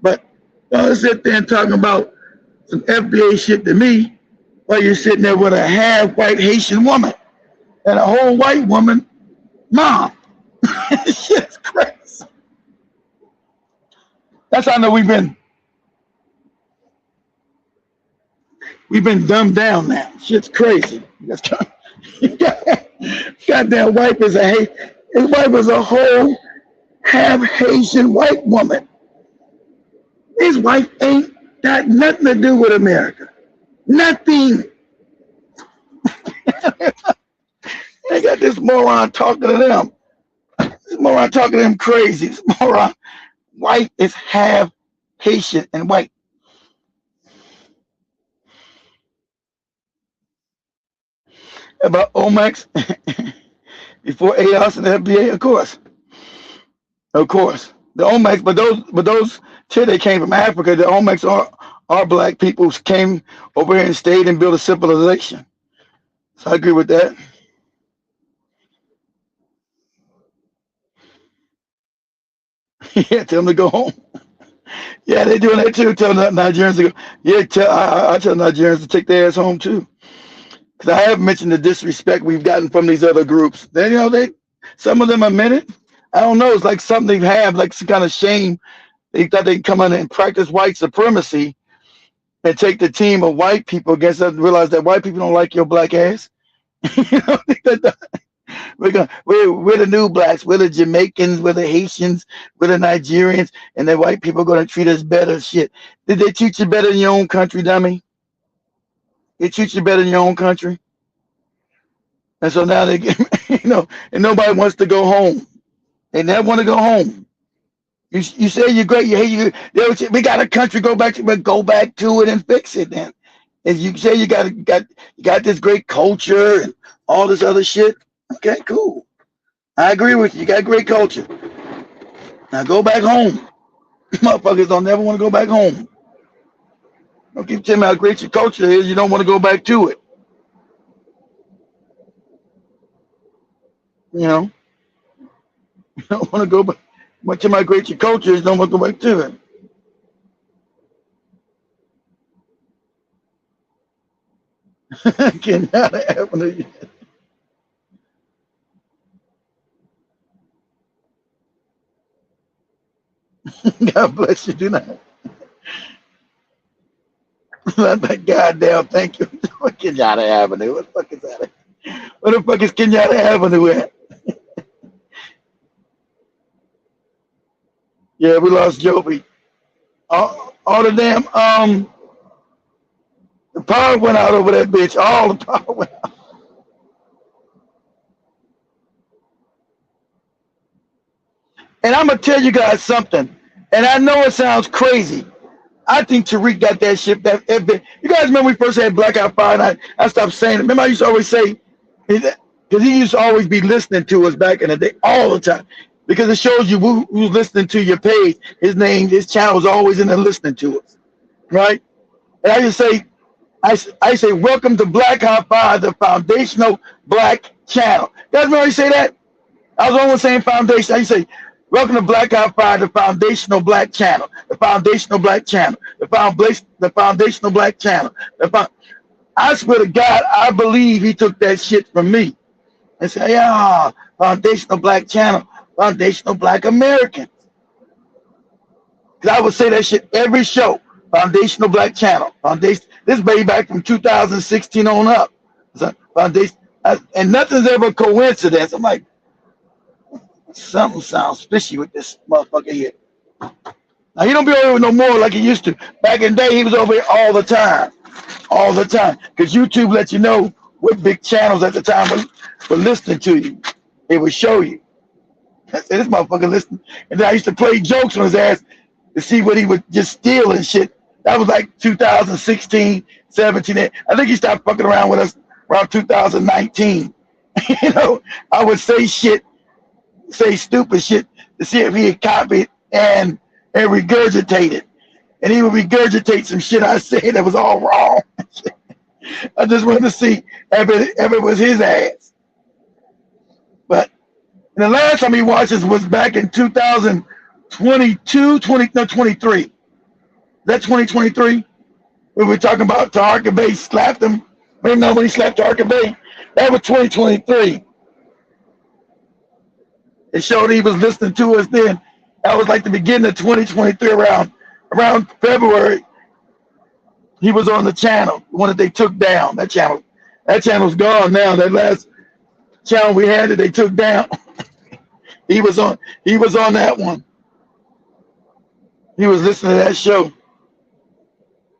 S3: But don't sit there and talking about some FBA shit to me while you're sitting there with a half white Haitian woman and a whole white woman mom. Shit's crazy. That's how I know we've been dumbed down now. Shit's crazy. Goddamn wife is his wife is a whole half Haitian white woman. His wife ain't got nothing to do with America. Nothing. They got this moron talking to them. This moron talking to them crazy. This moron white is half Haitian and white. About Omex before AOS and the FBA, of course. The Omex, but those they came from Africa. The Omex are black people who came over here and stayed and built a civilization. So I agree with that. Yeah, tell them to go home. Yeah, they're doing that too. Tell Nigerians to go. Yeah, I tell Nigerians to take their ass home too. Because I have mentioned the disrespect we've gotten from these other groups. Then some of them admit it. I don't know. It's like something they have, like some kind of shame. They thought they'd come in and practice white supremacy and take the team of white people against us and realize that white people don't like your black ass. We're the new blacks. We're the Jamaicans. We're the Haitians. We're the Nigerians. And the white people are going to treat us better. Shit. Did they treat you better in your own country, dummy? They treat you better in your own country. And so now they get, and nobody wants to go home. They never want to go home. You say you're great, you hate you. We got a country, go back to, but go back to it and fix it then. If you say you got this great culture and all this other shit, okay, cool. I agree with you. You got great culture. Now go back home. Motherfuckers don't never want to go back home. Don't keep telling me how great your culture is. You don't want to go back to it. You don't want to go back. Much of my great your culture is, don't want to go back to it. Kenyatta Avenue. God bless you. Do not. Not that goddamn thank you. Kenyatta Avenue. What the fuck is that? Where the fuck is Kenyatta Avenue at? Yeah, we lost Joby. All the damn the power went out over that bitch. All the power went out. And I'm gonna tell you guys something. And I know it sounds crazy. I think Tariq got that shit. You guys remember we first had Blackout Fire, and I stopped saying it. Remember I used to always say, because he used to always be listening to us back in the day all the time. Because it shows you who's listening to your page. His channel is always in there listening to us, right? And I just say, I say, welcome to Black Hot Fire, the foundational black channel. You guys remember I say that? I was always saying foundation. I say, welcome to Black Hot Fire, the foundational black channel, the foundational black channel, the foundational black channel. I swear to God, I believe he took that shit from me and said, yeah, foundational black channel. Foundational Black Americans. Because I would say that shit every show. Foundational Black Channel. Foundation. This baby back from 2016 on up. So foundation, and nothing's ever a coincidence. I'm like, something sounds fishy with this motherfucker here. Now he don't be over here no more like he used to. Back in the day, he was over here all the time. All the time. Because YouTube let you know what big channels at the time were listening to you. It would show you. I said, this motherfucker listen. And then I used to play jokes on his ass to see what he would just steal and shit. That was like 2016, 17. I think he stopped fucking around with us around 2019. You know, I would say shit, say stupid shit to see if he had copied and regurgitated. And he would regurgitate some shit I said that was all wrong. I just wanted to see if it was his ass. But the last time he watched us was back in 2022, 23. That 2023? We were talking about Tarka Bay slapped him. Maybe not when he slapped Tarka Bay. That was 2023. It showed he was listening to us then. That was like the beginning of 2023 around February. He was on the channel, the one that they took down. That channel's gone now. That last channel we had that they took down. He was on that one. He was listening to that show.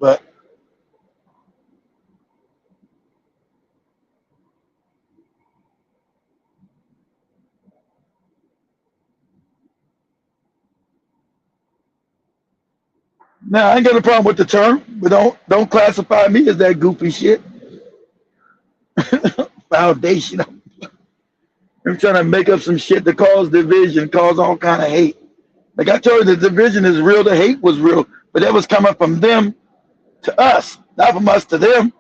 S3: But now I ain't got a problem with the term, but don't classify me as that goofy shit. Foundation. I'm trying to make up some shit to cause division, cause all kind of hate. Like I told you, the division is real, the hate was real, but that was coming from them to us, not from us to them.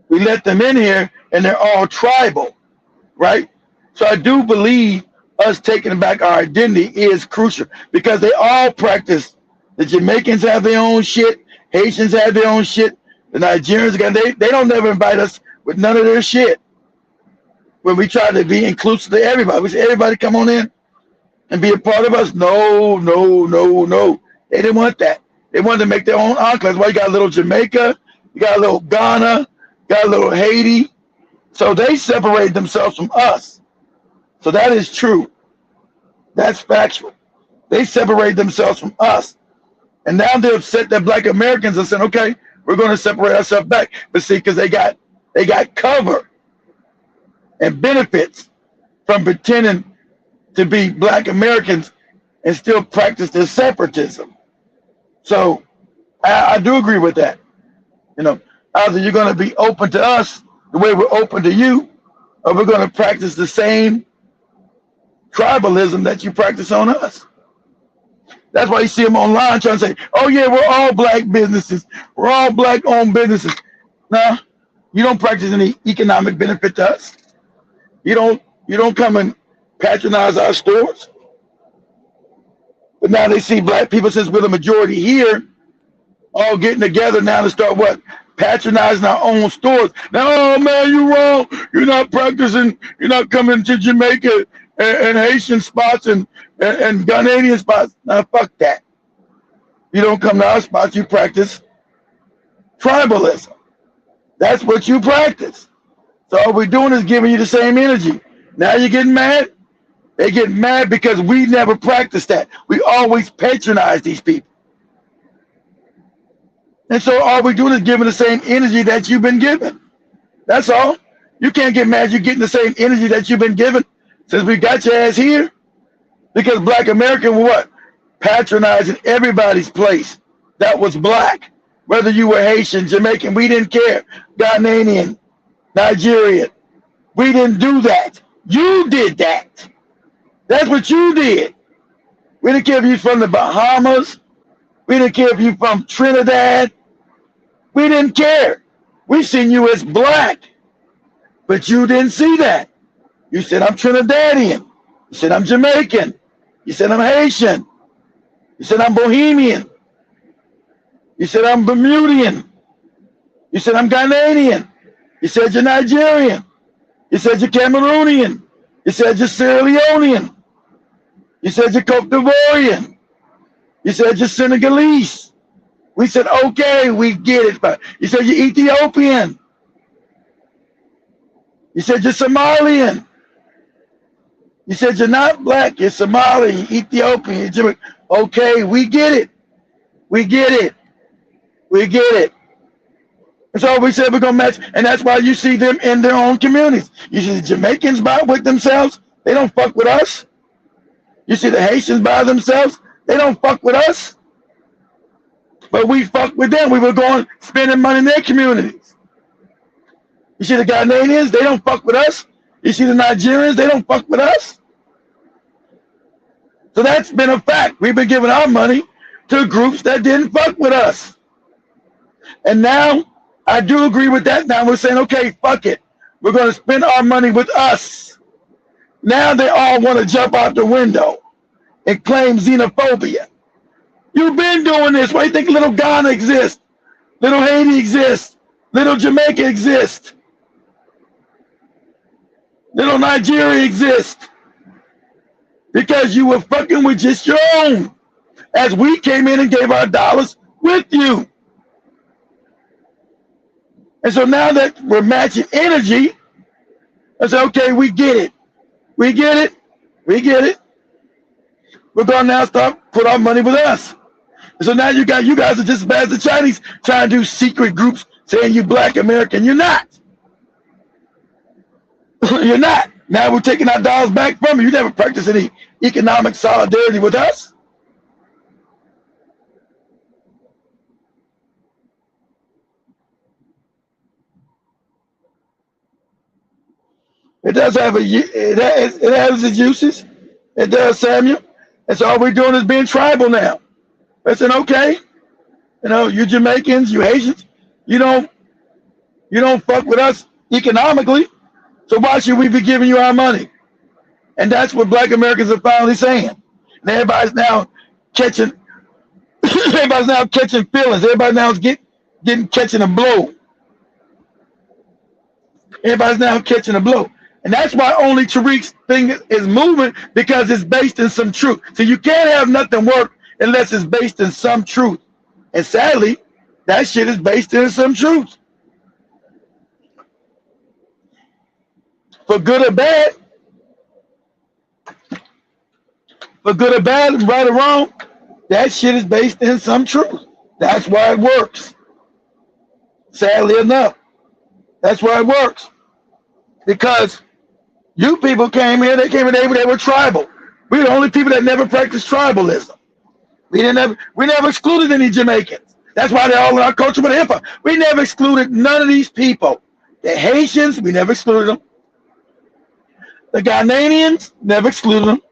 S3: We let them in here and they're all tribal, right? So I do believe us taking back our identity is crucial because they all practice. The Jamaicans have their own shit, Haitians have their own shit, the Nigerians, they don't never invite us with none of their shit. When we try to be inclusive to everybody, we say, everybody come on in and be a part of us. No. They didn't want that. They wanted to make their own enclaves. Well, you got a little Jamaica, you got a little Ghana, you got a little Haiti. So they separated themselves from us. So that is true. That's factual. They separated themselves from us. And now they're upset that Black Americans are saying, okay, we're going to separate ourselves back. But see, because they got cover and benefits from pretending to be Black Americans and still practice their separatism. So I do agree with that. You know, either you're going to be open to us the way we're open to you, or we're going to practice the same tribalism that you practice on us. That's why you see them online trying to say, oh yeah, we're all Black businesses. We're all Black owned businesses. No, you don't practice any economic benefit to us. You don't come and patronize our stores. But now they see Black people, since we're the majority here, all getting together now to start what? Patronizing our own stores. Now, oh man, you're wrong. You're not practicing. You're not coming to Jamaica and Haitian spots and Ghanaian spots. Now, fuck that. You don't come to our spots. You practice tribalism. That's what you practice. So all we're doing is giving you the same energy. Now you're getting mad? They get mad because we never practiced that. We always patronize these people. And so all we're doing is giving the same energy that you've been given. That's all. You can't get mad you're getting the same energy that you've been given since we got your ass here. Because Black American were what? Patronizing everybody's place that was Black. Whether you were Haitian, Jamaican, we didn't care. Ghanaian, Nigerian. We didn't do that. You did that. That's what you did. We didn't care if you're from the Bahamas. We didn't care if you're from Trinidad. We didn't care. We seen you as Black. But you didn't see that. You said, I'm Trinidadian. You said, I'm Jamaican. You said, I'm Haitian. You said, I'm Bohemian. You said, I'm Bermudian. You said, I'm Ghanaian. You said, you're Nigerian. You said, you're Cameroonian. You said, you're Sierra Leonean. You said, you're Cote d'Ivoirian. You said, you're Senegalese. We said, okay, we get it. But you said, you're Ethiopian. You said, you're Somalian. You said, you're not Black, you're Somali, you're Ethiopian, you're Jamaican. Okay, we get it. We get it. We get it. And so we said we're going to match. And that's why you see them in their own communities. You see the Jamaicans by with themselves. They don't fuck with us. You see the Haitians by themselves, they don't fuck with us, but we fuck with them. We were going spending money in their communities. You see the Ghanaians, they don't fuck with us. You see the Nigerians, they don't fuck with us. So that's been a fact. We've been giving our money to groups that didn't fuck with us. And now I do agree with that. Now we're saying, okay, fuck it. We're going to spend our money with us. Now they all want to jump out the window and claim xenophobia. You've been doing this. Why do you think little Ghana exists? Little Haiti exists. Little Jamaica exists. Little Nigeria exists. Because you were fucking with just your own. As we came in and gave our dollars with you. And so now that we're matching energy, I say, okay, we get it. We get it. We get it. We're going to now start put our money with us. And so now you guys are just as bad as the Chinese trying to do secret groups saying you Black American. You're not. You're not. Now we're taking our dollars back from you. You never practiced any economic solidarity with us. It does have it has its uses. It does, Samuel. And so all we're doing is being tribal now. I said, okay, you Jamaicans, you Haitians, you don't fuck with us economically. So why should we be giving you our money? And that's what Black Americans are finally saying. And everybody's now catching feelings. Everybody now is catching a blow. Everybody's now catching a blow. And that's why only Tariq's thing is moving, because it's based in some truth. So you can't have nothing work unless it's based in some truth. And sadly, that shit is based in some truth. For good or bad, right or wrong, that shit is based in some truth. That's why it works. Sadly enough, that's why it works. Because you people came here, they were tribal. We were the only people that never practiced tribalism. We never excluded any Jamaicans. That's why they're all in our culture with hip hop. We never excluded none of these people. The Haitians, we never excluded them. The Ghanaians, never excluded them.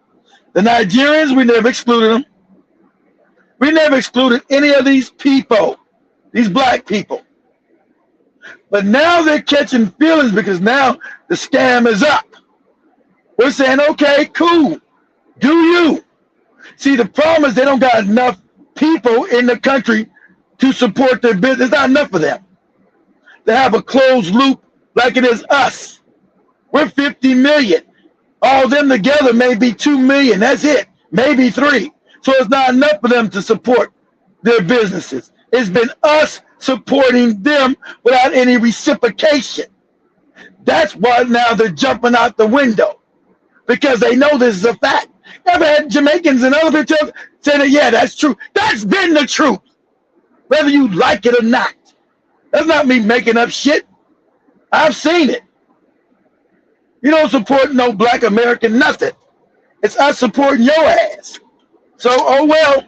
S3: The Nigerians, we never excluded them. We never excluded any of these people, these Black people. But now they're catching feelings because now the scam is up. We're saying, okay, cool. Do you? See, the problem is they don't got enough people in the country to support their business. There's not enough of them. They have a closed loop like it is us. We're 50 million. All of them together may be 2 million. That's it. Maybe 3. So it's not enough for them to support their businesses. It's been us supporting them without any reciprocation. That's why now they're jumping out the window, because they know this is a fact. Never had Jamaicans and other people say that, yeah, that's true. That's been the truth, whether you like it or not. That's not me making up shit. I've seen it. You don't support no Black American nothing. It's us supporting your ass. So, oh well.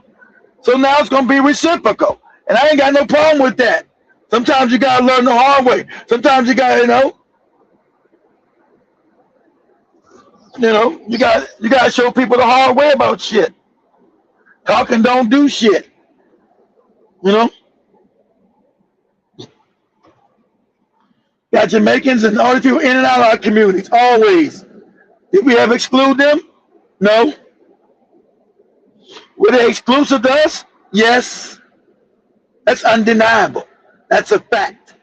S3: So now it's going to be reciprocal. And I ain't got no problem with that. Sometimes you got to learn the hard way. Sometimes you got to, you got to show people the hard way about shit. Talking don't do shit. Got Jamaicans and all the people in and out of our communities, always. Did we ever exclude them? No. Were they exclusive to us? Yes. That's undeniable. That's a fact.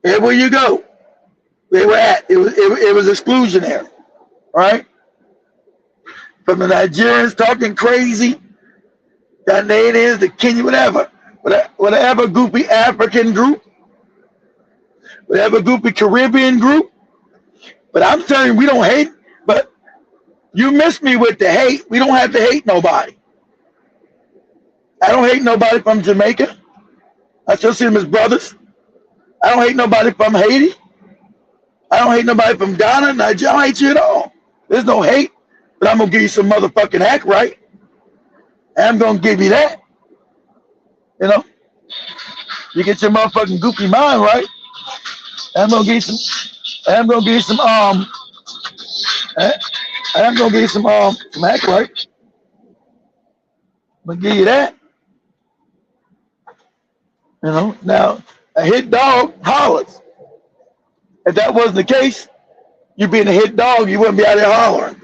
S3: Everywhere you go, they were at. It was exclusionary, right? From the Nigerians talking crazy, Ghanaians, the Kenya, whatever goopy African group, whatever goopy Caribbean group. But I'm telling you, we don't hate. But you miss me with the hate. We don't have to hate nobody. I don't hate nobody from Jamaica. I still see them as brothers. I don't hate nobody from Haiti. I don't hate nobody from Ghana, Nigeria. I don't hate you at all. There's no hate. but I'm gonna give you some motherfucking act right. And I'm gonna give you that. You know, you get your motherfucking goofy mind right. And I'm gonna give you some. And I'm gonna give you some and I'm gonna give you some act right. I'm gonna give you that. You know, now a hit dog hollers. If that wasn't the case, you being a hit dog, you wouldn't be out there hollering.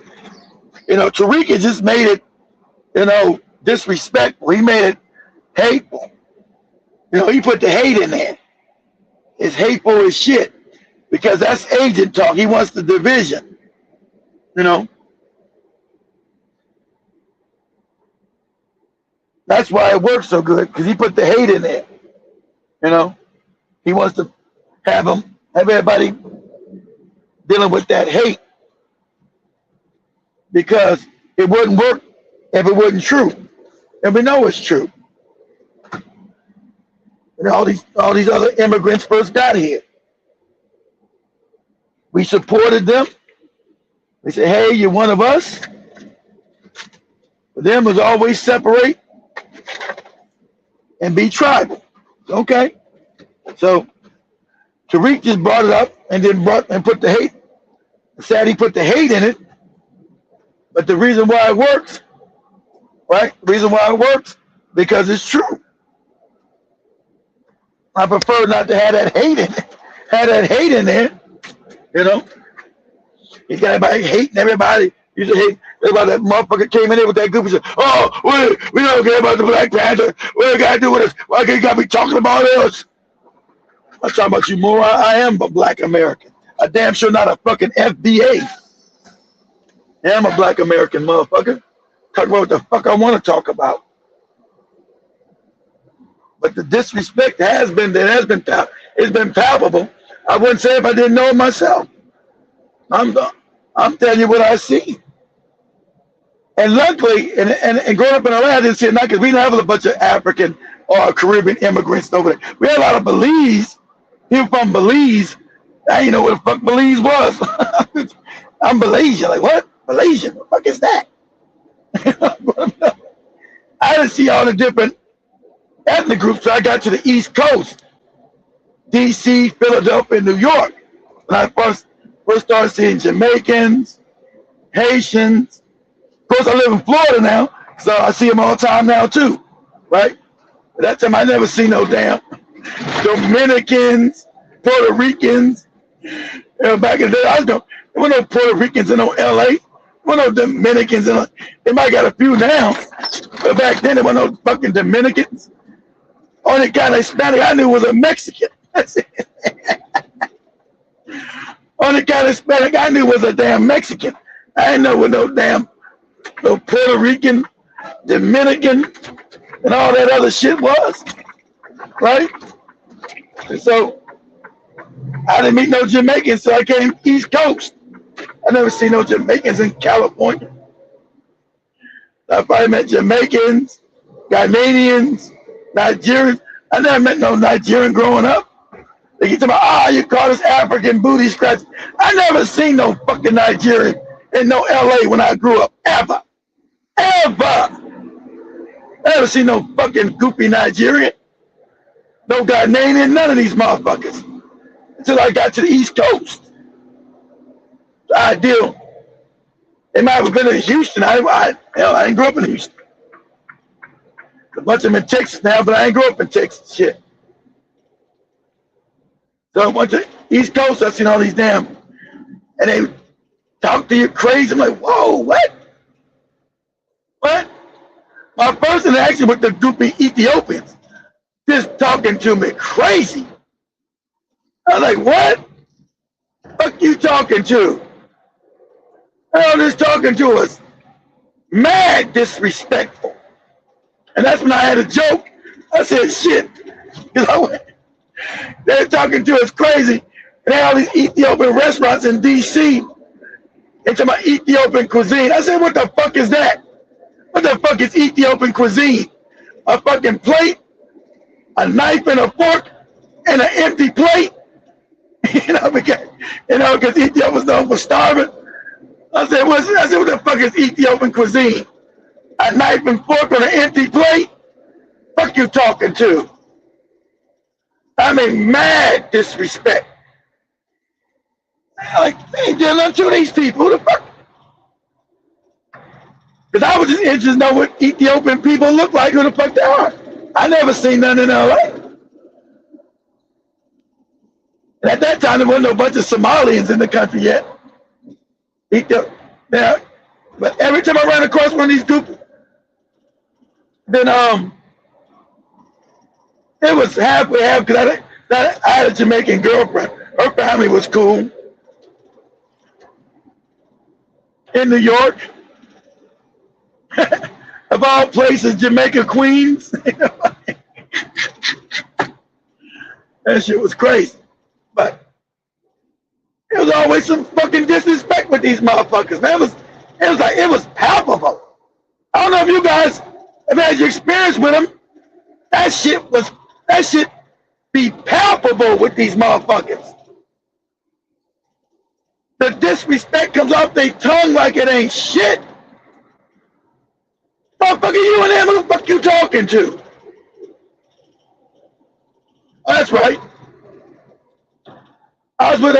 S3: You know, Tariq just made it, you know, disrespectful. He made it hateful. You know, he put the hate in there. It's hateful as shit because that's agent talk. He wants the division. You know, that's why it works so good because he put the hate in there. You know, he wants to have everybody dealing with that hate because it wouldn't work if it wasn't true. And we know it's true. And all these other immigrants first got here. We supported them. We said, hey, you're one of us. But them was always separate and be tribal. Okay. So Tariq just brought it up and then put the hate. Sad he put the hate in it. But the reason why it works, right? The reason why it works, because it's true. I prefer not to have that hate in it. Have that hate in there, you know. He's got everybody hating everybody. You just hate everybody. That motherfucker came in there with that group and said, oh, we don't care about the Black Panther. What do you got to do with us? Why can't you got me talking about us? I'm talking about you more. I am a Black American. A damn sure not a fucking FBA. Yeah, I'm a Black American motherfucker. Talk about what the fuck I want to talk about. But the disrespect has been there. It's been palpable. I wouldn't say if I didn't know it myself. I'm telling you what I see. And luckily, and growing up in LA, I didn't see it not because we didn't have a bunch of African or Caribbean immigrants over there. We had a lot of Belize. People from Belize. I didn't know what the fuck Belize was. I'm Malaysian. Like, what? Malaysian? What the fuck is that? I didn't see all the different ethnic groups. So I got to the East Coast, D.C., Philadelphia, New York. When I first started seeing Jamaicans, Haitians. Of course, I live in Florida now, so I see them all the time now too, right? At that time, I never see no damn Dominicans, Puerto Ricans. You know, back in the day, there were no Puerto Ricans in no L.A. There were no Dominicans. They might got a few now, but back then there were no fucking Dominicans. Only kind of Hispanic I knew was a Mexican. That's it. Only kind of Hispanic I knew was a damn Mexican. I didn't know what no Puerto Rican, Dominican, and all that other shit was, right? And so I didn't meet no Jamaicans, so I came East Coast. I never seen no Jamaicans in California. I probably met Jamaicans, Ghanaians, Nigerians. I never met no Nigerian growing up. They get to my, you call this African booty scratch. I never seen no fucking Nigerian in no LA when I grew up, ever. I never seen no fucking goofy Nigerian. No Ghanaian, none of these motherfuckers. Until I got to the East Coast. The ideal. They might have been in Houston. I ain't grew up in Houston. A bunch of them in Texas now, but I ain't grew up in Texas. Shit. So I went to East Coast, I seen all these damn, and they talk to you crazy. I'm like, whoa, what? What? My first interaction with the goofy Ethiopians, just talking to me crazy. I was like, what? Fuck you talking to? Hell, just talking to us. Mad disrespectful. And that's when I had a joke. I said, shit. They're talking to us crazy. And they had all these Ethiopian restaurants in D.C. into my Ethiopian cuisine. I said, what the fuck is that? What the fuck is Ethiopian cuisine? A fucking plate, a knife and a fork, and an empty plate? Because Ethiopia was known for starving. I said, what the fuck is Ethiopian cuisine? A knife and fork on an empty plate? Fuck you talking to? I mean, mad disrespect. Like, they ain't doing nothing to these people. Who the fuck? Because I was just interested to know what Ethiopian people look like, who the fuck they are. I never seen none in LA. And at that time, there wasn't no bunch of Somalians in the country yet. Now, but every time I ran across one of these groups, then it was halfway half because I had a Jamaican girlfriend. Her family was cool. In New York, of all places, Jamaica, Queens. That shit was crazy. But it was always some fucking disrespect with these motherfuckers, man. It was palpable. I don't know if you guys have had your experience with them. That shit be palpable with these motherfuckers. The disrespect comes off their tongue like it ain't shit. Motherfucker, you and them, who the fuck you talking to? Oh, that's right. I was with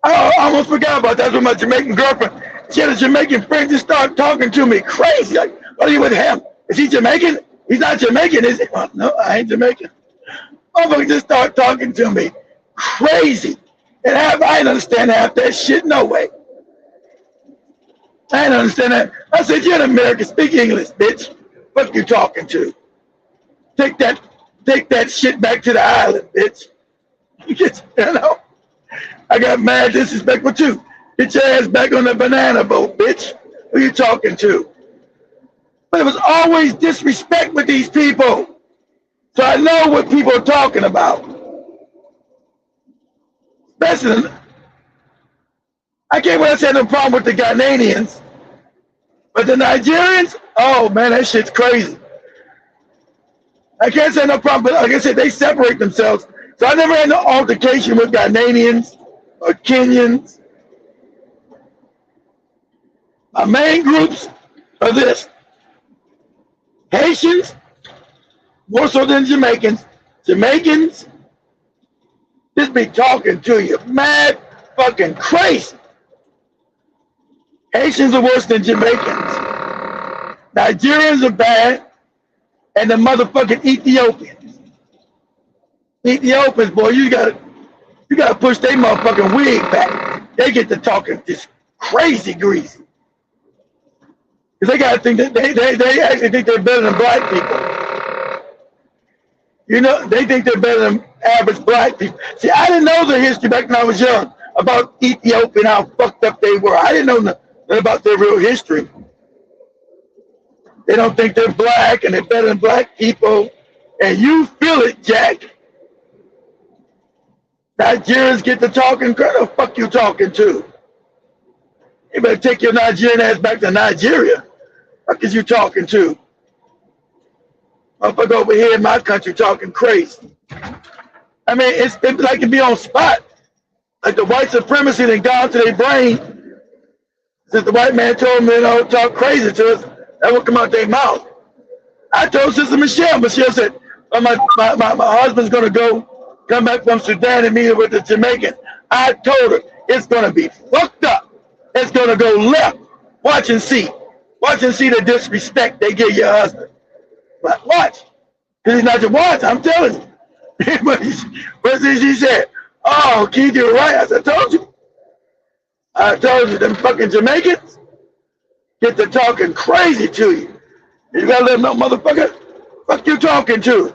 S3: I almost forgot about that. I was with my Jamaican girlfriend. She had a Jamaican friend just start talking to me crazy. Like, what are you with him? Is he Jamaican? He's not Jamaican, is he? Well, no, I ain't Jamaican. Motherfucker just start talking to me crazy. And I didn't understand half that shit, no way. I didn't understand that. I said, you're an American, speak English, bitch. What you talking to? Take that shit back to the island, bitch. You know? I got mad disrespectful too. Get your ass back on the banana boat, bitch. Who you talking to? But it was always disrespect with these people. So I know what people are talking about. Especially, I can't wait to say no problem with the Ghanaians. But the Nigerians, oh man, that shit's crazy. I can't say no problem, but like I said, they separate themselves. So I never had no altercation with Ghanaians or Kenyans. My main groups are this. Haitians, more so than Jamaicans. Jamaicans, just be talking to you. Mad fucking crazy. Haitians are worse than Jamaicans. Nigerians are bad. And the motherfucking Ethiopians. Ethiopians, boy, you gotta push their motherfucking wig back. They get to talking just crazy greasy. Because they gotta think that they actually think they're better than black people. You know, they think they're better than average black people. See, I didn't know the history back when I was young about Ethiopia and how fucked up they were. I didn't know nothing about their real history. They don't think they're black and they're better than black people. And you feel it, Jack. Nigerians get to talking, who the fuck you talking to? You better take your Nigerian ass back to Nigeria. Fuck is you talking to? Motherfucker over here in my country talking crazy. I mean, it's like it be on spot. Like the white supremacy that gone to their brain. Since the white man told them, you know, talk crazy to us, that would come out their mouth. I told Sister Michelle. Michelle said, oh, my husband's going to come back from Sudan and meet with the Jamaican. I told her, it's going to be fucked up. It's going to go left. Watch and see. Watch and see the disrespect they give your husband. But watch. Because he's not your watch, I'm telling you. But she said, oh, Keith, you're right. I said, I told you, them fucking Jamaicans get to talking crazy to you. You gotta let them know, motherfucker, fuck you talking to?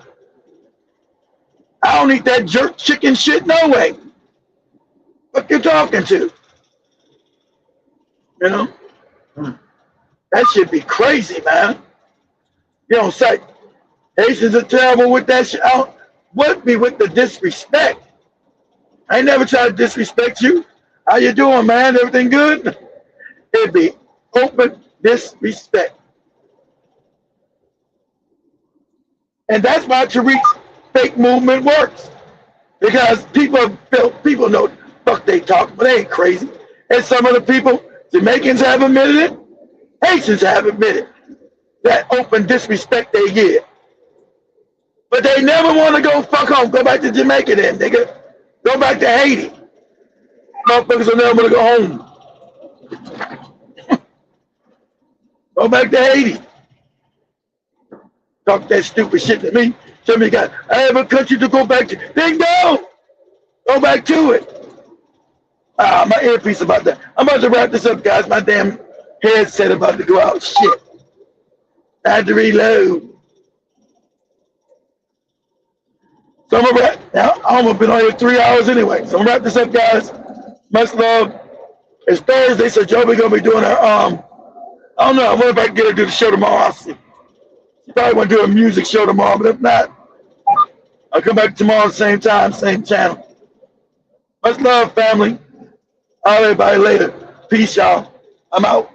S3: I don't eat that jerk chicken shit no way. Fuck you talking to? You know? That shit be crazy, man. You know, say, Haitians are terrible with that shit. What be with the disrespect? I ain't never tried to disrespect you. How you doing, man? Everything good? It'd be open disrespect. And that's why Tariq's fake movement works. Because people know the fuck they talk, but they ain't crazy. And some of the people Jamaicans have admitted it. Haitians have admitted that open disrespect they get. But they never want to go fuck home. Go back to Jamaica then, nigga. Go back to Haiti. Motherfuckers will never want to go home. Go back to Haiti. Talk that stupid shit to me. Tell me, God, I have a country to go back to. Then go back to it. My earpiece about that. I'm about to wrap this up, guys. My damn headset about to go out. Shit. I had to reload. So I'm gonna wrap. Now, I'm gonna been on here 3 hours anyway. So I'm gonna wrap this up, guys. Much love. It's Thursday, so Joey gonna be doing her I don't know. I wonder if I can get her to do the show tomorrow. I'll see. She probably want to do a music show tomorrow, but if not, I'll come back tomorrow, same time, same channel. Much love, family. I'll everybody later. Peace, y'all. I'm out.